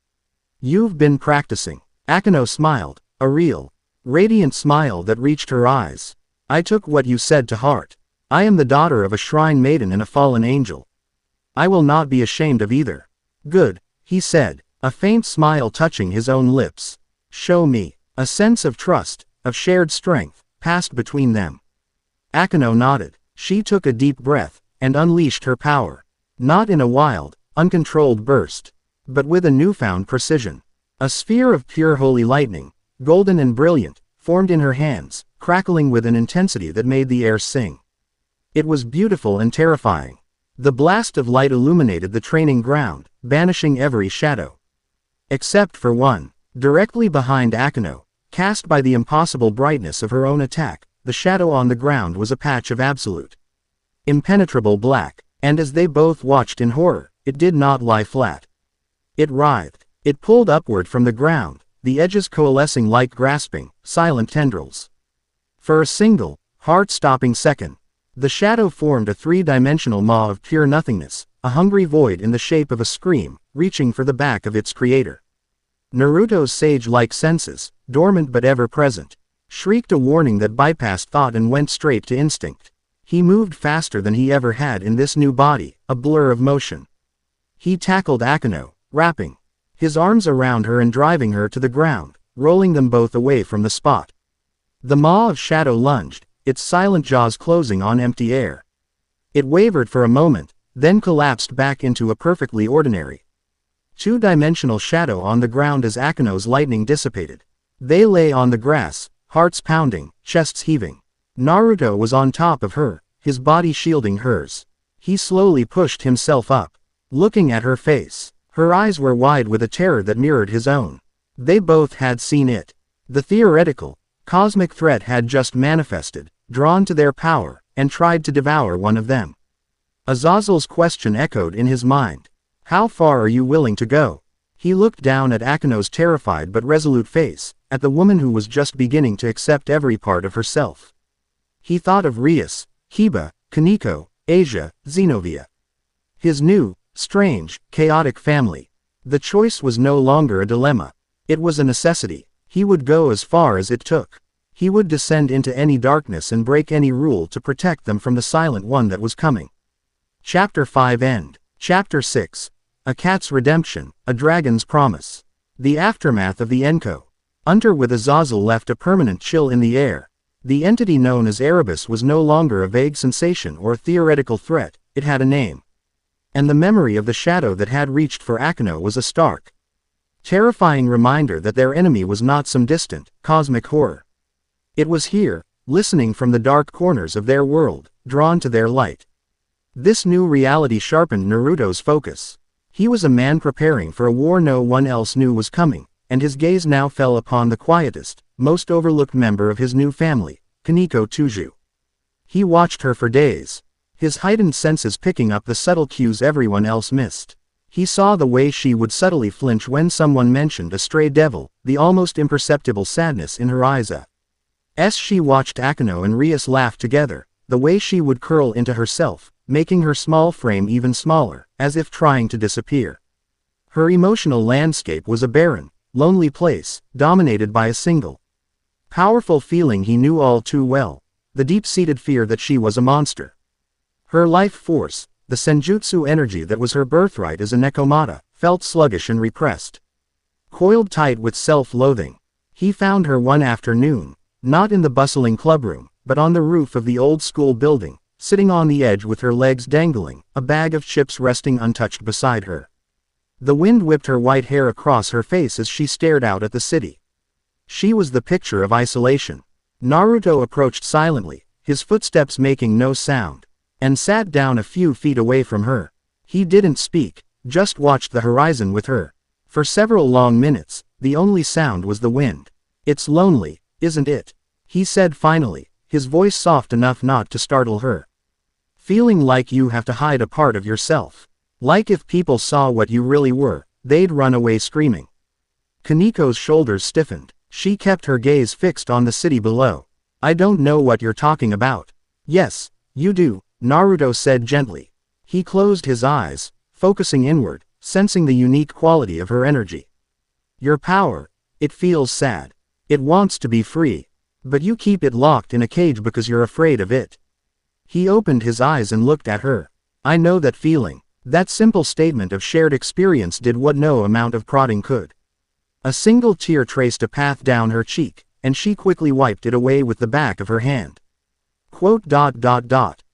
You've been practicing. Akeno smiled, a real, radiant smile that reached her eyes. I took what you said to heart. I am the daughter of a shrine maiden and a fallen angel. I will not be ashamed of either. Good, he said, a faint smile touching his own lips. Show me. A sense of trust, of shared strength, passed between them. Akeno nodded. She took a deep breath, and unleashed her power. Not in a wild, uncontrolled burst, but with a newfound precision. A sphere of pure holy lightning, golden and brilliant, formed in her hands, crackling with an intensity that made the air sing. It was beautiful and terrifying. The blast of light illuminated the training ground, banishing every shadow. Except for one. Directly behind Akeno, cast by the impossible brightness of her own attack, the shadow on the ground was a patch of absolute, impenetrable black, and as they both watched in horror, it did not lie flat. It writhed. It pulled upward from the ground, the edges coalescing like grasping, silent tendrils. For a single, heart-stopping second, the shadow formed a three-dimensional maw of pure nothingness, a hungry void in the shape of a scream, reaching for the back of its creator. Naruto's sage-like senses, dormant but ever-present, shrieked a warning that bypassed thought and went straight to instinct. He moved faster than he ever had in this new body, a blur of motion. He tackled Akeno, wrapping his arms around her and driving her to the ground, rolling them both away from the spot. The maw of shadow lunged, its silent jaws closing on empty air. It wavered for a moment, then collapsed back into a perfectly ordinary, two-dimensional shadow on the ground as Akeno's lightning dissipated. They lay on the grass, hearts pounding, chests heaving. Naruto was on top of her, his body shielding hers. He slowly pushed himself up, looking at her face. Her eyes were wide with a terror that mirrored his own. They both had seen it. The theoretical, cosmic threat had just manifested, drawn to their power, and tried to devour one of them. Azazel's question echoed in his mind. How far are you willing to go? He looked down at Akeno's terrified but resolute face, at the woman who was just beginning to accept every part of herself. He thought of Rias, Kiba, Kaneko, Asia, Xenovia. His new, strange, chaotic family. The choice was no longer a dilemma. It was a necessity. He would go as far as it took. He would descend into any darkness and break any rule to protect them from the silent one that was coming. Chapter 5 End. Chapter 6. A Cat's Redemption, A Dragon's Promise. The aftermath of the Enko. Under with Azazel left a permanent chill in the air. The entity known as Erebus was no longer a vague sensation or a theoretical threat, it had a name. And the memory of the shadow that had reached for Akeno was a stark, terrifying reminder that their enemy was not some distant, cosmic horror. It was here, listening from the dark corners of their world, drawn to their light. This new reality sharpened Naruto's focus. He was a man preparing for a war no one else knew was coming, and his gaze now fell upon the quietest, most overlooked member of his new family, Kaneko Tuju. He watched her for days, his heightened senses picking up the subtle cues everyone else missed. He saw the way she would subtly flinch when someone mentioned a stray devil, the almost imperceptible sadness in her eyes as she watched Akeno and Rias laugh together, the way she would curl into herself, making her small frame even smaller, as if trying to disappear. Her emotional landscape was a barren, lonely place, dominated by a single, powerful feeling he knew all too well, the deep-seated fear that she was a monster. Her life force, the senjutsu energy that was her birthright as a Nekomata, felt sluggish and repressed. Coiled tight with self-loathing. He found her one afternoon, not in the bustling clubroom, but on the roof of the old school building, sitting on the edge with her legs dangling, a bag of chips resting untouched beside her. The wind whipped her white hair across her face as she stared out at the city. She was the picture of isolation. Naruto approached silently, his footsteps making no sound, and sat down a few feet away from her. He didn't speak, just watched the horizon with her. For several long minutes, the only sound was the wind. It's lonely, isn't it? He said finally, his voice soft enough not to startle her. Feeling like you have to hide a part of yourself. Like if people saw what you really were, they'd run away screaming. Kaneko's shoulders stiffened. She kept her gaze fixed on the city below. I don't know what you're talking about. Yes, you do, Naruto said gently. He closed his eyes, focusing inward, sensing the unique quality of her energy. Your power, it feels sad. It wants to be free. But you keep it locked in a cage because you're afraid of it. He opened his eyes and looked at her. I know that feeling. That simple statement of shared experience did what no amount of prodding could. A single tear traced a path down her cheek, and she quickly wiped it away with the back of her hand. Quote.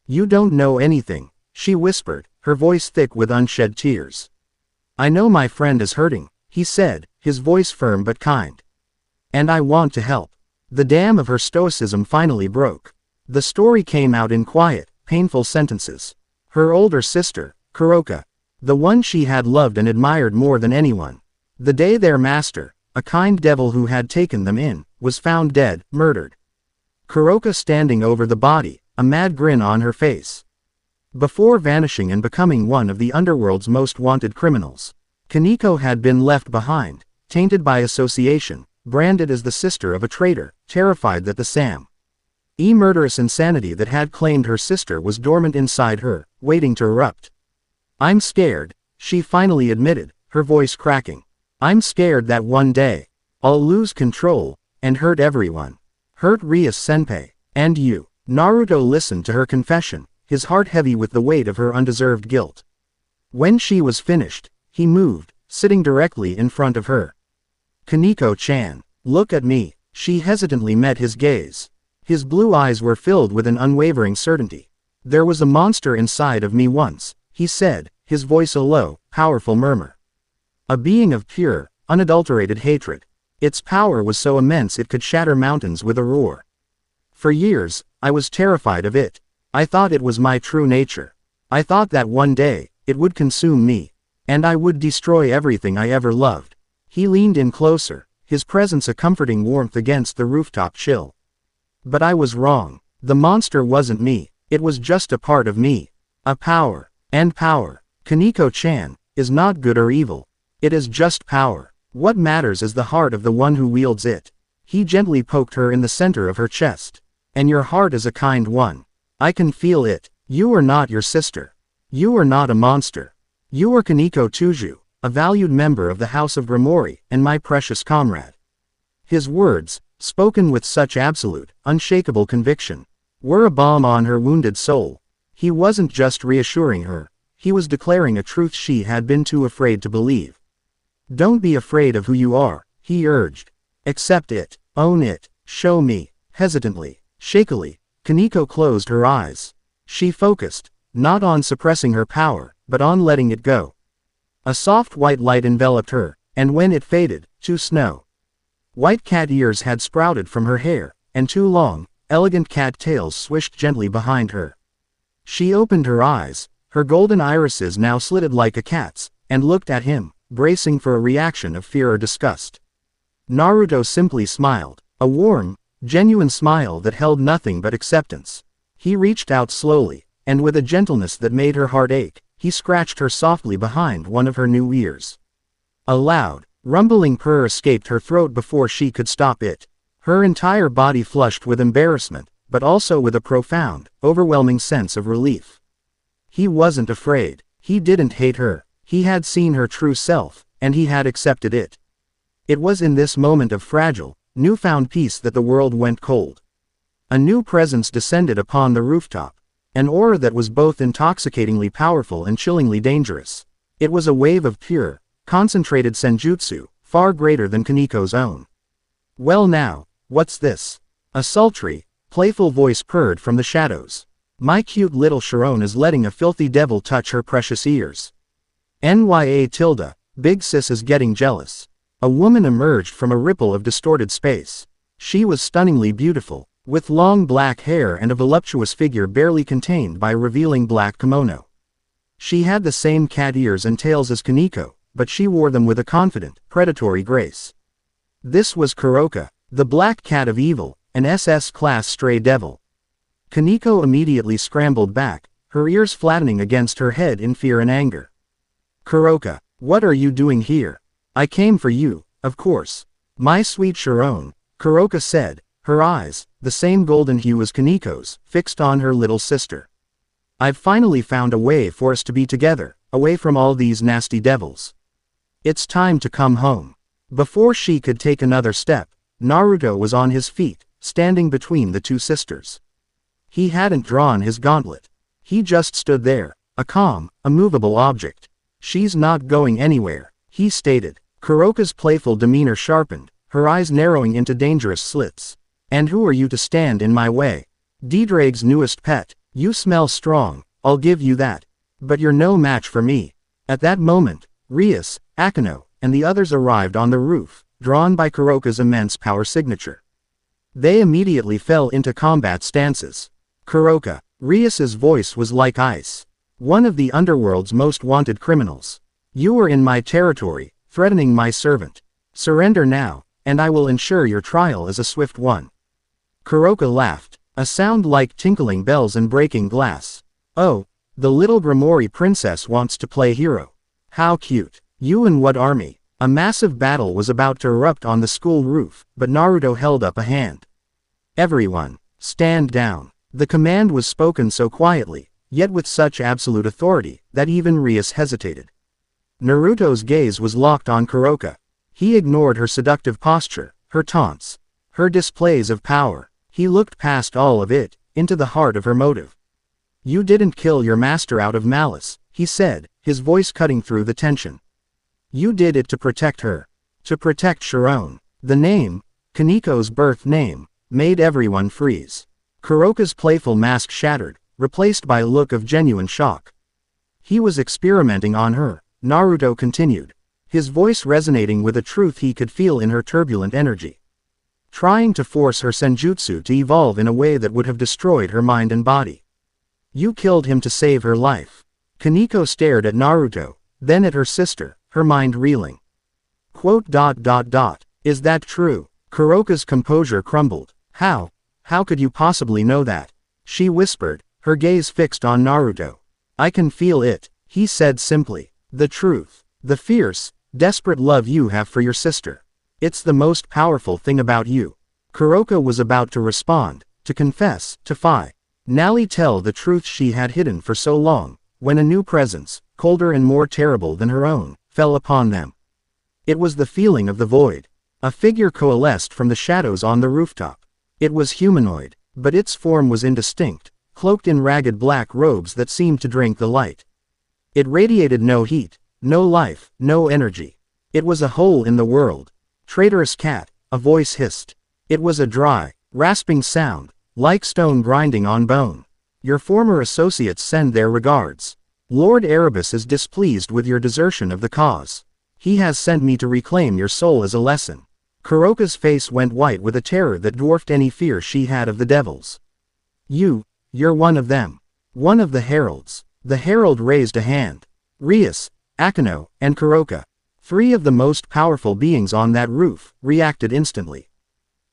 You don't know anything, she whispered, her voice thick with unshed tears. I know my friend is hurting, he said, his voice firm but kind. And I want to help. The dam of her stoicism finally broke. The story came out in quiet, painful sentences. Her older sister, Kuroka, the one she had loved and admired more than anyone, The day their master, a kind devil who had taken them in, was found dead, murdered. Kuroka standing over the body, a mad grin on her face. Before vanishing and becoming one of the underworld's most wanted criminals, Kaneko had been left behind, tainted by association, branded as the sister of a traitor, terrified that the murderous insanity that had claimed her sister was dormant inside her, waiting to erupt. "I'm scared," she finally admitted, her voice cracking. "I'm scared that one day, I'll lose control, and hurt everyone. Hurt Rias-senpai, and you." Naruto listened to her confession, his heart heavy with the weight of her undeserved guilt. When she was finished, he moved, sitting directly in front of her. "Kaneko-chan, look at me." She hesitantly met his gaze. His blue eyes were filled with an unwavering certainty. "There was a monster inside of me once," he said, his voice a low, powerful murmur. "A being of pure, unadulterated hatred. Its power was so immense it could shatter mountains with a roar. For years, I was terrified of it. I thought it was my true nature. I thought that one day, it would consume me, and I would destroy everything I ever loved." He leaned in closer, his presence a comforting warmth against the rooftop chill. "But I was wrong. The monster wasn't me, it was just a part of me. A power. And power, Kaneko-chan, is not good or evil. It is just power. What matters is the heart of the one who wields it." He gently poked her in the center of her chest. "And your heart is a kind one. I can feel it. You are not your sister. You are not a monster. You are Kaneko Tuju, a valued member of the House of Grimori, and my precious comrade." His words, spoken with such absolute, unshakable conviction, were a balm on her wounded soul. He wasn't just reassuring her, he was declaring a truth she had been too afraid to believe. "Don't be afraid of who you are," he urged. "Accept it, own it, show me." Hesitantly, shakily, Kaneko closed her eyes. She focused, not on suppressing her power, but on letting it go. A soft white light enveloped her, and when it faded, two snow white cat ears had sprouted from her hair, and two long, elegant cat tails swished gently behind her. She opened her eyes, her golden irises now slitted like a cat's, and looked at him, bracing for a reaction of fear or disgust. Naruto simply smiled, a warm, genuine smile that held nothing but acceptance. He reached out slowly, and with a gentleness that made her heart ache, he scratched her softly behind one of her new ears. A loud, rumbling purr escaped her throat before she could stop it. Her entire body flushed with embarrassment, but also with a profound, overwhelming sense of relief. He wasn't afraid. He didn't hate her. He had seen her true self, and he had accepted it. It was in this moment of fragile, newfound peace that the world went cold. A new presence descended upon the rooftop, an aura that was both intoxicatingly powerful and chillingly dangerous. It was a wave of pure, concentrated senjutsu, far greater than Kaneko's own. "Well now, what's this?" A sultry, playful voice purred from the shadows. "My cute little Sharon is letting a filthy devil touch her precious ears. Big sis is getting jealous." A woman emerged from a ripple of distorted space. She was stunningly beautiful, with long black hair and a voluptuous figure barely contained by a revealing black kimono. She had the same cat ears and tails as Kaneko, but she wore them with a confident, predatory grace. This was Kuroka, the black cat of evil, an SS-class stray devil. Kaneko immediately scrambled back, her ears flattening against her head in fear and anger. "Kuroka, what are you doing here?" "I came for you, of course. My sweet Sharon," Kuroka said, her eyes, the same golden hue as Kaneko's, fixed on her little sister. "I've finally found a way for us to be together, away from all these nasty devils. It's time to come home." Before she could take another step, Naruto was on his feet, standing between the two sisters. He hadn't drawn his gauntlet. He just stood there, a calm, immovable object. "She's not going anywhere," he stated. Kuroka's playful demeanor sharpened, her eyes narrowing into dangerous slits. "And who are you to stand in my way? Dedrag's newest pet. You smell strong, I'll give you that. But you're no match for me." At that moment, Rias, Akano, and the others arrived on the roof, drawn by Kuroka's immense power signature. They immediately fell into combat stances. "Kuroka." Rias's voice was like ice. "One of the underworld's most wanted criminals. You are in my territory, threatening my servant. Surrender now, and I will ensure your trial is a swift one." Kuroka laughed, a sound like tinkling bells and breaking glass. "Oh, the little Grimoire princess wants to play hero. How cute. You and what army?" A massive battle was about to erupt on the school roof, but Naruto held up a hand. "Everyone, stand down." The command was spoken so quietly, yet with such absolute authority, that even Rias hesitated. Naruto's gaze was locked on Kuroka. He ignored her seductive posture, her taunts, her displays of power. He looked past all of it, into the heart of her motive. "You didn't kill your master out of malice," he said, his voice cutting through the tension. "You did it to protect her. To protect Sharon." The name, Kaniko's birth name, made everyone freeze. Kuroka's playful mask shattered, replaced by a look of genuine shock. "He was experimenting on her," Naruto continued, his voice resonating with a truth he could feel in her turbulent energy. "Trying to force her senjutsu to evolve in a way that would have destroyed her mind and body. You killed him to save her life." Kaniko stared at Naruto, then at her sister, her mind reeling. "Is that true?" Kuroka's composure crumbled. How could you possibly know that?" she whispered, her gaze fixed on Naruto. "I can feel it," he said simply. "The truth. The fierce, desperate love you have for your sister. It's the most powerful thing about you." Kuroka was about to respond, to confess, to finally tell the truth she had hidden for so long, when a new presence, colder and more terrible than her own, fell upon them. It was the feeling of the void. A figure coalesced from the shadows on the rooftop. It was humanoid, but its form was indistinct, cloaked in ragged black robes that seemed to drink the light. It radiated no heat, no life, no energy. It was a hole in the world. "Traitorous cat," a voice hissed. It was a dry, rasping sound, like stone grinding on bone. "Your former associates send their regards. Lord Erebus is displeased with your desertion of the cause. He has sent me to reclaim your soul as a lesson." Kuroka's face went white with a terror that dwarfed any fear she had of the devils. You're one of them. One of the heralds." The herald raised a hand. Rias, Akino, and Kuroka, three of the most powerful beings on that roof, reacted instantly.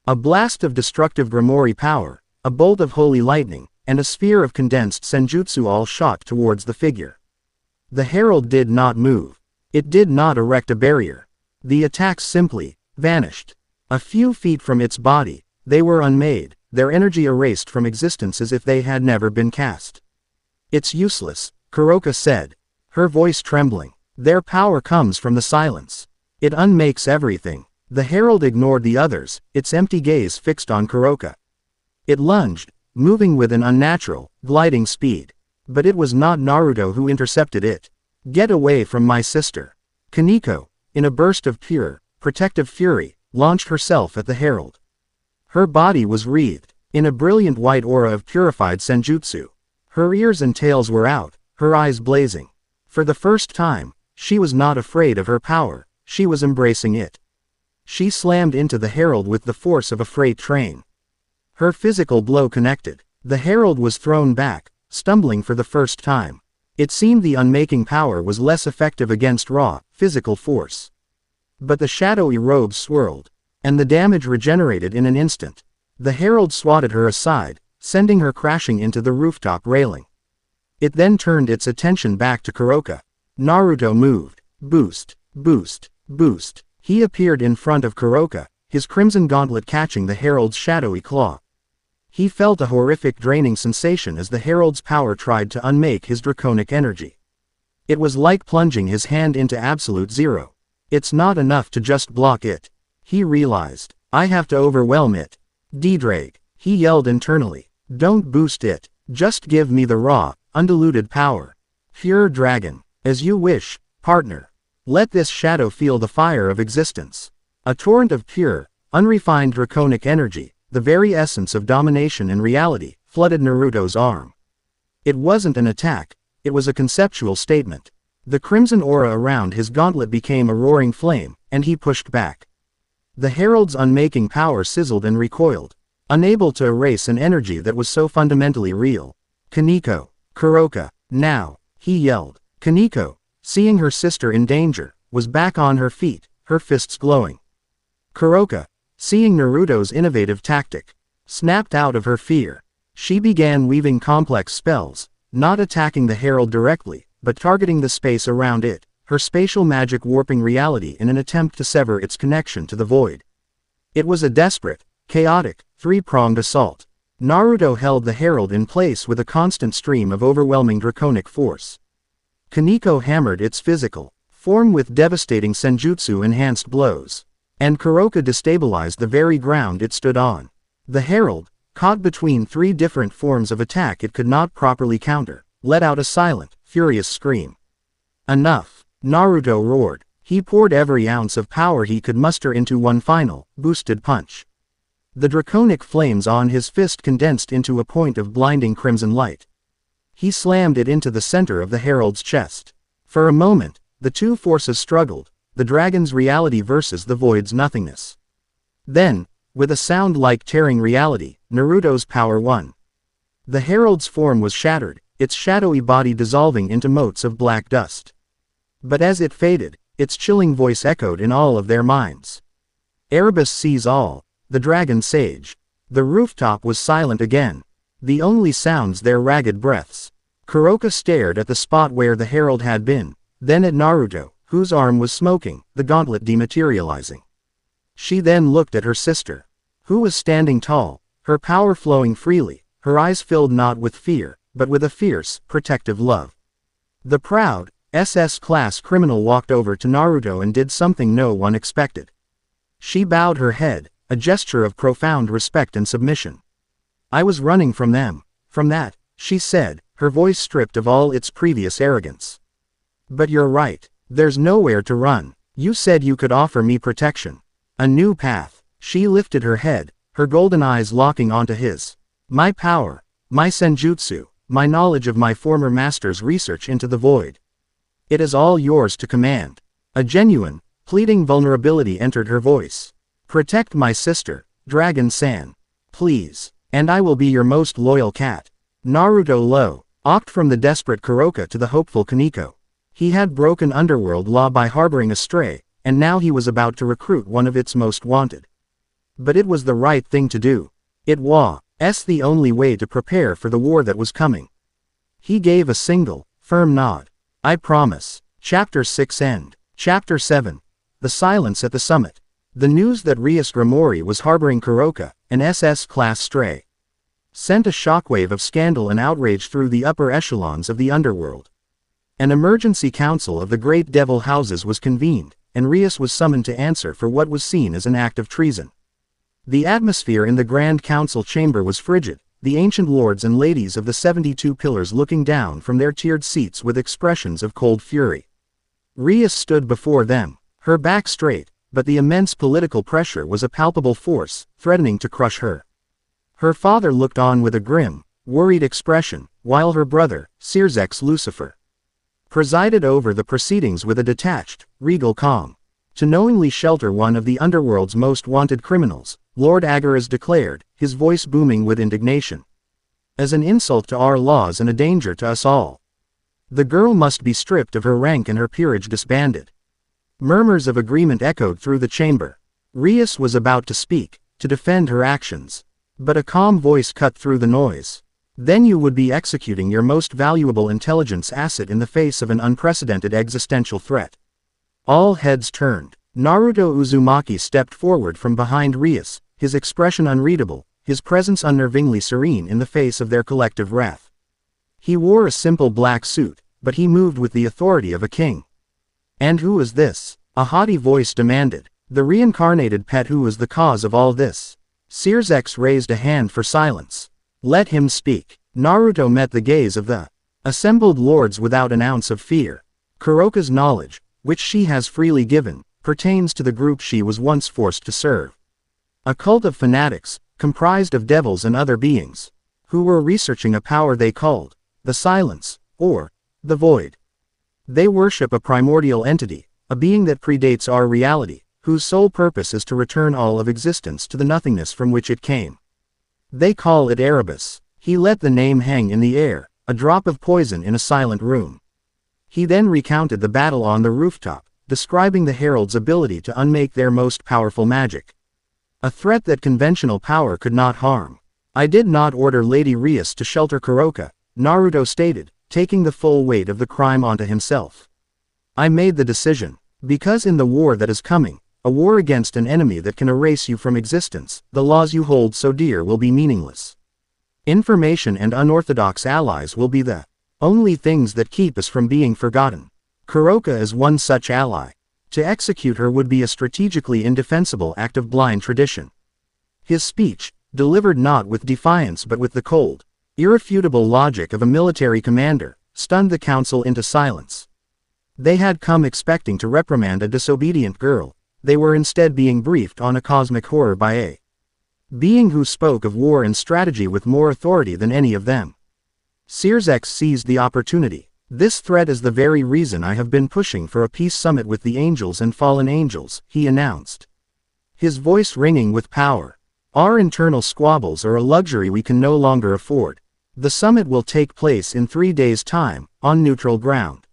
A blast of destructive Grimoire power, a bolt of holy lightning, and a sphere of condensed senjutsu all shot towards the figure. The herald did not move. It did not erect a barrier. The attacks simply vanished. A few feet from its body, they were unmade, their energy erased from existence as if they had never been cast. "It's useless," Kuroka said, her voice trembling. "Their power comes from the silence. It unmakes everything." The herald ignored the others, its empty gaze fixed on Kuroka. It lunged, moving with an unnatural, gliding speed. But it was not Naruto who intercepted it. "Get away from my sister." Kaniko, in a burst of pure, protective fury, launched herself at the herald. Her body was wreathed in a brilliant white aura of purified senjutsu. Her ears and tails were out, her eyes blazing. For the first time, she was not afraid of her power, she was embracing it. She slammed into the herald with the force of a freight train. Her physical blow connected. The herald was thrown back, stumbling for the first time. It seemed the unmaking power was less effective against raw, physical force. But the shadowy robes swirled, and the damage regenerated in an instant. The herald swatted her aside, sending her crashing into the rooftop railing. It then turned its attention back to Kuroka. Naruto moved. Boost, boost, boost. He appeared in front of Kuroka, his crimson gauntlet catching the herald's shadowy claw. He felt a horrific draining sensation as the herald's power tried to unmake his draconic energy. It was like plunging his hand into absolute zero. It's not enough to just block it. He realized. I have to overwhelm it. D-Drake, he yelled internally. Don't boost it. Just give me the raw, undiluted power. Pure dragon. As you wish, partner. Let this shadow feel the fire of existence. A torrent of pure, unrefined draconic energy, the very essence of domination and reality, flooded Naruto's arm. It wasn't an attack, it was a conceptual statement. The crimson aura around his gauntlet became a roaring flame, and he pushed back. The herald's unmaking power sizzled and recoiled, unable to erase an energy that was so fundamentally real. Kaniko, Kuroka, now, he yelled. Kaniko, seeing her sister in danger, was back on her feet, her fists glowing. Kuroka, seeing Naruto's innovative tactic, snapped out of her fear. She began weaving complex spells, not attacking the herald directly, but targeting the space around it, her spatial magic warping reality in an attempt to sever its connection to the void. It was a desperate, chaotic, three-pronged assault. Naruto held the herald in place with a constant stream of overwhelming draconic force. Kaneko hammered its physical form with devastating senjutsu-enhanced blows, and Kuroka destabilized the very ground it stood on. The herald, caught between three different forms of attack it could not properly counter, let out a silent, furious scream. Enough! Naruto roared. He poured every ounce of power he could muster into one final, boosted punch. The draconic flames on his fist condensed into a point of blinding crimson light. He slammed it into the center of the herald's chest. For a moment, the two forces struggled, the dragon's reality versus the void's nothingness. Then, with a sound like tearing reality, Naruto's power won. The herald's form was shattered, its shadowy body dissolving into motes of black dust. But as it faded, its chilling voice echoed in all of their minds. Erebus sees all, the dragon sage. The rooftop was silent again. The only sounds their ragged breaths. Kuroka stared at the spot where the herald had been, then at Naruto, whose arm was smoking, the gauntlet dematerializing. She then looked at her sister, who was standing tall, her power flowing freely, her eyes filled not with fear, but with a fierce, protective love. The proud, SS-class criminal walked over to Naruto and did something no one expected. She bowed her head, a gesture of profound respect and submission. I was running from them. From that, she said, her voice stripped of all its previous arrogance. But you're right, there's nowhere to run. You said you could offer me protection. A new path. She lifted her head, her golden eyes locking onto his. My power, my senjutsu, my knowledge of my former master's research into the void. It is all yours to command. A genuine, pleading vulnerability entered her voice. Protect my sister, Dragon-san. Please, and I will be your most loyal cat. Naruto walked from the desperate Kuroka to the hopeful Kaneko. He had broken underworld law by harboring a stray, and now he was about to recruit one of its most wanted. But it was the right thing to do. It was the only way to prepare for the war that was coming. He gave a single, firm nod. I promise. Chapter 6 End. Chapter 7. The silence at the summit. The news that Rias Gramori was harboring Kuroka, an SS-class stray, sent a shockwave of scandal and outrage through the upper echelons of the underworld. An emergency council of the great devil houses was convened, and Rias was summoned to answer for what was seen as an act of treason. The atmosphere in the Grand Council chamber was frigid, the ancient lords and ladies of the 72 pillars looking down from their tiered seats with expressions of cold fury. Rias stood before them, her back straight, but the immense political pressure was a palpable force, threatening to crush her. Her father looked on with a grim, worried expression, while her brother, Searsex Lucifer, presided over the proceedings with a detached, regal calm. To knowingly shelter one of the underworld's most wanted criminals, Lord Agaras declared, his voice booming with indignation. As an insult to our laws and a danger to us all. The girl must be stripped of her rank and her peerage disbanded. Murmurs of agreement echoed through the chamber. Rias was about to speak, to defend her actions. But a calm voice cut through the noise. Then you would be executing your most valuable intelligence asset in the face of an unprecedented existential threat. All heads turned. Naruto Uzumaki stepped forward from behind Rias, his expression unreadable, his presence unnervingly serene in the face of their collective wrath. He wore a simple black suit, but he moved with the authority of a king. And who is this? A haughty voice demanded. The reincarnated pet who is the cause of all this. Searsex raised a hand for silence. Let him speak. Naruto met the gaze of the assembled lords without an ounce of fear. Kuroka's knowledge, which she has freely given, pertains to the group she was once forced to serve. A cult of fanatics, comprised of devils and other beings, who were researching a power they called the silence, or the void. They worship a primordial entity, a being that predates our reality, whose sole purpose is to return all of existence to the nothingness from which it came. They call it Erebus. He let the name hang in the air, a drop of poison in a silent room. He then recounted the battle on the rooftop, describing the herald's ability to unmake their most powerful magic. A threat that conventional power could not harm. I did not order Lady Rias to shelter Kuroka, Naruto stated, taking the full weight of the crime onto himself. I made the decision. Because in the war that is coming, a war against an enemy that can erase you from existence, the laws you hold so dear will be meaningless. Information and unorthodox allies will be the only things that keep us from being forgotten. Kuroka is one such ally. To execute her would be a strategically indefensible act of blind tradition. His speech, delivered not with defiance but with the cold, irrefutable logic of a military commander, stunned the council into silence. They had come expecting to reprimand a disobedient girl. They were instead being briefed on a cosmic horror by a being who spoke of war and strategy with more authority than any of them. Sears seized the opportunity. This threat is the very reason I have been pushing for a peace summit with the angels and fallen angels, he announced. His voice ringing with power. Our internal squabbles are a luxury we can no longer afford. The summit will take place in 3 days' time, on neutral ground.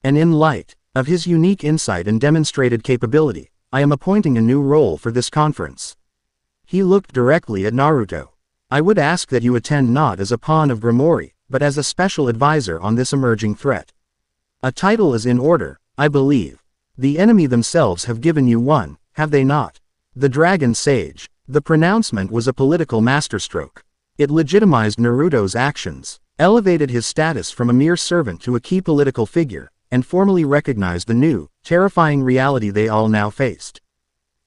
And in light of his unique insight and demonstrated capability, I am appointing a new role for this conference. He looked directly at Naruto. I would ask that you attend not as a pawn of Grimoire, but as a special advisor on this emerging threat. A title is in order, I believe. The enemy themselves have given you one, have they not? The Dragon Sage. The pronouncement was a political masterstroke. It legitimized Naruto's actions, elevated his status from a mere servant to a key political figure, and formally recognized the new, terrifying reality they all now faced.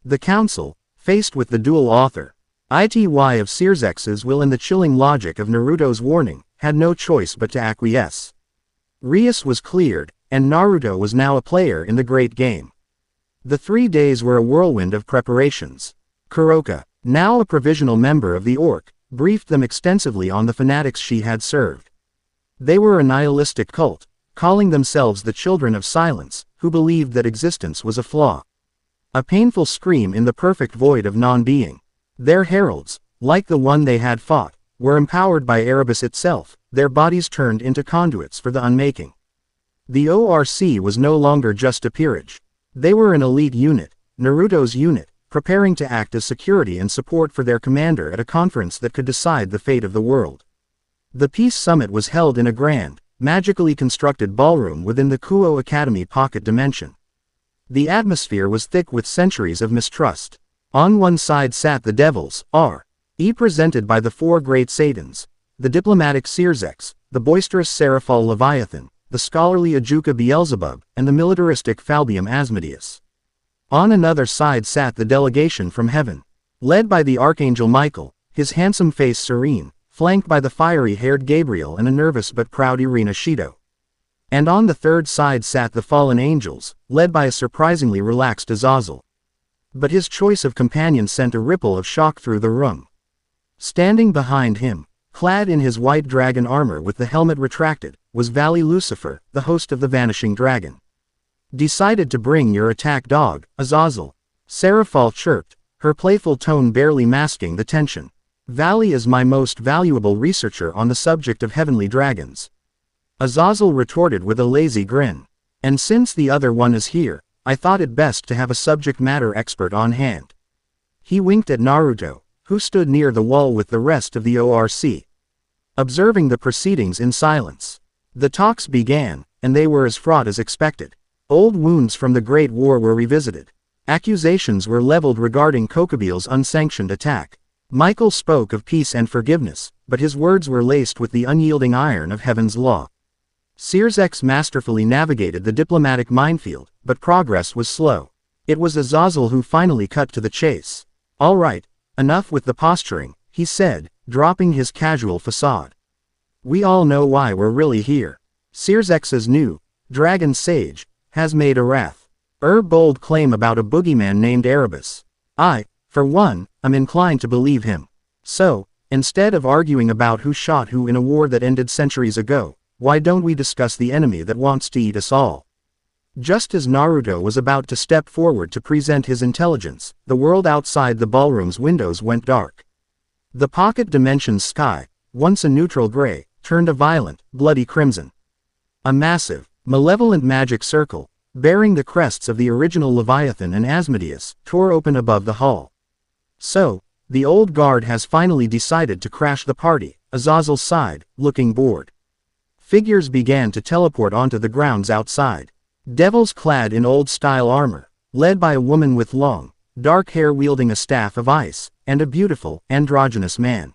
The council, faced with the dual author, ity of Sears's will and the chilling logic of Naruto's warning, had no choice but to acquiesce. Rias was cleared, and Naruto was now a player in the great game. The 3 days were a whirlwind of preparations. Kuroka, now a provisional member of the Orc, briefed them extensively on the fanatics she had served. They were a nihilistic cult, calling themselves the Children of Silence, who believed that existence was a flaw. A painful scream in the perfect void of non-being. Their heralds, like the one they had fought, were empowered by Erebus itself, their bodies turned into conduits for the unmaking. The ORC was no longer just a peerage. They were an elite unit, Naruto's unit, preparing to act as security and support for their commander at a conference that could decide the fate of the world. The Peace Summit was held in a grand, magically constructed ballroom within the Kuo Academy pocket dimension. The atmosphere was thick with centuries of mistrust. On one side sat the devils, R.E. presented by the 4 great Satans, the diplomatic Sears, the boisterous Seraphal Leviathan, the scholarly Ajuka Beelzebub, and the militaristic Falbium Asmodeus. On another side sat the delegation from heaven, led by the Archangel Michael, his handsome face serene, flanked by the fiery-haired Gabriel and a nervous but proud Irina Shido. And on the third side sat the fallen angels, led by a surprisingly relaxed Azazel. But his choice of companion sent a ripple of shock through the room. Standing behind him, clad in his white dragon armor with the helmet retracted, was Valley Lucifer, the host of the Vanishing Dragon. Decided to bring your attack dog, Azazel. Seraphal chirped, her playful tone barely masking the tension. Valley is my most valuable researcher on the subject of heavenly dragons. Azazel retorted with a lazy grin. And since the other one is here, I thought it best to have a subject matter expert on hand. He winked at Naruto, who stood near the wall with the rest of the ORC, observing the proceedings in silence. The talks began, and they were as fraught as expected. Old wounds from the Great War were revisited. Accusations were leveled regarding Kokobeel's unsanctioned attack. Michael spoke of peace and forgiveness, but his words were laced with the unyielding iron of heaven's law. Sears masterfully navigated the diplomatic minefield, but progress was slow. It was Azazel who finally cut to the chase. All right, enough with the posturing, he said, dropping his casual facade. We all know why we're really here. Sears's new Dragon Sage has made a bold claim about a boogeyman named Erebus. I, for one, am inclined to believe him. So, instead of arguing about who shot who in a war that ended centuries ago, why don't we discuss the enemy that wants to eat us all? Just as Naruto was about to step forward to present his intelligence, the world outside the ballroom's windows went dark. The pocket dimension's sky, once a neutral gray, turned a violent, bloody crimson. A massive, malevolent magic circle, bearing the crests of the original Leviathan and Asmodeus, tore open above the hull. So, the old guard has finally decided to crash the party, Azazel sighed, looking bored. Figures began to teleport onto the grounds outside. Devils clad in old-style armor, led by a woman with long, dark hair wielding a staff of ice, and a beautiful, androgynous man.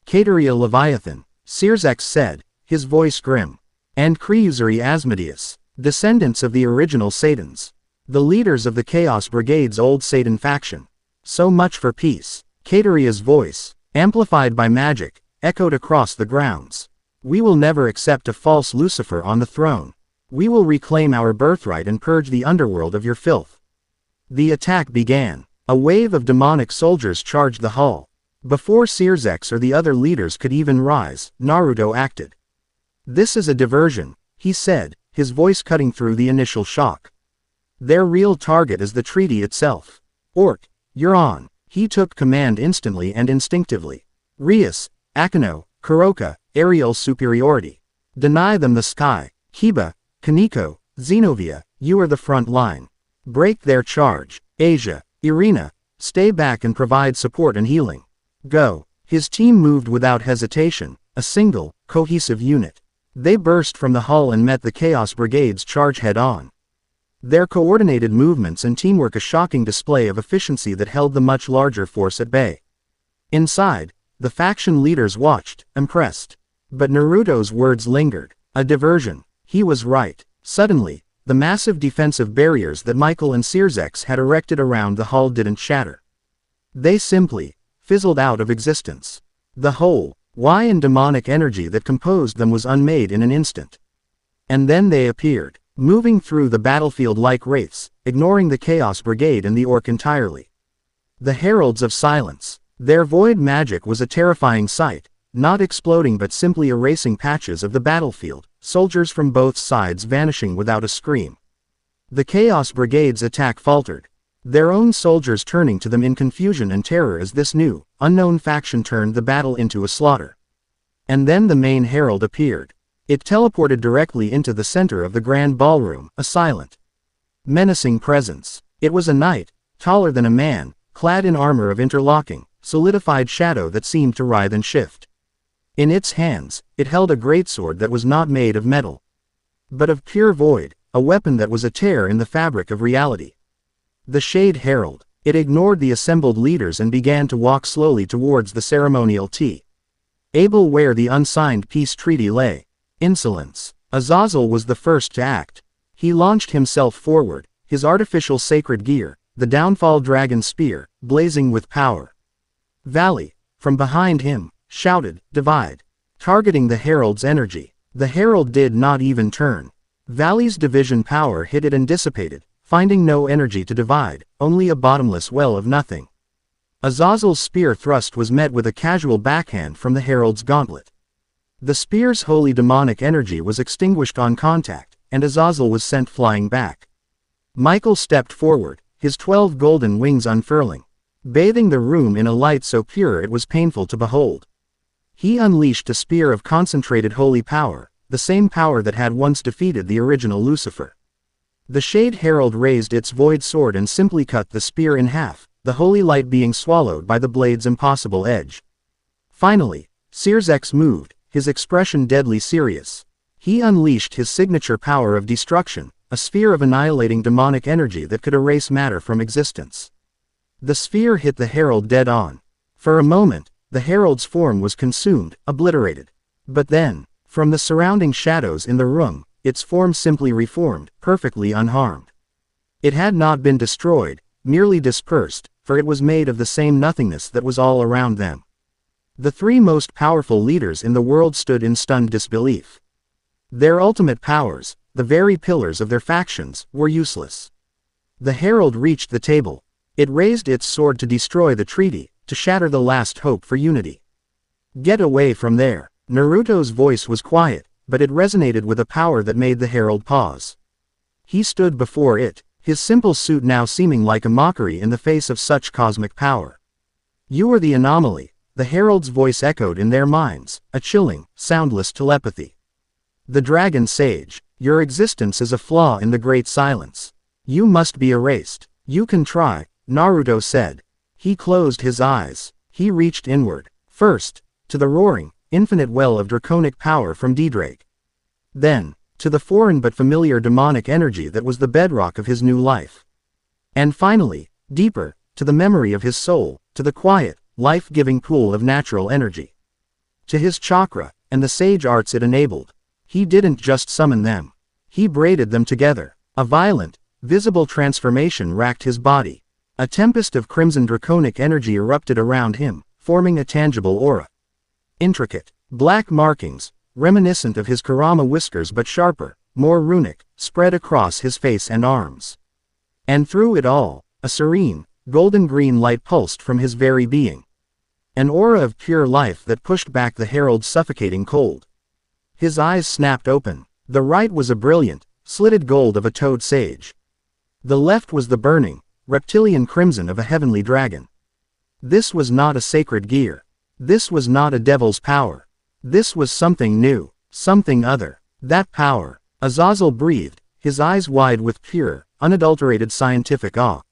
Cateria Leviathan, Sirzex said, his voice grim. And Creuseri Asmodeus, descendants of the original Satans. The leaders of the Chaos Brigade's old Satan faction. So much for peace. Cateria's voice, amplified by magic, echoed across the grounds. We will never accept a false Lucifer on the throne. We will reclaim our birthright and purge the underworld of your filth. The attack began. A wave of demonic soldiers charged the hull. Before Sirzex or the other leaders could even rise, Naruto acted. This is a diversion, he said, his voice cutting through the initial shock. Their real target is the treaty itself. Orc, you're on. He took command instantly and instinctively. Rias, Akino, Kuroka, aerial superiority. Deny them the sky. Kiba, Kaneko, Xenovia, you are the front line. Break their charge. Asia, Irina, stay back and provide support and healing. Go. His team moved without hesitation, a single, cohesive unit. They burst from the hull and met the Chaos Brigade's charge head-on. Their coordinated movements and teamwork a shocking display of efficiency that held the much larger force at bay. Inside, the faction leaders watched, impressed. But Naruto's words lingered. A diversion. He was right. Suddenly, the massive defensive barriers that Michael and Sirzex had erected around the hull didn't shatter. They simply fizzled out of existence. The whole and demonic energy that composed them was unmade in an instant. And then they appeared, moving through the battlefield like wraiths, ignoring the Chaos Brigade and the Orc entirely. The Heralds of Silence. Their void magic was a terrifying sight, not exploding but simply erasing patches of the battlefield, soldiers from both sides vanishing without a scream. The Chaos Brigade's attack faltered, their own soldiers turning to them in confusion and terror as this new, unknown faction turned the battle into a slaughter. And then the main herald appeared. It teleported directly into the center of the grand ballroom, a silent, menacing presence. It was a knight, taller than a man, clad in armor of interlocking, solidified shadow that seemed to writhe and shift. In its hands, it held a greatsword that was not made of metal, but of pure void, a weapon that was a tear in the fabric of reality. The Shade Herald. It ignored the assembled leaders and began to walk slowly towards the ceremonial table where the unsigned peace treaty lay. Insolence. Azazel was the first to act. He launched himself forward, his artificial sacred gear, the downfall dragon spear, blazing with power. Valley, from behind him, shouted, divide. Targeting the herald's energy. The herald did not even turn. Valley's division power hit it and dissipated, finding no energy to divide, only a bottomless well of nothing. Azazel's spear thrust was met with a casual backhand from the herald's gauntlet. The spear's holy demonic energy was extinguished on contact, and Azazel was sent flying back. Michael stepped forward, his 12 golden wings unfurling, bathing the room in a light so pure it was painful to behold. He unleashed a spear of concentrated holy power, the same power that had once defeated the original Lucifer. The Shade Herald raised its void sword and simply cut the spear in half, the holy light being swallowed by the blade's impossible edge. Finally, Sirzex moved, his expression deadly serious. He unleashed his signature power of destruction, a sphere of annihilating demonic energy that could erase matter from existence. The sphere hit the herald dead on. For a moment, the herald's form was consumed, obliterated. But then, from the surrounding shadows in the room, its form simply reformed, perfectly unharmed. It had not been destroyed, merely dispersed, for it was made of the same nothingness that was all around them. The three most powerful leaders in the world stood in stunned disbelief. Their ultimate powers, the very pillars of their factions, were useless. The herald reached the table. It raised its sword to destroy the treaty, to shatter the last hope for unity. Get away from there. Naruto's voice was quiet, but it resonated with a power that made the herald pause. He stood before it, his simple suit now seeming like a mockery in the face of such cosmic power. You are the anomaly, the herald's voice echoed in their minds, a chilling, soundless telepathy. The dragon sage. Your existence is a flaw in the great silence. You must be erased. You can try, Naruto said. He closed his eyes. He reached inward, first, to the roaring, infinite well of draconic power from Drake. Then, to the foreign but familiar demonic energy that was the bedrock of his new life. And finally, deeper, to the memory of his soul, to the quiet, life-giving pool of natural energy. To his chakra, and the sage arts it enabled. He didn't just summon them. He braided them together. A violent, visible transformation racked his body. A tempest of crimson draconic energy erupted around him, forming a tangible aura. Intricate, black markings, reminiscent of his Kurama whiskers but sharper, more runic, spread across his face and arms. And through it all, a serene, golden-green light pulsed from his very being. An aura of pure life that pushed back the herald's suffocating cold. His eyes snapped open. The right was a brilliant, slitted gold of a toad sage. The left was the burning, reptilian crimson of a heavenly dragon. This was not a sacred gear. This was not a devil's power. This was something new, something other. That power, Azazel breathed, his eyes wide with pure, unadulterated scientific awe.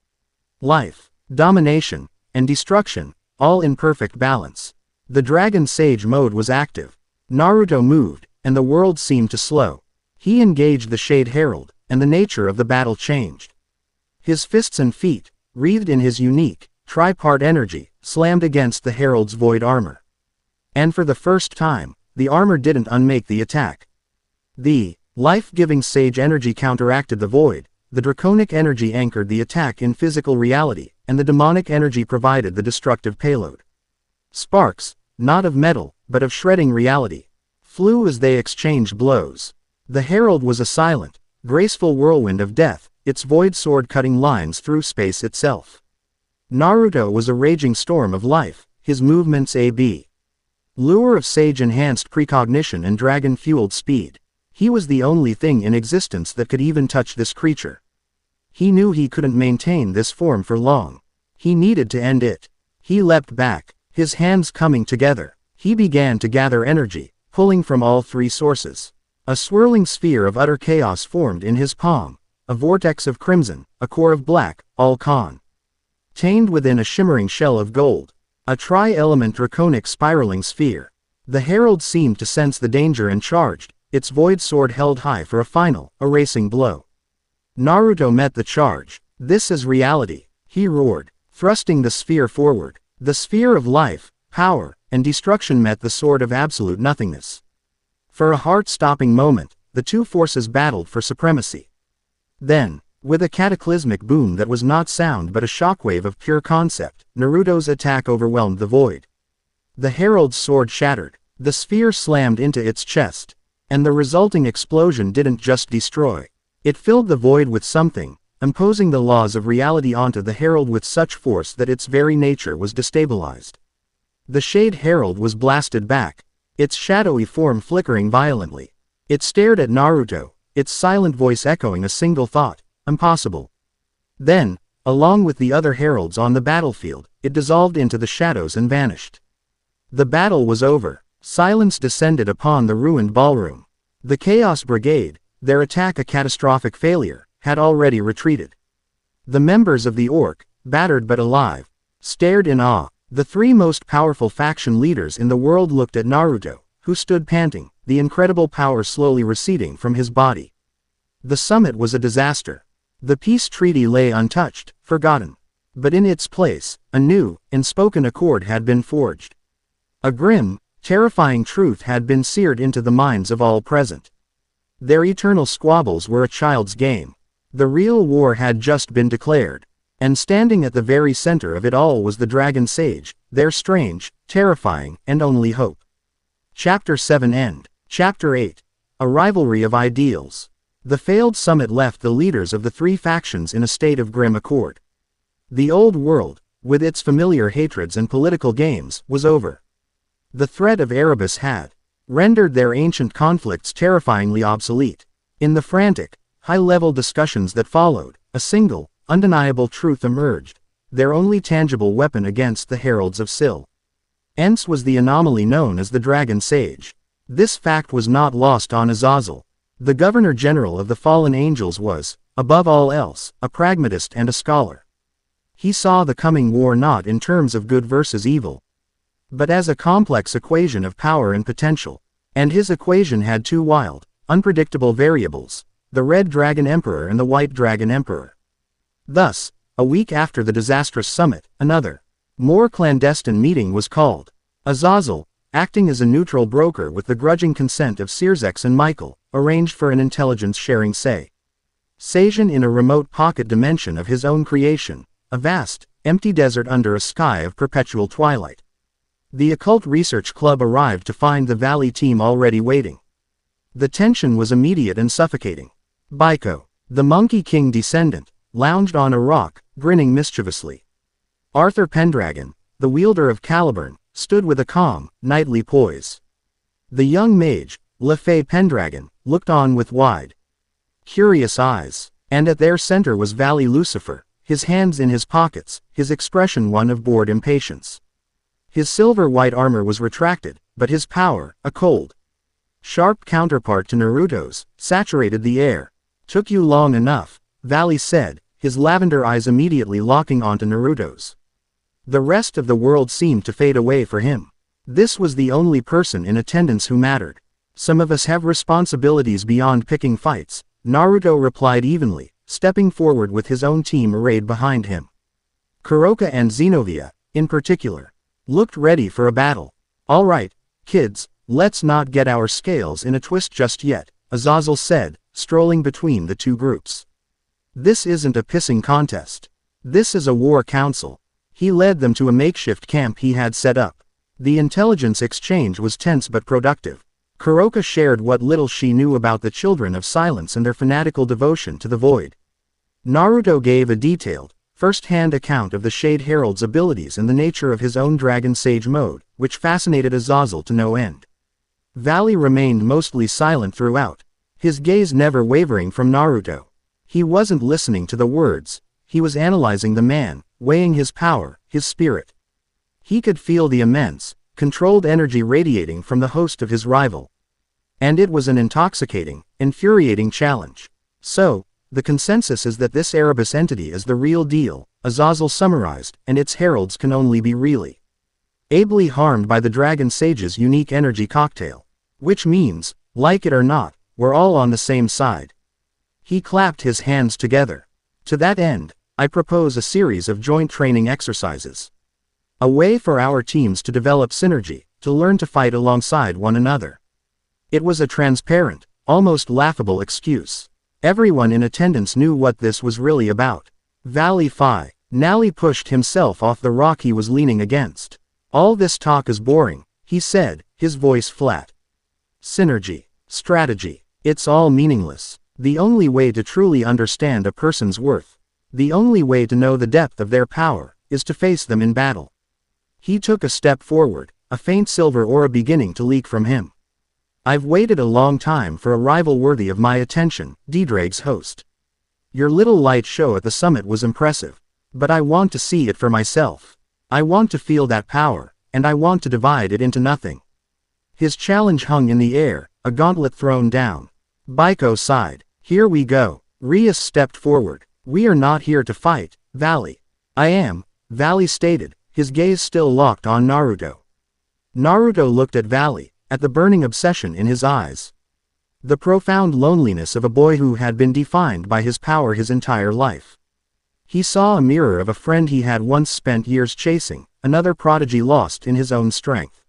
Life, domination, and destruction, all in perfect balance. The dragon sage mode was active. Naruto moved, and the world seemed to slow. He engaged the Shade Herald, and the nature of the battle changed. His fists and feet, wreathed in his unique, tripart energy, slammed against the herald's void armor. And for the first time, the armor didn't unmake the attack. The life-giving sage energy counteracted the void, the draconic energy anchored the attack in physical reality, and the demonic energy provided the destructive payload. Sparks, not of metal, but of shredding reality, flew as they exchanged blows. The herald was a silent, graceful whirlwind of death, its void sword cutting lines through space itself. Naruto was a raging storm of life, his movements a.b. lure of sage-enhanced precognition and dragon-fueled speed. He was the only thing in existence that could even touch this creature. He knew he couldn't maintain this form for long. He needed to end it. He leapt back, his hands coming together. He began to gather energy, pulling from all three sources. A swirling sphere of utter chaos formed in his palm, a vortex of crimson, a core of black, all contained within a shimmering shell of gold. A tri-element draconic spiraling sphere. The herald seemed to sense the danger and charged, its void sword held high for a final, erasing blow. Naruto met the charge. This is reality, he roared, thrusting the sphere forward. The sphere of life, power, and destruction met the sword of absolute nothingness. For a heart-stopping moment, the two forces battled for supremacy. Then, with a cataclysmic boom that was not sound but a shockwave of pure concept, Naruto's attack overwhelmed the void. The herald's sword shattered, the sphere slammed into its chest, and the resulting explosion didn't just destroy. It filled the void with something, imposing the laws of reality onto the herald with such force that its very nature was destabilized. The Shade Herald was blasted back, its shadowy form flickering violently. It stared at Naruto, its silent voice echoing a single thought: impossible. Then, along with the other heralds on the battlefield, it dissolved into the shadows and vanished. The battle was over. Silence descended upon the ruined ballroom. The Chaos Brigade, their attack a catastrophic failure, had already retreated. The members of the Orc, battered but alive, stared in awe. The three most powerful faction leaders in the world looked at Naruto, who stood panting, the incredible power slowly receding from his body. The summit was a disaster. The peace treaty lay untouched, forgotten. But in its place, a new, unspoken accord had been forged. A grim, terrifying truth had been seared into the minds of all present. Their eternal squabbles were a child's game. The real war had just been declared. And standing at the very center of it all was the Dragon Sage, their strange, terrifying, and only hope. Chapter 7 End. Chapter 8. A Rivalry of Ideals. The failed summit left the leaders of the three factions in a state of grim accord. The old world, with its familiar hatreds and political games, was over. The threat of Erebus had rendered their ancient conflicts terrifyingly obsolete. In the frantic, high-level discussions that followed, a single, undeniable truth emerged: their only tangible weapon against the heralds of Sil. Ence was the anomaly known as the Dragon Sage. This fact was not lost on Azazel. The Governor-General of the Fallen Angels was, above all else, a pragmatist and a scholar. He saw the coming war not in terms of good versus evil, but as a complex equation of power and potential. And his equation had two wild, unpredictable variables: the Red Dragon Emperor and the White Dragon Emperor. Thus, a week after the disastrous summit, another, more clandestine meeting was called. Azazel, acting as a neutral broker with the grudging consent of Sirzex and Michael, arranged for an intelligence-sharing session in a remote pocket dimension of his own creation, a vast, empty desert under a sky of perpetual twilight. The Occult Research Club arrived to find the Valley team already waiting. The tension was immediate and suffocating. Baiko, the Monkey King descendant, lounged on a rock, grinning mischievously. Arthur Pendragon, the wielder of Caliburn, stood with a calm, knightly poise. The young mage, LeFay Pendragon, looked on with wide, curious eyes, and at their center was Valley Lucifer, his hands in his pockets, his expression one of bored impatience. His silver-white armor was retracted, but his power, a cold, sharp counterpart to Naruto's, saturated the air. "Took you long enough," Valley said, his lavender eyes immediately locking onto Naruto's. The rest of the world seemed to fade away for him. This was the only person in attendance who mattered. "Some of us have responsibilities beyond picking fights," Naruto replied evenly, stepping forward with his own team arrayed behind him. Kuroka and Xenovia, in particular, looked ready for a battle. "All right, kids, let's not get our scales in a twist just yet," Azazel said, strolling between the two groups. "This isn't a pissing contest. This is a war council." He led them to a makeshift camp he had set up. The intelligence exchange was tense but productive. Kuroka shared what little she knew about the Children of Silence and their fanatical devotion to the Void. Naruto gave a detailed, first-hand account of the Shade Herald's abilities and the nature of his own Dragon Sage mode, which fascinated Azazel to no end. Valley remained mostly silent throughout, his gaze never wavering from Naruto. He wasn't listening to the words, he was analyzing the man, weighing his power, his spirit. He could feel the immense, controlled energy radiating from the host of his rival. And it was an intoxicating, infuriating challenge. "So, the consensus is that this Erebus entity is the real deal," Azazel summarized, "and its heralds can only be really ably harmed by the Dragon Sage's unique energy cocktail. Which means, like it or not, we're all on the same side." He clapped his hands together. "To that end, I propose a series of joint training exercises. A way for our teams to develop synergy, to learn to fight alongside one another." It was a transparent, almost laughable excuse. Everyone in attendance knew what this was really about. Valley Phi. Nally pushed himself off the rock he was leaning against. "All this talk is boring," he said, his voice flat. "Synergy. Strategy. It's all meaningless. The only way to truly understand a person's worth, the only way to know the depth of their power, is to face them in battle." He took a step forward, a faint silver aura beginning to leak from him. "I've waited a long time for a rival worthy of my attention," Ddrake's host. "Your little light show at the summit was impressive. But I want to see it for myself. I want to feel that power, and I want to divide it into nothing." His challenge hung in the air, a gauntlet thrown down. Baiko sighed. "Here we go." Rias stepped forward. "We are not here to fight, Valley." "I am," Valley stated, his gaze still locked on Naruto. Naruto looked at Valley, at the burning obsession in his eyes. The profound loneliness of a boy who had been defined by his power his entire life. He saw a mirror of a friend he had once spent years chasing, another prodigy lost in his own strength.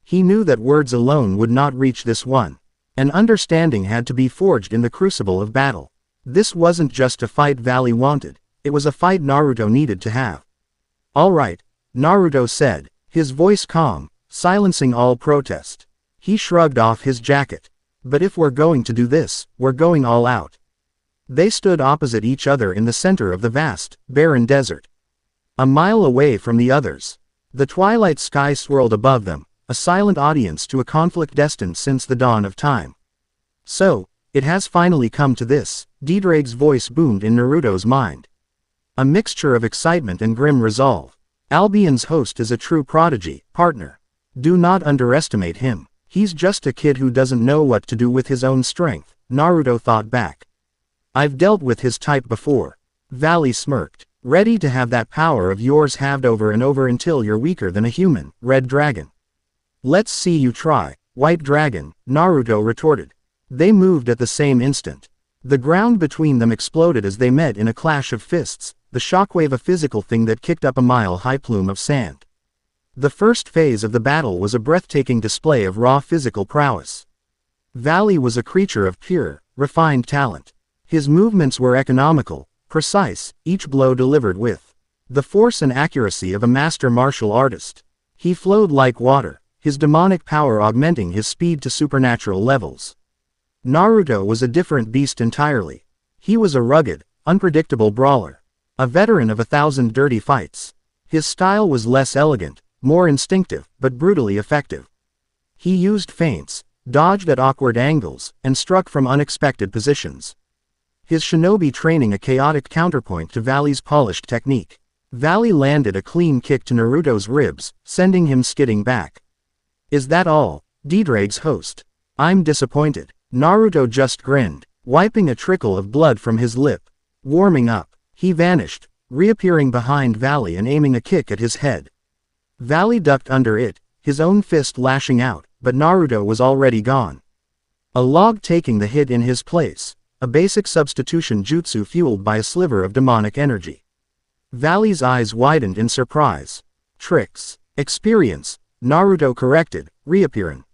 He knew that words alone would not reach this one. An understanding had to be forged in the crucible of battle. This wasn't just a fight Valley wanted, it was a fight Naruto needed to have. "All right," Naruto said, his voice calm, silencing all protest. He shrugged off his jacket. "But if we're going to do this, we're going all out." They stood opposite each other in the center of the vast, barren desert. A mile away from the others. The twilight sky swirled above them, a silent audience to a conflict destined since the dawn of time. "So, it has finally come to this," Ddrake's voice boomed in Naruto's mind. A mixture of excitement and grim resolve. "Albion's host is a true prodigy, partner. Do not underestimate him. He's just a kid who doesn't know what to do with his own strength, Naruto thought back. I've dealt with his type before. Valley smirked. Ready to have that power of yours halved over and over until you're weaker than a human, Red Dragon. Let's see you try, White Dragon, Naruto retorted. They moved at the same instant. The ground between them exploded as they met in a clash of fists, the shockwave a physical thing that kicked up a mile-high plume of sand. The first phase of the battle was a breathtaking display of raw physical prowess. Valley was a creature of pure, refined talent. His movements were economical, precise, each blow delivered with the force and accuracy of a master martial artist. He flowed like water, his demonic power augmenting his speed to supernatural levels. Naruto was a different beast entirely. He was a rugged, unpredictable brawler. A veteran of 1,000 dirty fights. His style was less elegant, more instinctive, but brutally effective. He used feints, dodged at awkward angles, and struck from unexpected positions. His shinobi training a chaotic counterpoint to Valley's polished technique. Valley landed a clean kick to Naruto's ribs, sending him skidding back. Is that all? Dedrag's host. I'm disappointed. Naruto just grinned, wiping a trickle of blood from his lip. Warming up, he vanished, reappearing behind Valley and aiming a kick at his head. Valley ducked under it, his own fist lashing out, but Naruto was already gone. A log taking the hit in his place, a basic substitution jutsu fueled by a sliver of demonic energy. Valley's eyes widened in surprise. Tricks. Experience, Naruto corrected, reappearing.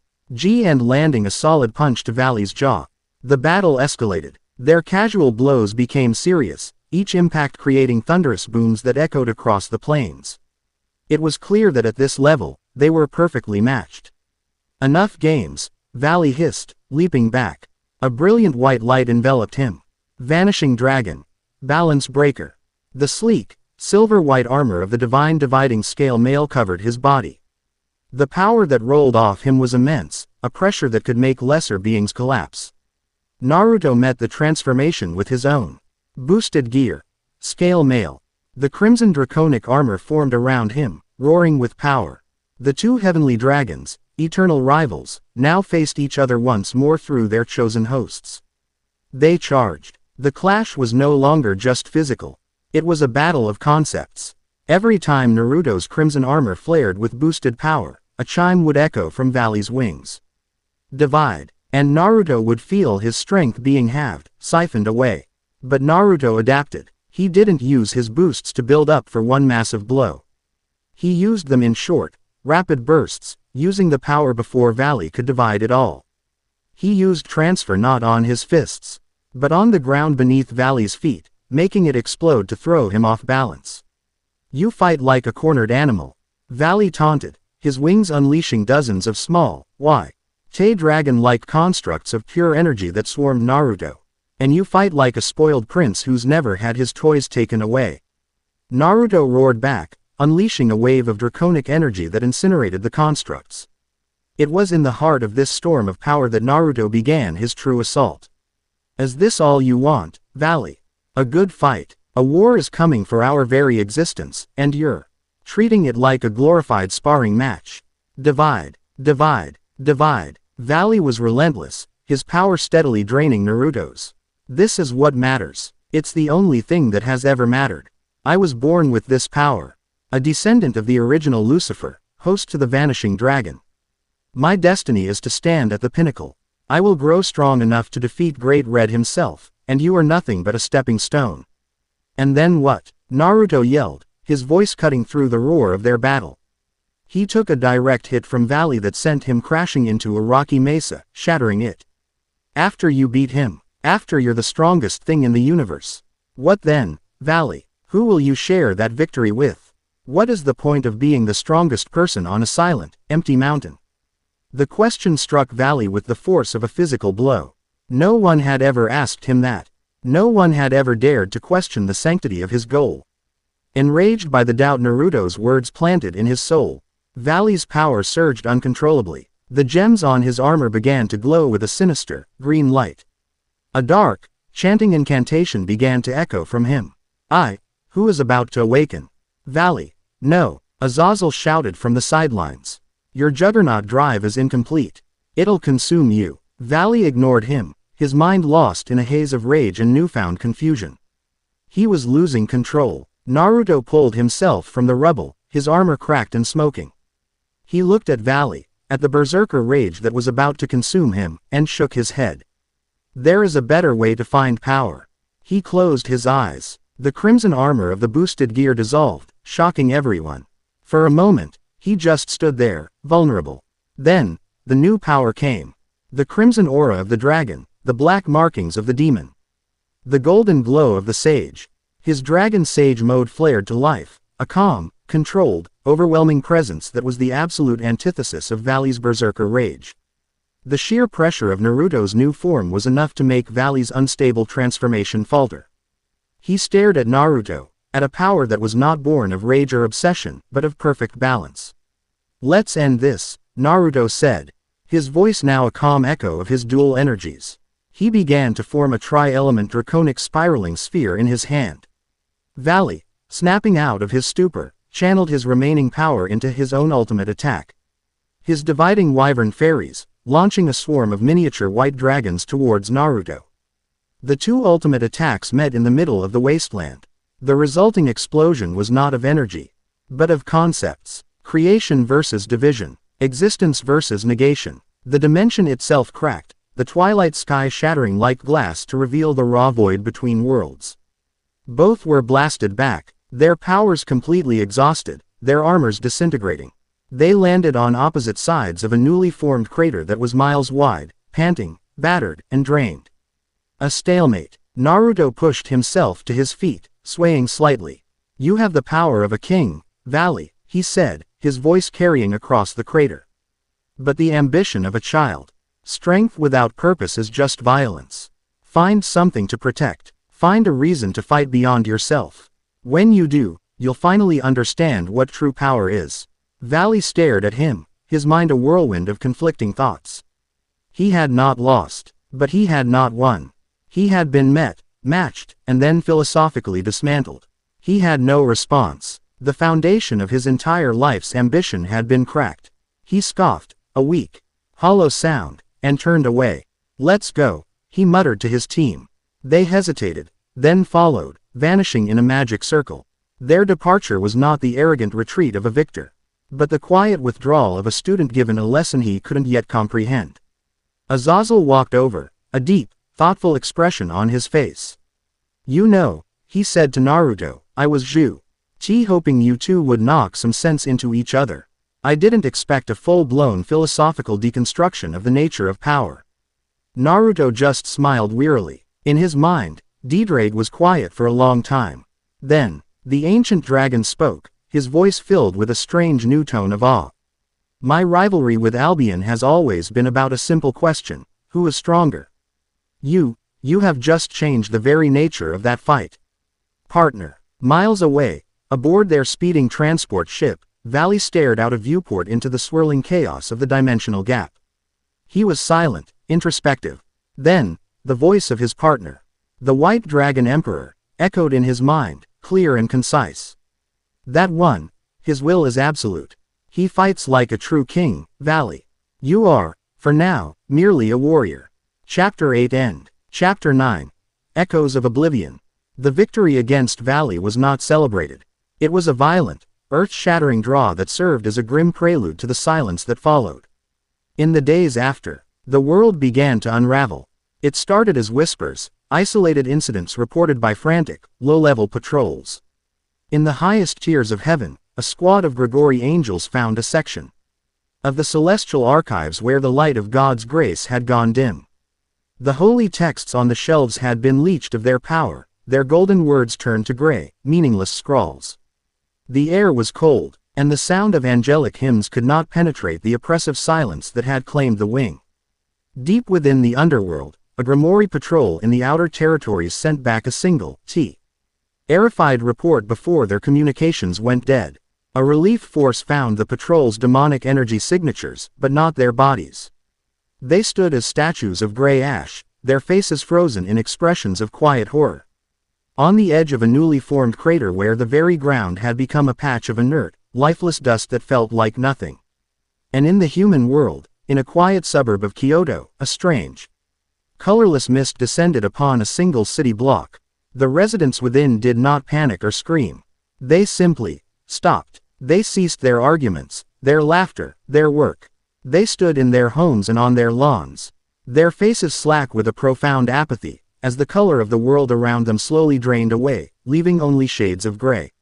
And landing a solid punch to Valley's jaw. The battle escalated. Their casual blows became serious, each impact creating thunderous booms that echoed across the plains. It was clear that at this level, they were perfectly matched. Enough games, Valley hissed, leaping back. A brilliant white light enveloped him. Vanishing Dragon. Balance Breaker. The sleek, silver-white armor of the divine dividing scale mail covered his body. The power that rolled off him was immense, a pressure that could make lesser beings collapse. Naruto met the transformation with his own. Boosted gear. Scale mail. The crimson draconic armor formed around him, roaring with power. The two heavenly dragons, eternal rivals, now faced each other once more through their chosen hosts. They charged. The clash was no longer just physical. It was a battle of concepts. Every time Naruto's crimson armor flared with boosted power, a chime would echo from Valley's wings. Divide. And Naruto would feel his strength being halved, siphoned away. But Naruto adapted. He didn't use his boosts to build up for one massive blow. He used them in short, rapid bursts, using the power before Valley could divide it all. He used transfer not on his fists, but on the ground beneath Valley's feet, making it explode to throw him off balance. You fight like a cornered animal. Valley taunted, his wings unleashing dozens of small, dragon-like constructs of pure energy that swarmed Naruto. And you fight like a spoiled prince who's never had his toys taken away. Naruto roared back, unleashing a wave of draconic energy that incinerated the constructs. It was in the heart of this storm of power that Naruto began his true assault. Is this all you want, Valley? A good fight. A war is coming for our very existence, and you're treating it like a glorified sparring match. Divide, divide, divide. Valley was relentless, his power steadily draining Naruto's. This is what matters. It's the only thing that has ever mattered. I was born with this power. A descendant of the original Lucifer, host to the vanishing dragon. My destiny is to stand at the pinnacle. I will grow strong enough to defeat Great Red himself, and you are nothing but a stepping stone. And then what? Naruto yelled, his voice cutting through the roar of their battle. He took a direct hit from Valley that sent him crashing into a rocky mesa, shattering it. After you beat him, after you're the strongest thing in the universe. What then, Valley? Who will you share that victory with? What is the point of being the strongest person on a silent, empty mountain? The question struck Valley with the force of a physical blow. No one had ever asked him that. No one had ever dared to question the sanctity of his goal. Enraged by the doubt Naruto's words planted in his soul, Valley's power surged uncontrollably. The gems on his armor began to glow with a sinister, green light. A dark, chanting incantation began to echo from him. Who is about to awaken? Valley. No, Azazel shouted from the sidelines. Your juggernaut drive is incomplete. It'll consume you. Valley ignored him, his mind lost in a haze of rage and newfound confusion. He was losing control. Naruto pulled himself from the rubble, his armor cracked and smoking. He looked at Valley, at the berserker rage that was about to consume him, and shook his head. There is a better way to find power. He closed his eyes. The crimson armor of the boosted gear dissolved, shocking everyone. For a moment, he just stood there, vulnerable. Then, the new power came. The crimson aura of the dragon, the black markings of the demon. The golden glow of the sage. His dragon sage mode flared to life, a calm, controlled, overwhelming presence that was the absolute antithesis of Valley's berserker rage. The sheer pressure of Naruto's new form was enough to make Valley's unstable transformation falter. He stared at Naruto, at a power that was not born of rage or obsession, but of perfect balance. "Let's end this," Naruto said, his voice now a calm echo of his dual energies. He began to form a tri-element draconic spiraling sphere in his hand. Valley, snapping out of his stupor, channeled his remaining power into his own ultimate attack. His dividing wyvern fairies, launching a swarm of miniature white dragons towards Naruto. The two ultimate attacks met in the middle of the wasteland. The resulting explosion was not of energy, but of concepts. Creation versus division. Existence versus negation. The dimension itself cracked, the twilight sky shattering like glass to reveal the raw void between worlds. Both were blasted back, their powers completely exhausted, their armors disintegrating. They landed on opposite sides of a newly formed crater that was miles wide, panting, battered, and drained. A stalemate. Naruto pushed himself to his feet, swaying slightly. "You have the power of a king, Valley," he said, his voice carrying across the crater. "But the ambition of a child. Strength without purpose is just violence. Find something to protect. Find a reason to fight beyond yourself. When you do, you'll finally understand what true power is." Valley stared at him, his mind a whirlwind of conflicting thoughts. He had not lost, but he had not won. He had been met, matched, and then philosophically dismantled. He had no response. The foundation of his entire life's ambition had been cracked. He scoffed, a weak, hollow sound, and turned away. "Let's go," he muttered to his team. They hesitated, then followed, vanishing in a magic circle. Their departure was not the arrogant retreat of a victor, but the quiet withdrawal of a student given a lesson he couldn't yet comprehend. Azazel walked over, a deep, thoughtful expression on his face. "You know," he said to Naruto, "I was hoping you two would knock some sense into each other. I didn't expect a full-blown philosophical deconstruction of the nature of power." Naruto just smiled wearily. In his mind, Deedrade was quiet for a long time. Then, the ancient dragon spoke, his voice filled with a strange new tone of awe. "My rivalry with Albion has always been about a simple question: who is stronger? You have just changed the very nature of that fight." "Partner." Miles away, aboard their speeding transport ship, Valley stared out a viewport into the swirling chaos of the dimensional gap. He was silent, introspective. Then, the voice of his partner, the White Dragon Emperor, echoed in his mind, clear and concise. "That one, his will is absolute. He fights like a true king, Valley. You are, for now, merely a warrior." Chapter 8 End. Chapter 9. Echoes of Oblivion. The victory against Valley was not celebrated. It was a violent, earth-shattering draw that served as a grim prelude to the silence that followed. In the days after, the world began to unravel. It started as whispers, isolated incidents reported by frantic, low-level patrols. In the highest tiers of heaven, a squad of Grigori angels found a section of the celestial archives where the light of God's grace had gone dim. The holy texts on the shelves had been leached of their power, their golden words turned to gray, meaningless scrawls. The air was cold, and the sound of angelic hymns could not penetrate the oppressive silence that had claimed the wing. Deep within the underworld, a Grimoire patrol in the outer territories sent back a single, terrified report before their communications went dead. A relief force found the patrol's demonic energy signatures, but not their bodies. They stood as statues of gray ash, their faces frozen in expressions of quiet horror. On the edge of a newly formed crater where the very ground had become a patch of inert, lifeless dust that felt like nothing. And in the human world, in a quiet suburb of Kyoto, a strange Colorless mist descended upon a single city block. The residents within did not panic or scream. They simply stopped. They ceased their arguments, their laughter, their work. They stood in their homes and on their lawns, their faces slack with a profound apathy, as the color of the world around them slowly drained away, leaving only shades of gray.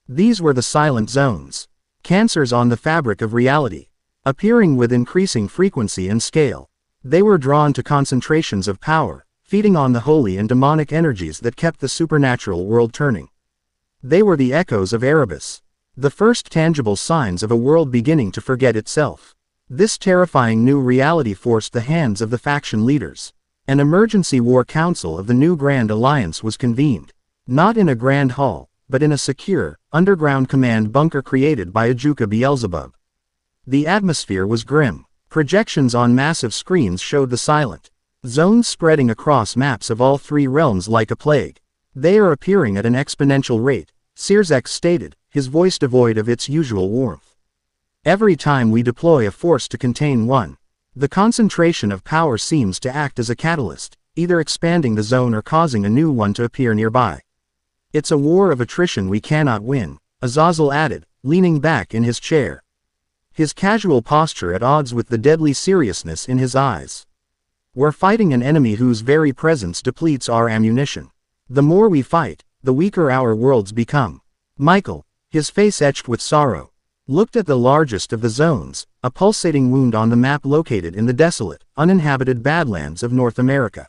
These were the silent zones. Cancers on the fabric of reality, appearing with increasing frequency and scale. They were drawn to concentrations of power, feeding on the holy and demonic energies that kept the supernatural world turning. They were the echoes of Erebus, the first tangible signs of a world beginning to forget itself. This terrifying new reality forced the hands of the faction leaders. An emergency war council of the new Grand Alliance was convened, not in a grand hall, but in a secure, underground command bunker created by Ajuka Beelzebub. The atmosphere was grim. Projections on massive screens showed the silent zones spreading across maps of all three realms like a plague. They are appearing at an exponential rate, Sirzek stated, his voice devoid of its usual warmth. Every time we deploy a force to contain one, the concentration of power seems to act as a catalyst, either expanding the zone or causing a new one to appear nearby. It's a war of attrition we cannot win, Azazel added, leaning back in his chair, his casual posture at odds with the deadly seriousness in his eyes. We're fighting an enemy whose very presence depletes our ammunition. The more we fight, the weaker our worlds become. Michael, his face etched with sorrow, looked at the largest of the zones, a pulsating wound on the map located in the desolate, uninhabited Badlands of North America.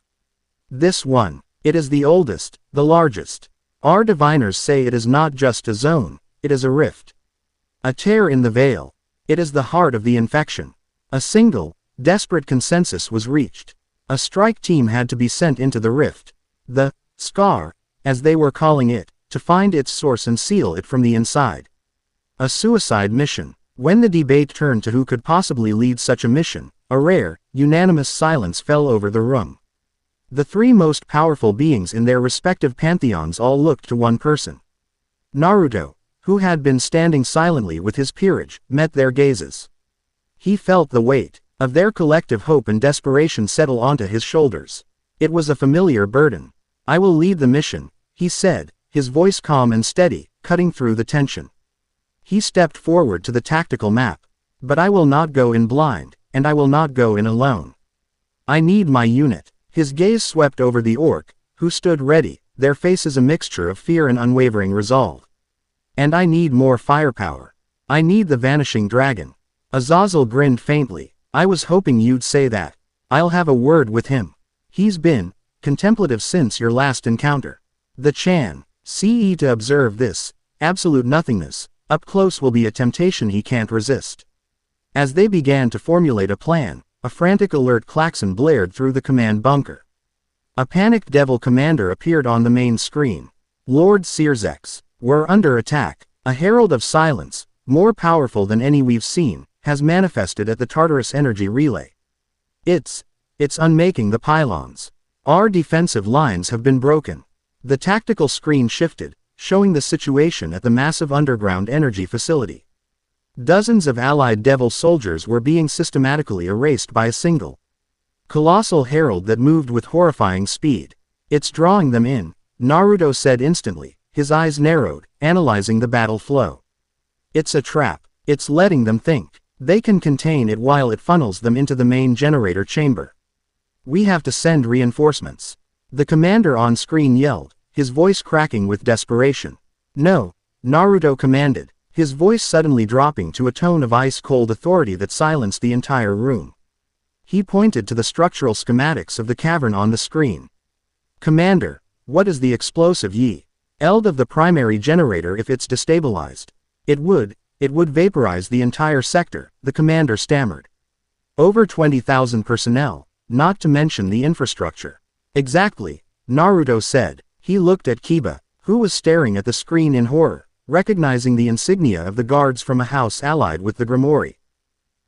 This one. It is the oldest, the largest. Our diviners say it is not just a zone, it is a rift. A tear in the veil. It is the heart of the infection. A single, desperate consensus was reached. A strike team had to be sent into the rift. The scar, as they were calling it, to find its source and seal it from the inside. A suicide mission. When the debate turned to who could possibly lead such a mission, a rare, unanimous silence fell over the room. The three most powerful beings in their respective pantheons all looked to one person. Naruto, who had been standing silently with his peerage, met their gazes. He felt the weight of their collective hope and desperation settle onto his shoulders. It was a familiar burden. I will lead the mission, he said, his voice calm and steady, cutting through the tension. He stepped forward to the tactical map. But I will not go in blind, and I will not go in alone. I need my unit. His gaze swept over the orc, who stood ready, their faces a mixture of fear and unwavering resolve. And I need more firepower. I need the vanishing dragon. Azazel grinned faintly. I was hoping you'd say that. I'll have a word with him. He's been contemplative since your last encounter. The Chan, CE to observe this absolute nothingness up close will be a temptation he can't resist. As they began to formulate a plan, a frantic alert klaxon blared through the command bunker. A panicked devil commander appeared on the main screen. Lord Sirzek, we're under attack. A herald of silence, more powerful than any we've seen, has manifested at the Tartarus energy relay. It's unmaking the pylons. Our defensive lines have been broken. The tactical screen shifted, showing the situation at the massive underground energy facility. Dozens of allied devil soldiers were being systematically erased by a single colossal herald that moved with horrifying speed. It's drawing them in, Naruto said instantly, his eyes narrowed, analyzing the battle flow. It's a trap. It's letting them think they can contain it while it funnels them into the main generator chamber. We have to send reinforcements. The commander on screen yelled, his voice cracking with desperation. No, Naruto commanded, his voice suddenly dropping to a tone of ice-cold authority that silenced the entire room. He pointed to the structural schematics of the cavern on the screen. Commander, what is the explosive yield of the primary generator if it's destabilized? It would vaporize the entire sector, the commander stammered. Over 20,000 personnel, not to mention the infrastructure. Exactly, Naruto said. He looked at Kiba, who was staring at the screen in horror, recognizing the insignia of the guards from a house allied with the Grimoire.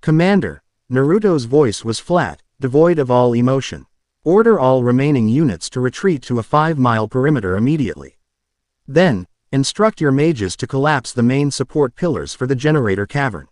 Commander, Naruto's voice was flat, devoid of all emotion. Order all remaining units to retreat to a 5-mile perimeter immediately. Then, instruct your mages to collapse the main support pillars for the generator cavern.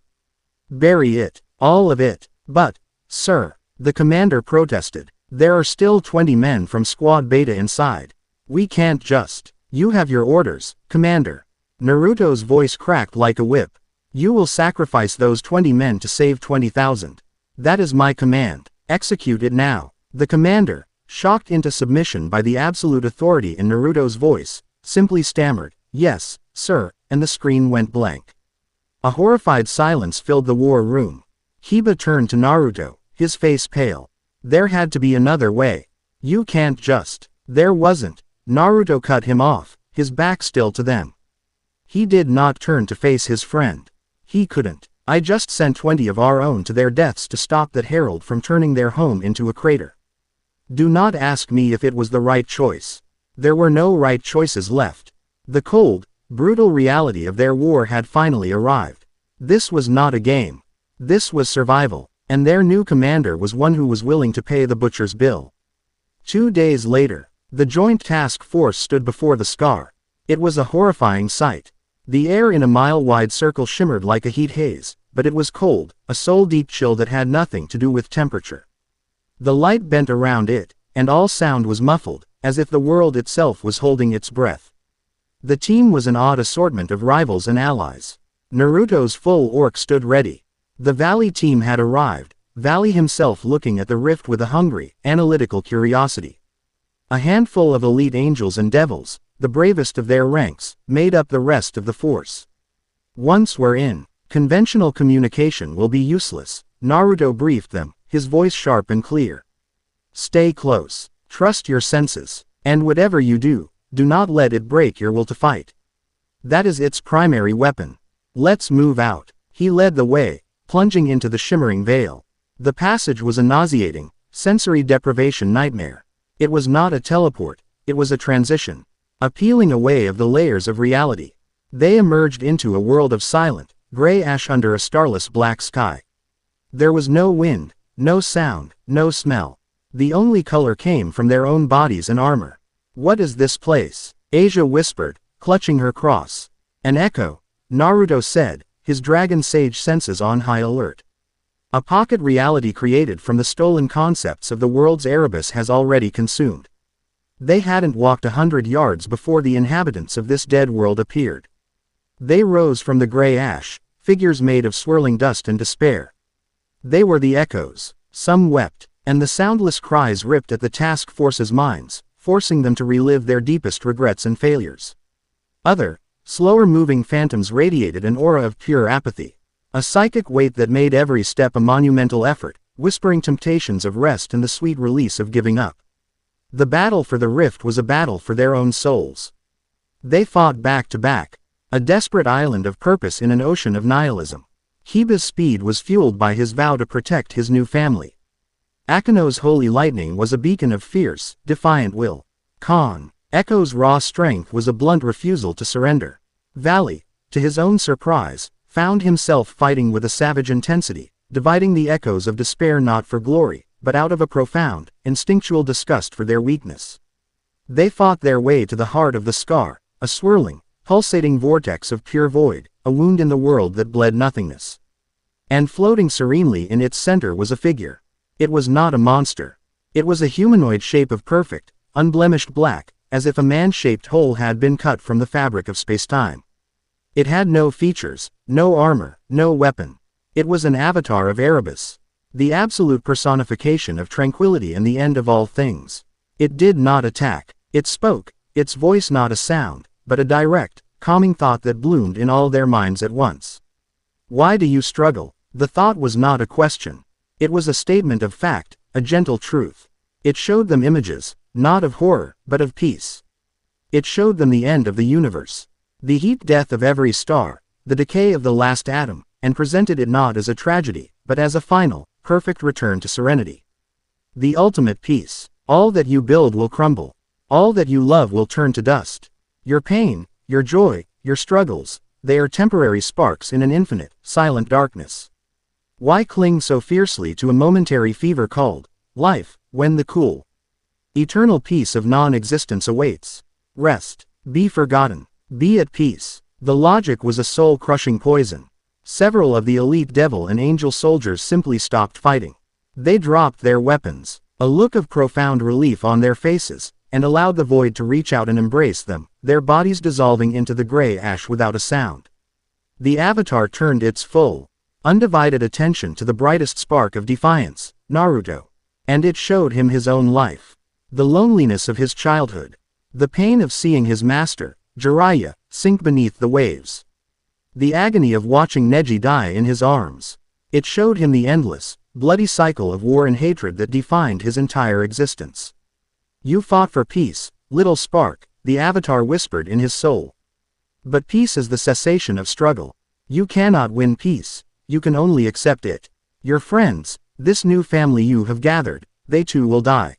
Bury it, all of it. But, sir, the commander protested. There are still 20 men from Squad Beta inside. We can't just. You have your orders, Commander. Naruto's voice cracked like a whip. You will sacrifice those 20 men to save 20,000. That is my command. Execute it now. The commander, shocked into submission by the absolute authority in Naruto's voice, simply stammered, "Yes, sir," and the screen went blank. A horrified silence filled the war room. Hiba turned to Naruto, his face pale. There had to be another way. You can't just. There wasn't. Naruto cut him off, his back still to them. He did not turn to face his friend. He couldn't. I just sent 20 of our own to their deaths to stop that herald from turning their home into a crater. Do not ask me if it was the right choice. There were no right choices left. The cold, brutal reality of their war had finally arrived. This was not a game. This was survival, and their new commander was one who was willing to pay the butcher's bill. 2 days later, the joint task force stood before the scar. It was a horrifying sight. The air in a mile-wide circle shimmered like a heat haze, but it was cold, a soul-deep chill that had nothing to do with temperature. The light bent around it, and all sound was muffled, as if the world itself was holding its breath. The team was an odd assortment of rivals and allies. Naruto's full orc stood ready. The Valley team had arrived, Valley himself looking at the rift with a hungry, analytical curiosity. A handful of elite angels and devils, the bravest of their ranks, made up the rest of the force. Once we're in, conventional communication will be useless, Naruto briefed them, his voice sharp and clear. Stay close, trust your senses, and whatever you do, do not let it break your will to fight. That is its primary weapon. Let's move out. He led the way, plunging into the shimmering veil. The passage was a nauseating, sensory deprivation nightmare. It was not a teleport, it was a transition. A peeling away of the layers of reality. They emerged into a world of silent, gray ash under a starless black sky. There was no wind, no sound, no smell. The only color came from their own bodies and armor. What is this place? Asia whispered, clutching her cross. An echo, Naruto said, his dragon sage senses on high alert. A pocket reality created from the stolen concepts of the world's Erebus has already consumed. They hadn't walked 100 yards before the inhabitants of this dead world appeared. They rose from the gray ash, figures made of swirling dust and despair. They were the echoes. Some wept, and the soundless cries ripped at the task force's minds, forcing them to relive their deepest regrets and failures. Other, slower-moving phantoms radiated an aura of pure apathy. A psychic weight that made every step a monumental effort, whispering temptations of rest and the sweet release of giving up. The battle for the rift was a battle for their own souls. They fought back to back, a desperate island of purpose in an ocean of nihilism. Hiba's speed was fueled by his vow to protect his new family. Akino's holy lightning was a beacon of fierce, defiant will. Echo's raw strength was a blunt refusal to surrender. Valley, to his own surprise, found himself fighting with a savage intensity, dividing the echoes of despair not for glory, but out of a profound, instinctual disgust for their weakness. They fought their way to the heart of the scar, a swirling, pulsating vortex of pure void, a wound in the world that bled nothingness. And floating serenely in its center was a figure. It was not a monster. It was a humanoid shape of perfect, unblemished black, as if a man-shaped hole had been cut from the fabric of space-time. It had no features, no armor, no weapon. It was an avatar of Erebus. The absolute personification of tranquility and the end of all things. It did not attack. It spoke, its voice not a sound, but a direct, calming thought that bloomed in all their minds at once. Why do you struggle? The thought was not a question. It was a statement of fact, a gentle truth. It showed them images, not of horror, but of peace. It showed them the end of the universe. The heat death of every star, the decay of the last atom, and presented it not as a tragedy, but as a final, perfect return to serenity. The ultimate peace. All that you build will crumble. All that you love will turn to dust. Your pain, your joy, your struggles, they are temporary sparks in an infinite, silent darkness. Why cling so fiercely to a momentary fever called life, when the cool, eternal peace of non-existence awaits? Rest. Be forgotten. Be at peace. The logic was a soul-crushing poison. Several of the elite devil and angel soldiers simply stopped fighting. They dropped their weapons. A look of profound relief on their faces, and allowed the void to reach out and embrace them, their bodies dissolving into the gray ash without a sound. The avatar turned its full, undivided attention to the brightest spark of defiance, Naruto. And it showed him his own life. The loneliness of his childhood. The pain of seeing his master, Jiraiya, sink beneath the waves. The agony of watching Neji die in his arms. It showed him the endless, bloody cycle of war and hatred that defined his entire existence. You fought for peace, little spark, the avatar whispered in his soul. But peace is the cessation of struggle. You cannot win peace, you can only accept it. Your friends, this new family you have gathered, they too will die.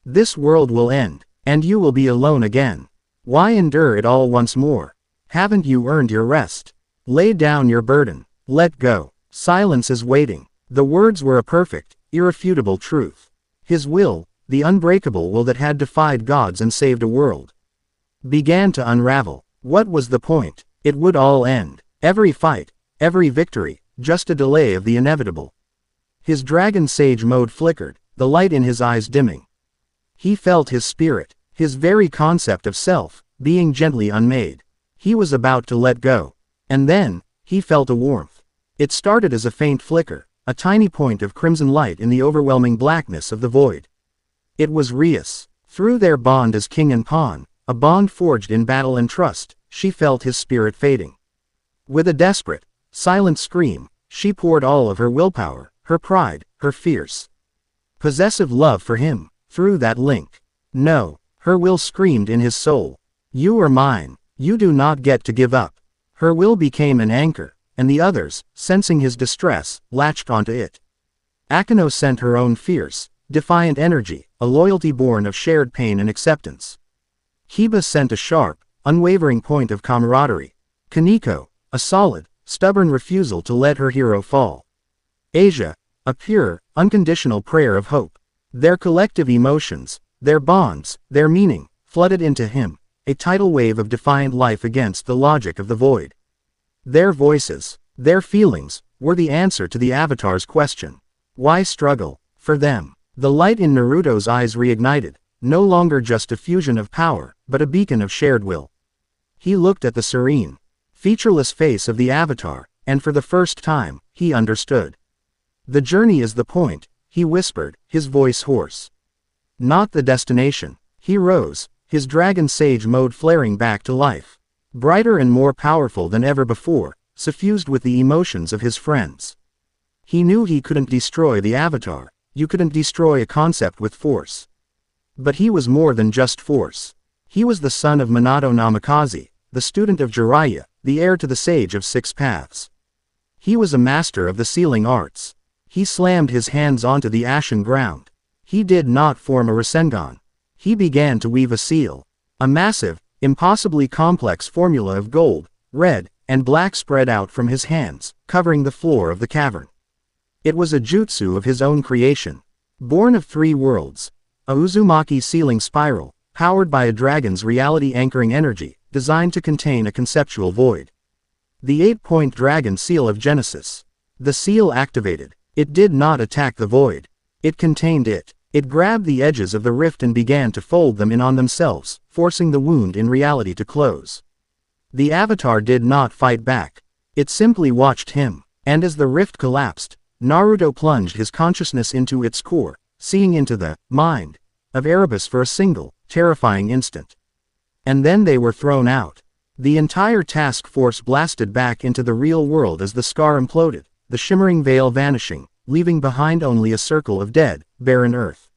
This world will end, and you will be alone again. Why endure it all once more? Haven't you earned your rest? Lay down your burden. Let go. Silence is waiting. The words were a perfect, irrefutable truth. His will, the unbreakable will that had defied gods and saved a world, began to unravel. What was the point? It would all end. Every fight, every victory, just a delay of the inevitable. His dragon sage mode flickered, the light in his eyes dimming. He felt his spirit, his very concept of self, being gently unmade. He was about to let go. And then, he felt a warmth. It started as a faint flicker, a tiny point of crimson light in the overwhelming blackness of the void. It was Rias. Through their bond as king and pawn, a bond forged in battle and trust, she felt his spirit fading. With a desperate, silent scream, she poured all of her willpower, her pride, her fierce, possessive love for him, through that link. No, her will screamed in his soul. You are mine, you do not get to give up. Her will became an anchor, and the others, sensing his distress, latched onto it. Akeno sent her own fierce, defiant energy, a loyalty born of shared pain and acceptance. Kiba sent a sharp, unwavering point of camaraderie. Kaneko, a solid, stubborn refusal to let her hero fall. Asia, a pure, unconditional prayer of hope. Their collective emotions, their bonds, their meaning, flooded into him, a tidal wave of defiant life against the logic of the void. Their voices, their feelings, were the answer to the Avatar's question. Why struggle? For them, the light in Naruto's eyes reignited, no longer just a fusion of power, but a beacon of shared will. He looked at the serene, featureless face of the Avatar, and for the first time, he understood. The journey is the point, he whispered, his voice hoarse. Not the destination. He rose, his dragon sage mode flaring back to life. Brighter and more powerful than ever before, suffused with the emotions of his friends. He knew he couldn't destroy the Avatar, you couldn't destroy a concept with force. But he was more than just force. He was the son of Minato Namikaze, the student of Jiraiya, the heir to the Sage of Six Paths. He was a master of the sealing arts. He slammed his hands onto the ashen ground. He did not form a Rasengan. He began to weave a seal. A massive, impossibly complex formula of gold, red, and black spread out from his hands, covering the floor of the cavern. It was a jutsu of his own creation. Born of three worlds. A Uzumaki sealing spiral, powered by a dragon's reality anchoring energy, designed to contain a conceptual void. The 8-point dragon seal of Genesis. The seal activated. It did not attack the void. It contained it. It grabbed the edges of the rift and began to fold them in on themselves, forcing the wound in reality to close. The Avatar did not fight back. It simply watched him, and as the rift collapsed, Naruto plunged his consciousness into its core, seeing into the mind of Erebus for a single, terrifying instant. And then they were thrown out. The entire task force blasted back into the real world as the scar imploded, the shimmering veil vanishing, leaving behind only a circle of dead, barren earth.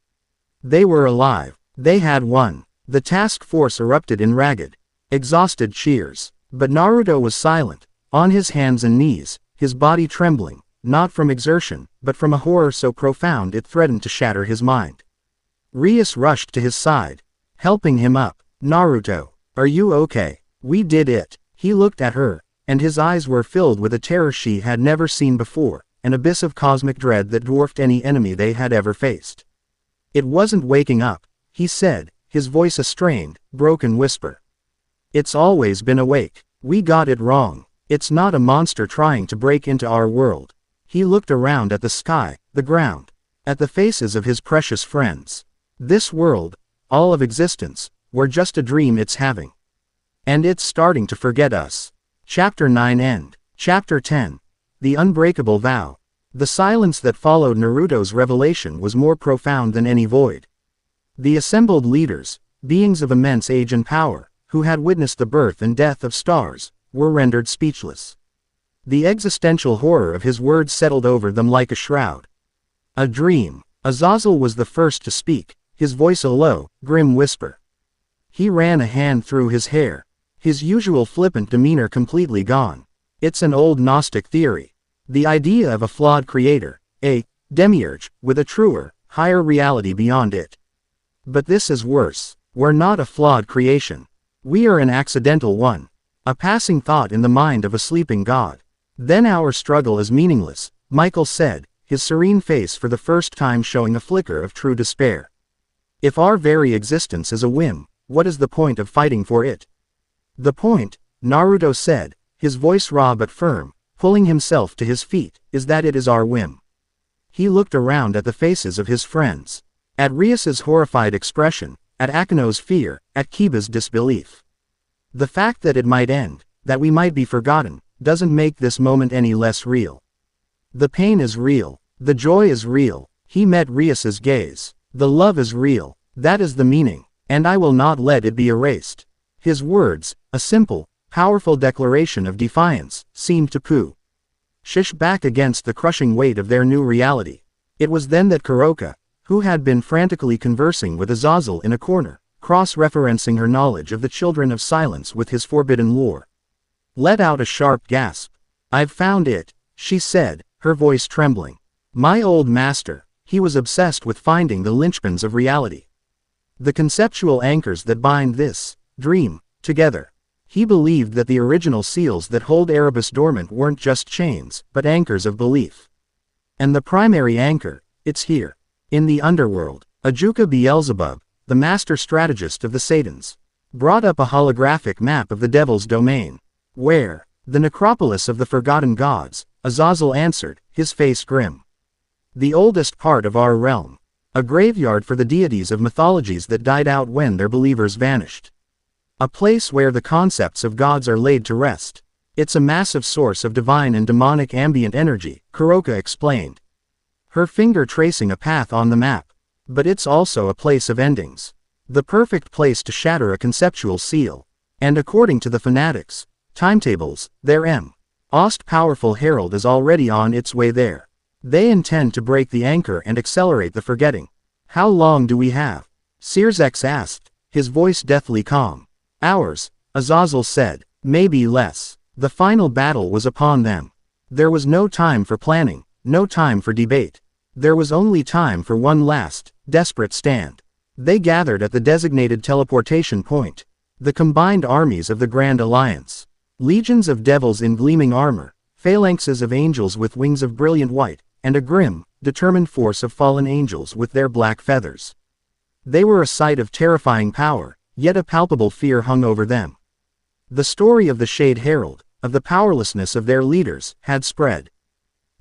They were alive. They had won. The task force erupted in ragged, exhausted cheers. But Naruto was silent, on his hands and knees, his body trembling, not from exertion, but from a horror so profound it threatened to shatter his mind. Rias rushed to his side, helping him up. Naruto, are you okay? We did it. He looked at her, and his eyes were filled with a terror she had never seen before, an abyss of cosmic dread that dwarfed any enemy they had ever faced. It wasn't waking up, he said, his voice a strained, broken whisper. It's always been awake. We got it wrong. It's not a monster trying to break into our world. He looked around at the sky, the ground. at the faces of his precious friends. This world, all of existence, we're just a dream it's having. And it's starting to forget us. Chapter 9 End. Chapter 10. The Unbreakable Vow. The silence that followed Naruto's revelation was more profound than any void. The assembled leaders, beings of immense age and power, who had witnessed the birth and death of stars, were rendered speechless. The existential horror of his words settled over them like a shroud. A dream. Azazel was the first to speak, his voice a low, grim whisper. He ran a hand through his hair, his usual flippant demeanor completely gone. It's an old Gnostic theory. The idea of a flawed creator, a demiurge, with a truer, higher reality beyond it. But this is worse. We're not a flawed creation. We are an accidental one. A passing thought in the mind of a sleeping god. Then our struggle is meaningless, Michael said, his serene face for the first time showing a flicker of true despair. If our very existence is a whim, what is the point of fighting for it? The point, Naruto said, his voice raw but firm, pulling himself to his feet, is that it is our whim. He looked around at the faces of his friends. At Rias's horrified expression, at Akino's fear, at Kiba's disbelief. The fact that it might end, that we might be forgotten, doesn't make this moment any less real. The pain is real. The joy is real. He met Rias's gaze. The love is real. That is the meaning, and I will not let it be erased. His words, a simple, powerful declaration of defiance, seemed to push back against the crushing weight of their new reality. It was then that Kuroka, who had been frantically conversing with Azazel in a corner, cross-referencing her knowledge of the Children of Silence with his forbidden lore, let out a sharp gasp. I've found it, she said, her voice trembling. My old master, he was obsessed with finding the linchpins of reality. The conceptual anchors that bind this dream together. He believed that the original seals that hold Erebus dormant weren't just chains, but anchors of belief. And the primary anchor, it's here. In the underworld, Ajuka Beelzebub, the master strategist of the Satans, brought up a holographic map of the devil's domain. Where? The necropolis of the forgotten gods, Azazel answered, his face grim. The oldest part of our realm. A graveyard for the deities of mythologies that died out when their believers vanished. A place where the concepts of gods are laid to rest. It's a massive source of divine and demonic ambient energy, Kuroka explained, her finger tracing a path on the map. But it's also a place of endings. The perfect place to shatter a conceptual seal. And according to the fanatics' timetables, their most powerful herald is already on its way there. They intend to break the anchor and accelerate the forgetting. How long do we have? Sirzex asked, his voice deathly calm. Hours, Azazel said, maybe less. The final battle was upon them. There was no time for planning, no time for debate. There was only time for one last, desperate stand. They gathered at the designated teleportation point. The combined armies of the Grand Alliance. Legions of devils in gleaming armor, phalanxes of angels with wings of brilliant white, and a grim, determined force of fallen angels with their black feathers. They were a sight of terrifying power, yet a palpable fear hung over them. The story of the Shade Herald, of the powerlessness of their leaders, had spread.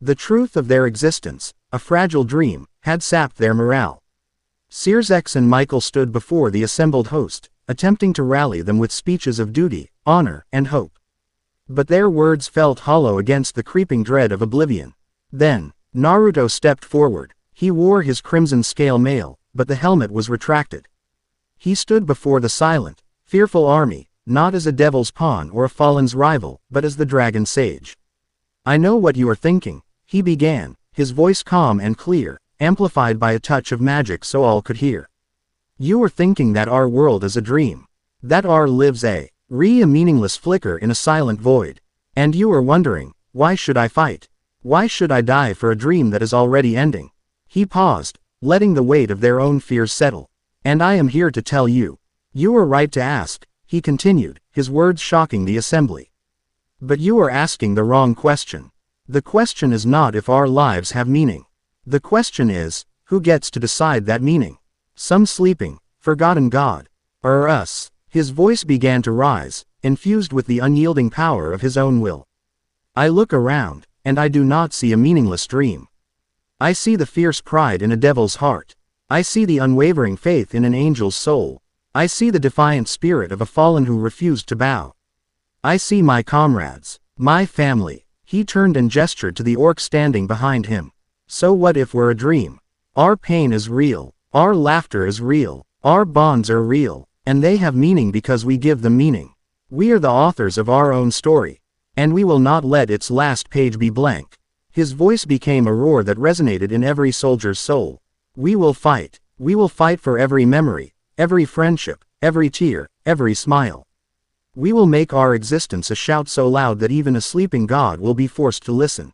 The truth of their existence, a fragile dream, had sapped their morale. Sirzex and Michael stood before the assembled host, attempting to rally them with speeches of duty, honor, and hope. But their words felt hollow against the creeping dread of oblivion. Then, Naruto stepped forward. He wore his crimson scale mail, but the helmet was retracted. He stood before the silent, fearful army, not as a devil's pawn or a fallen's rival, but as the dragon sage. I know what you are thinking, he began, his voice calm and clear, amplified by a touch of magic so all could hear. You are thinking that our world is a dream. That our lives a meaningless flicker in a silent void. And you are wondering, why should I fight? Why should I die for a dream that is already ending? He paused, letting the weight of their own fears settle. And I am here to tell you. You are right to ask, he continued, his words shocking the assembly. But you are asking the wrong question. The question is not if our lives have meaning. The question is, who gets to decide that meaning? Some sleeping, forgotten god. Or us? His voice began to rise, infused with the unyielding power of his own will. I look around, and I do not see a meaningless dream. I see the fierce pride in a devil's heart. I see the unwavering faith in an angel's soul. I see the defiant spirit of a fallen who refused to bow. I see my comrades, my family. He turned and gestured to the orc standing behind him. So what if we're a dream? Our pain is real. Our laughter is real. Our bonds are real. And they have meaning because we give them meaning. We are the authors of our own story. And we will not let its last page be blank. His voice became a roar that resonated in every soldier's soul. We will fight. We will fight for every memory, every friendship, every tear, every smile. We will make our existence a shout so loud that even a sleeping god will be forced to listen.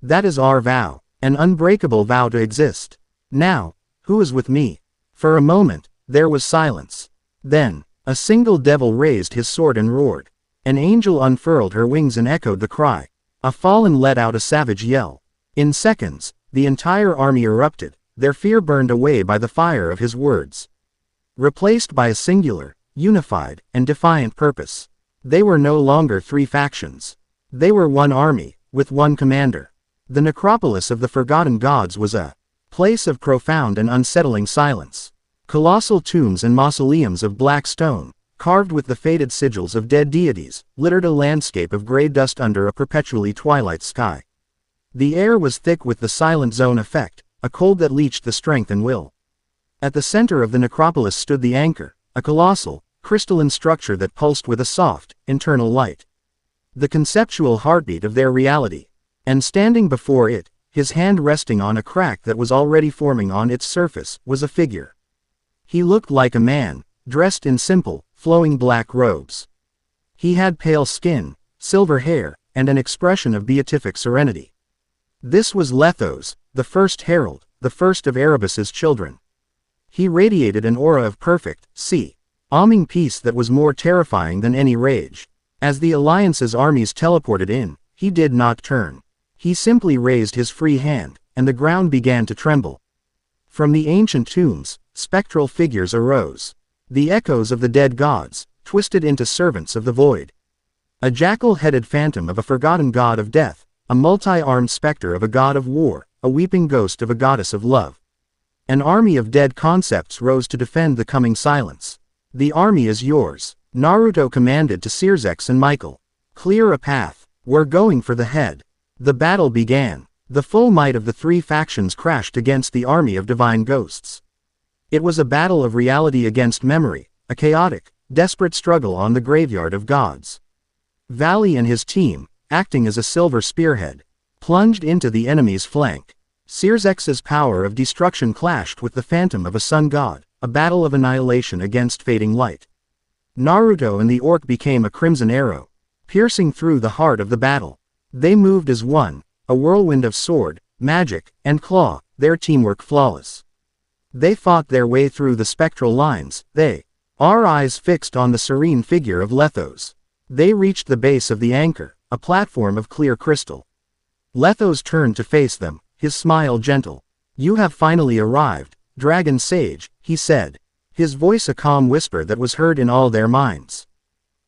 That is our vow, an unbreakable vow to exist. Now, who is with me? For a moment, there was silence. Then, a single devil raised his sword and roared. An angel unfurled her wings and echoed the cry. A fallen let out a savage yell. In seconds, the entire army erupted, their fear burned away by the fire of his words. Replaced by a singular, unified, and defiant purpose. They were no longer three factions. They were one army, with one commander. The necropolis of the forgotten gods was a place of profound and unsettling silence. Colossal tombs and mausoleums of black stone, carved with the faded sigils of dead deities, littered a landscape of gray dust under a perpetually twilight sky. The air was thick with the silent zone effect, a cold that leached the strength and will. At the center of the necropolis stood the anchor, a colossal, crystalline structure that pulsed with a soft, internal light. The conceptual heartbeat of their reality. And standing before it, his hand resting on a crack that was already forming on its surface, was a figure. He looked like a man, dressed in simple, flowing black robes. He had pale skin, silver hair, and an expression of beatific serenity. This was Lethos, the first herald, the first of Erebus's children. He radiated an aura of perfect, calming peace that was more terrifying than any rage. As the Alliance's armies teleported in, he did not turn. He simply raised his free hand, and the ground began to tremble. From the ancient tombs, spectral figures arose. The echoes of the dead gods, twisted into servants of the void. A jackal-headed phantom of a forgotten god of death, a multi-armed specter of a god of war, a weeping ghost of a goddess of love. An army of dead concepts rose to defend the coming silence. The army is yours, Naruto commanded to Sirzex and Michael. Clear a path. We're going for the head. The battle began. The full might of the three factions crashed against the army of divine ghosts. It was a battle of reality against memory, a chaotic, desperate struggle on the graveyard of gods. Valley and his team, acting as a silver spearhead, plunged into the enemy's flank. Sirzex's power of destruction clashed with the phantom of a sun god, a battle of annihilation against fading light. Naruto and the orc became a crimson arrow, piercing through the heart of the battle. They moved as one, a whirlwind of sword, magic, and claw, their teamwork flawless. They fought their way through the spectral lines, our eyes fixed on the serene figure of Lethos. They reached the base of the anchor, a platform of clear crystal. Lethos turned to face them, his smile gentle. You have finally arrived, Dragon Sage, he said, his voice a calm whisper that was heard in all their minds.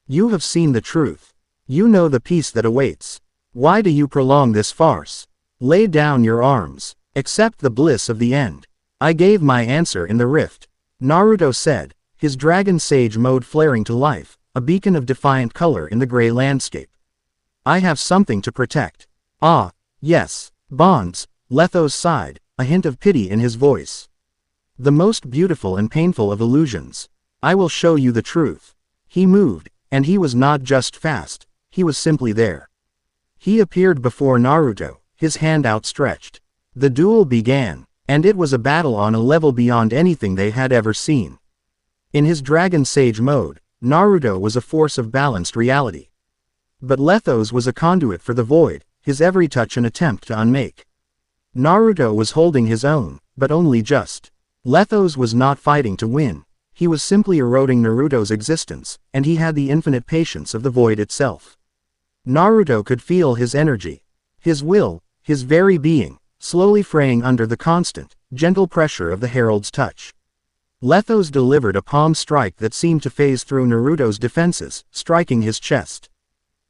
You have seen the truth. You know the peace that awaits. Why do you prolong this farce? Lay down your arms. Accept the bliss of the end. I gave my answer in the rift, Naruto said, his Dragon Sage mode flaring to life, a beacon of defiant color in the gray landscape. I have something to protect. Ah, yes, bonds, Lethos sighed, a hint of pity in his voice. The most beautiful and painful of illusions. I will show you the truth. He moved, and he was not just fast, he was simply there. He appeared before Naruto, his hand outstretched. The duel began, and it was a battle on a level beyond anything they had ever seen. In his Dragon Sage mode, Naruto was a force of balanced reality. But Lethos was a conduit for the void, his every touch an attempt to unmake. Naruto was holding his own, but only just. Lethos was not fighting to win, he was simply eroding Naruto's existence, and he had the infinite patience of the void itself. Naruto could feel his energy, his will, his very being, slowly fraying under the constant, gentle pressure of the herald's touch. Lethos delivered a palm strike that seemed to phase through Naruto's defenses, striking his chest.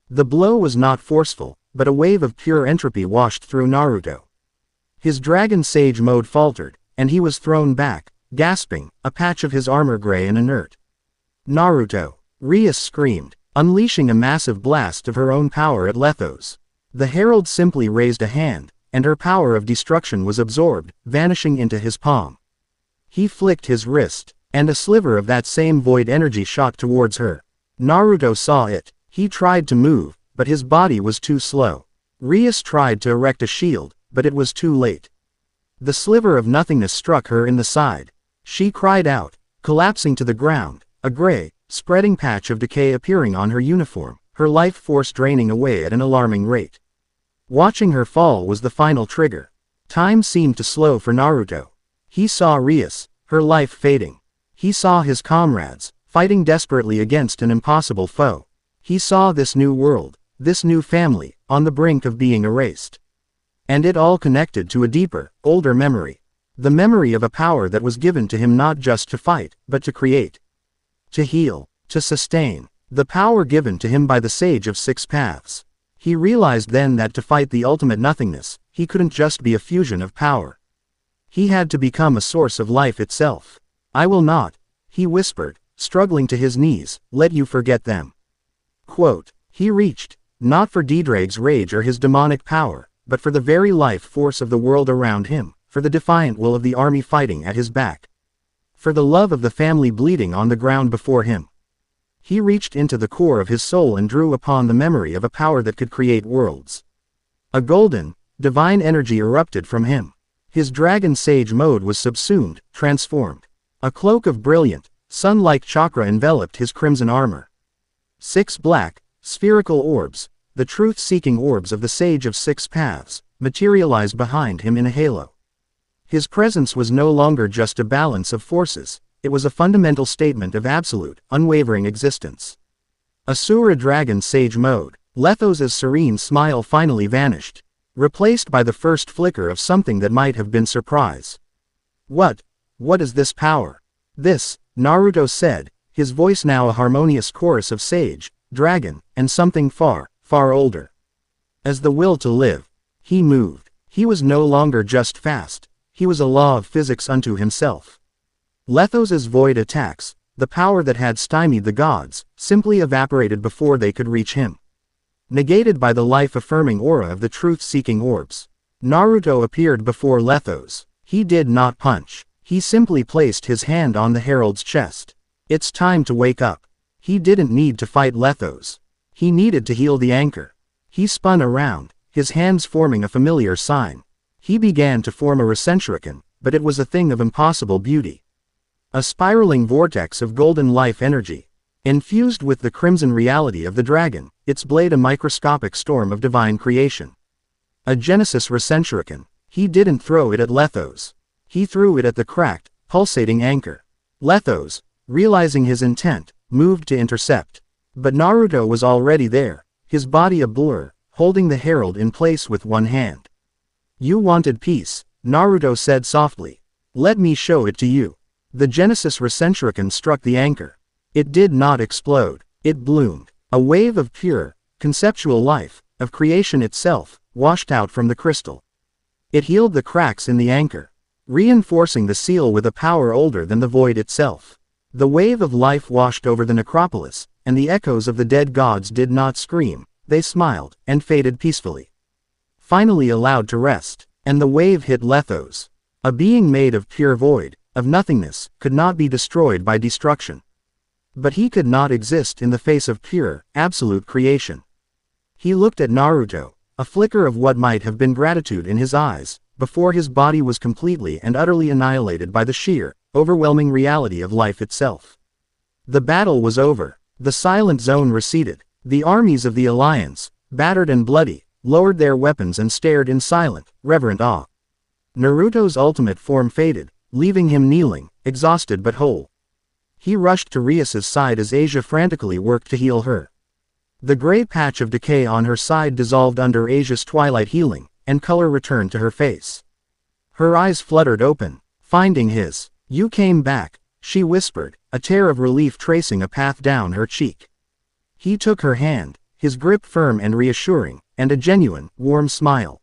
The blow was not forceful, but a wave of pure entropy washed through Naruto. His Dragon Sage mode faltered, and he was thrown back, gasping, a patch of his armor gray and inert. Naruto! Rias screamed, unleashing a massive blast of her own power at Lethos. The herald simply raised a hand, and her power of destruction was absorbed, vanishing into his palm. He flicked his wrist, and a sliver of that same void energy shot towards her. Naruto saw it. He tried to move, but his body was too slow. Rias tried to erect a shield, but it was too late. The sliver of nothingness struck her in the side. She cried out, collapsing to the ground, a gray, spreading patch of decay appearing on her uniform, her life force draining away at an alarming rate. Watching her fall was the final trigger. Time seemed to slow for Naruto. He saw Rias, her life fading. He saw his comrades, fighting desperately against an impossible foe. He saw this new world, this new family, on the brink of being erased. And it all connected to a deeper, older memory. The memory of a power that was given to him not just to fight, but to create. To heal, to sustain. The power given to him by the Sage of Six Paths. He realized then that to fight the ultimate nothingness, he couldn't just be a fusion of power. He had to become a source of life itself. I will not, he whispered, struggling to his knees, let you forget them. Quote, he reached, not for Didrake's rage or his demonic power, but for the very life force of the world around him, for the defiant will of the army fighting at his back. For the love of the family bleeding on the ground before him. He reached into the core of his soul and drew upon the memory of a power that could create worlds. A golden, divine energy erupted from him. His Dragon Sage mode was subsumed, transformed. A cloak of brilliant, sun-like chakra enveloped his crimson armor. 6 black, spherical orbs, the truth-seeking orbs of the Sage of Six Paths, materialized behind him in a halo. His presence was no longer just a balance of forces, it was a fundamental statement of absolute, unwavering existence. Asura Dragon Sage mode. Lethos' serene smile finally vanished, replaced by the first flicker of something that might have been surprise. What is this power? This, Naruto said, his voice now a harmonious chorus of sage, dragon, and something far, far older. As the will to live, he moved. He was no longer just fast, he was a law of physics unto himself. Lethos' void attacks, the power that had stymied the gods, simply evaporated before they could reach him. Negated by the life-affirming aura of the truth-seeking orbs. Naruto appeared before Lethos. He did not punch. He simply placed his hand on the herald's chest. It's time to wake up. He didn't need to fight Lethos. He needed to heal the anchor. He spun around, his hands forming a familiar sign. He began to form a recentrican, but it was a thing of impossible beauty. A spiraling vortex of golden life energy. Infused with the crimson reality of the dragon, its blade a microscopic storm of divine creation. A Genesis recentrican. He didn't throw it at Lethos. He threw it at the cracked, pulsating anchor. Lethos, realizing his intent, moved to intercept. But Naruto was already there, his body a blur, holding the herald in place with one hand. You wanted peace, Naruto said softly. Let me show it to you. The Genesis recentrican struck the anchor. It did not explode. It bloomed. A wave of pure, conceptual life, of creation itself, washed out from the crystal. It healed the cracks in the anchor, reinforcing the seal with a power older than the void itself. The wave of life washed over the necropolis, and the echoes of the dead gods did not scream, they smiled, and faded peacefully. Finally allowed to rest, and the wave hit Lethos. A being made of pure void, of nothingness, could not be destroyed by destruction. But he could not exist in the face of pure, absolute creation. He looked at Naruto, a flicker of what might have been gratitude in his eyes, before his body was completely and utterly annihilated by the sheer, overwhelming reality of life itself. The battle was over. The silent zone receded. The armies of the Alliance, battered and bloody, lowered their weapons and stared in silent, reverent awe. Naruto's ultimate form faded, leaving him kneeling, exhausted but whole. He rushed to Rias's side as Asia frantically worked to heal her. The gray patch of decay on her side dissolved under Asia's twilight healing, and color returned to her face. Her eyes fluttered open, finding his. You came back, she whispered, a tear of relief tracing a path down her cheek. He took her hand, his grip firm and reassuring, and a genuine, warm smile.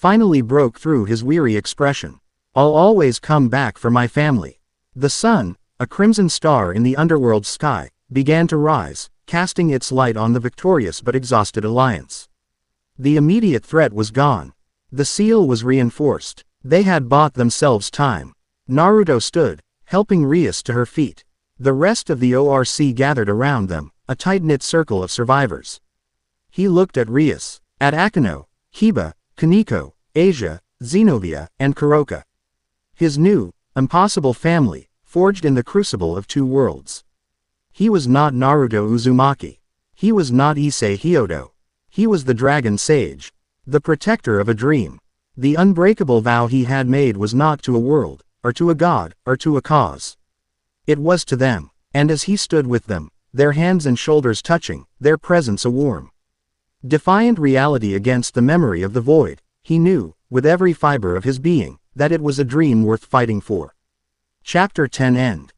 finally broke through his weary expression. I'll always come back for my family. The sun, a crimson star in the underworld sky, began to rise, casting its light on the victorious but exhausted alliance. The immediate threat was gone. The seal was reinforced. They had bought themselves time. Naruto stood, helping Rias to her feet. The rest of the ORC gathered around them, a tight-knit circle of survivors. He looked at Rias, at Akino, Kiba, Kaneko, Asia, Zenobia, and Kuroka. His new, impossible family, forged in the crucible of two worlds. He was not Naruto Uzumaki. He was not Issei Hyodo. He was the Dragon Sage, the protector of a dream. The unbreakable vow he had made was not to a world, or to a god, or to a cause. It was to them, and as he stood with them, their hands and shoulders touching, their presence a warm, defiant reality against the memory of the void, he knew, with every fiber of his being, that it was a dream worth fighting for. Chapter 10 End.